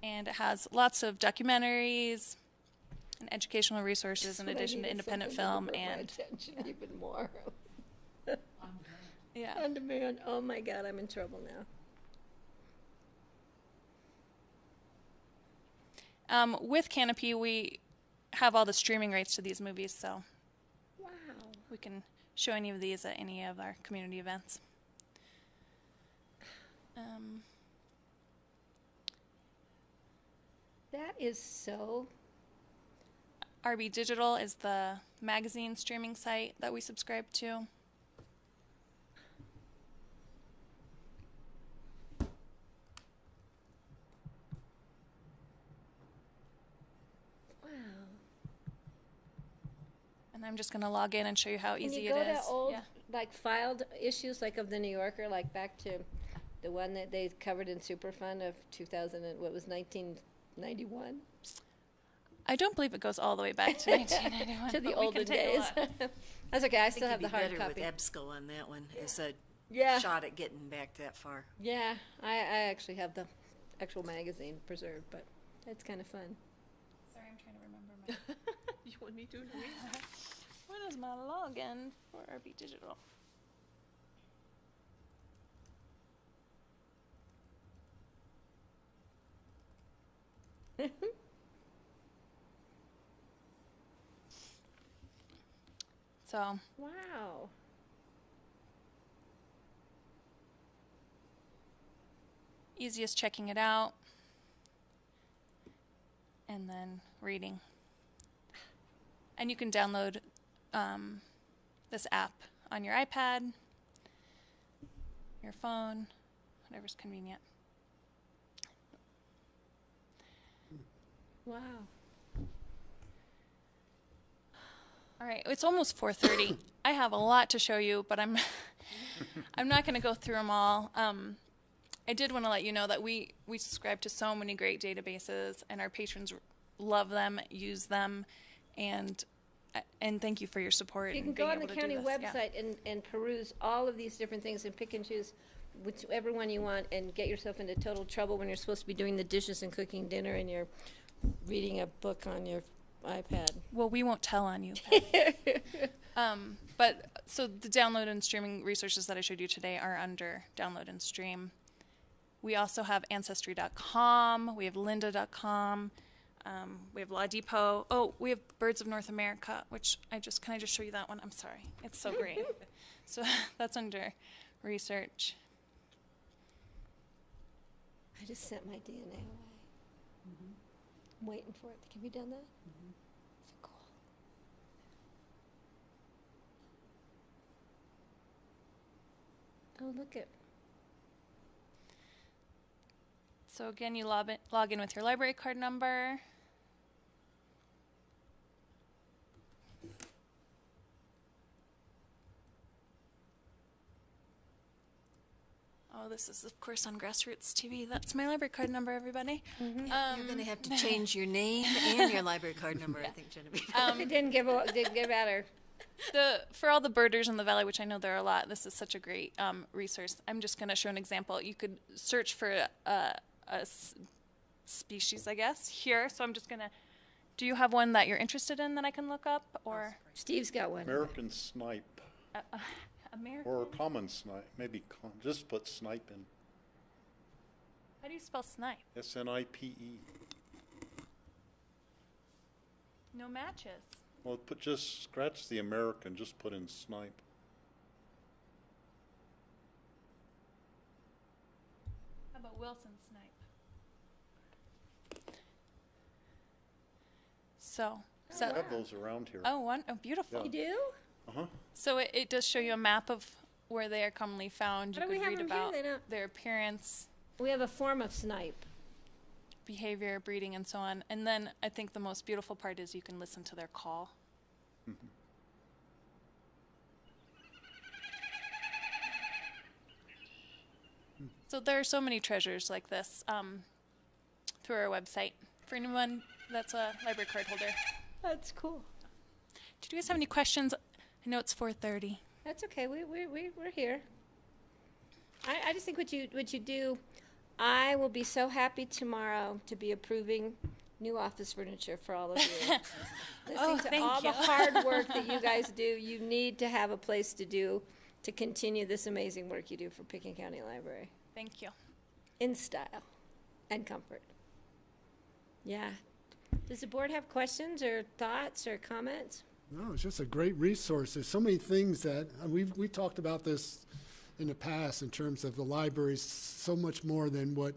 And it has lots of documentaries and educational resources in addition to independent film and attention even more. Yeah. On demand. Oh my God, I'm in trouble now. With Canopy, we have all the streaming rights to these movies, so wow, we can show any of these at any of our community events. That is so. RB Digital is the magazine streaming site that we subscribe to. Wow. And I'm just going to log in and show you how easy Can you it go is. to old, like, filed issues, like of the New Yorker, like back to the one that they covered in Superfund of 2000 and what was 1991? I don't believe it goes all the way back to 1991. To the but we olden can take a days. look. That's okay. I think still have the it'd be hard better copy. with EBSCO on that one as a Yeah. shot at getting back that far. Yeah, I actually have the actual magazine preserved, but it's kind of fun. Sorry, I'm trying to remember my... You want me to? What is my login for RB Digital? So. Wow. easiest checking it out and then reading. And you can download this app on your iPad, your phone, whatever's convenient. Wow. All right, it's almost 4:30. I have a lot to show you, but I'm not going to go through them all. I did want to let you know that we subscribe to so many great databases, and our patrons love them, use them, and thank you for your support. You can and go being on the able to do county this. website and peruse all of these different things and pick and choose whichever one you want and get yourself into total trouble when you're supposed to be doing the dishes and cooking dinner and you're reading a book on your iPad. Well, we won't tell on you. But so the download and streaming resources that I showed you today are under download and stream. We also have Ancestry.com. We have Lynda.com. We have La Depot. Oh, we have Birds of North America, which can I just show you that one? I'm sorry. It's so great. So that's under research. I just sent my DNA away. I'm waiting for it. Have you done that? So cool. Oh, look at. So again, you log in with your library card number. Oh, this is, of course, on Grassroots TV. That's my library card number, everybody. You're going to have to change your name and your library card number, I think, Genevieve. It didn't give out her. For all the birders in the valley, which I know there are a lot, this is such a great resource. I'm just going to show an example. You could search for a species, I guess, here. So I'm just going to. Do you have one that you're interested in that I can look up, or? Steve's got one. American snipe. American? Or common snipe. Maybe just put snipe in. How do you spell snipe? S-N-I-P-E. No matches. Well, just scratch the American. Just put in snipe. How about Wilson snipe? So. I have those around here. Oh, beautiful. Yeah. You do? Uh-huh. So it does show you a map of where they are commonly found. You Why do we could have read them about here? their appearance, We have a form of snipe. behavior, breeding, and so on. And then I think the most beautiful part is you can listen to their call. Mm-hmm. So there are so many treasures like this through our website. For anyone that's a library card holder. That's cool. Did you guys have any questions? I know it's 4:30. That's okay. We're here. I just think what you do, I will be so happy tomorrow to be approving new office furniture for all of you. Listening to thank all you. the hard work that you guys do, you need to have a place to do to continue this amazing work you do for Pickens County Library. Thank you. In style and comfort. Yeah. Does the board have questions or thoughts or comments? No, it's just a great resource. There's so many things that we talked about this in the past in terms of the libraries, so much more than what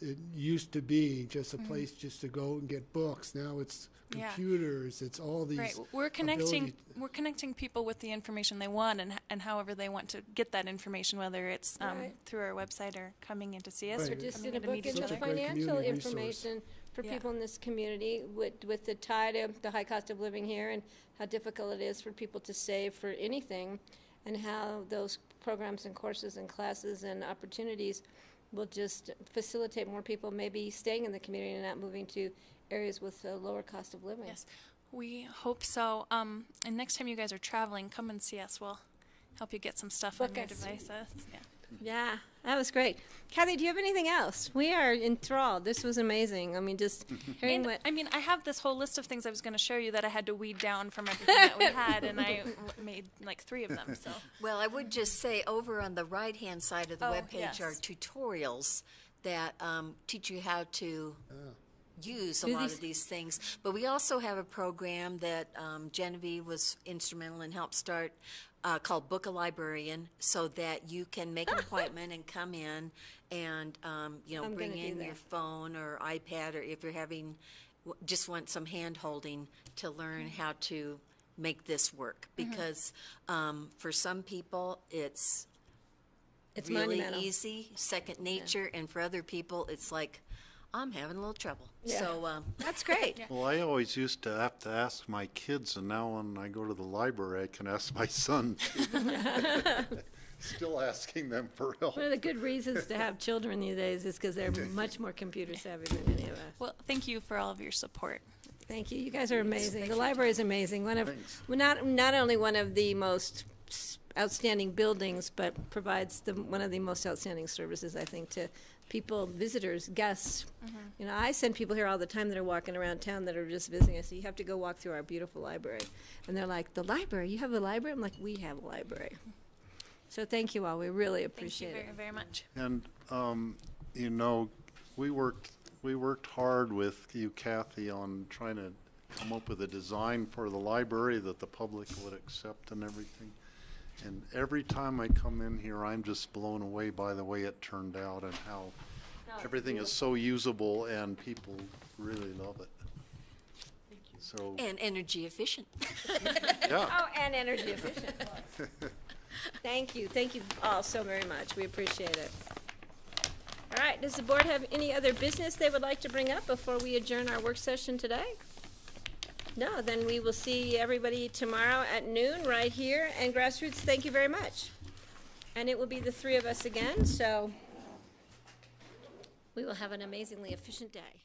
it used to be, just a place just to go and get books. Now it's computers, it's all these. Right, we're connecting people with the information they want and however they want to get that information, whether it's through our website or coming in to see us or just coming in a in to book meet each into other. financial information for people in this community with the tie to the high cost of living here and how difficult it is for people to save for anything, and how those programs and courses and classes and opportunities will just facilitate more people maybe staying in the community and not moving to areas with a lower cost of living. Yes, we hope so. And next time you guys are traveling, come and see us. We'll help you get some stuff on your devices. Yeah, that was great. Kathy, do you have anything else? We are enthralled. This was amazing. I mean, just hearing what... I mean, I have this whole list of things I was going to show you that I had to weed down from everything that we had, and I made like 3 of them. So. Well, I would just say over on the right-hand side of the webpage are tutorials that teach you how to use a lot of these things. But we also have a program that Genevieve was instrumental in help start called Book a Librarian, so that you can make an appointment and come in and, bring in your phone or iPad, or if you're just want some hand-holding to learn how to make this work. Because for some people, it's really monumental. easy, second nature, and for other people, it's like, I'm having a little trouble. Yeah. So that's great. Well, I always used to have to ask my kids, and now when I go to the library, I can ask my son. Still asking them for help. One of the good reasons to have children these days is because they're much more computer savvy than any of us. Well, thank you for all of your support. Thank you. You guys are amazing. The library is amazing. Not only one of the most outstanding buildings, but provides one of the most outstanding services, I think, to people, visitors, guests. I send people here all the time that are walking around town that are just visiting. I say, you have to go walk through our beautiful library. And they're like, the library? You have a library? I'm like, we have a library. So thank you all. We really appreciate it. Thank you very, very much. And, we worked hard with you, Kathy, on trying to come up with a design for the library that the public would accept and everything. And every time I come in here, I'm just blown away by the way it turned out and how everything is so usable and people really love it. Thank you. So, and energy efficient. Yeah. Oh, and energy efficient. Thank you. Thank you all so very much. We appreciate it. All right. Does the board have any other business they would like to bring up before we adjourn our work session today? No, then we will see everybody tomorrow at noon right here. And Grassroots, thank you very much. And it will be the three of us again, so we will have an amazingly efficient day.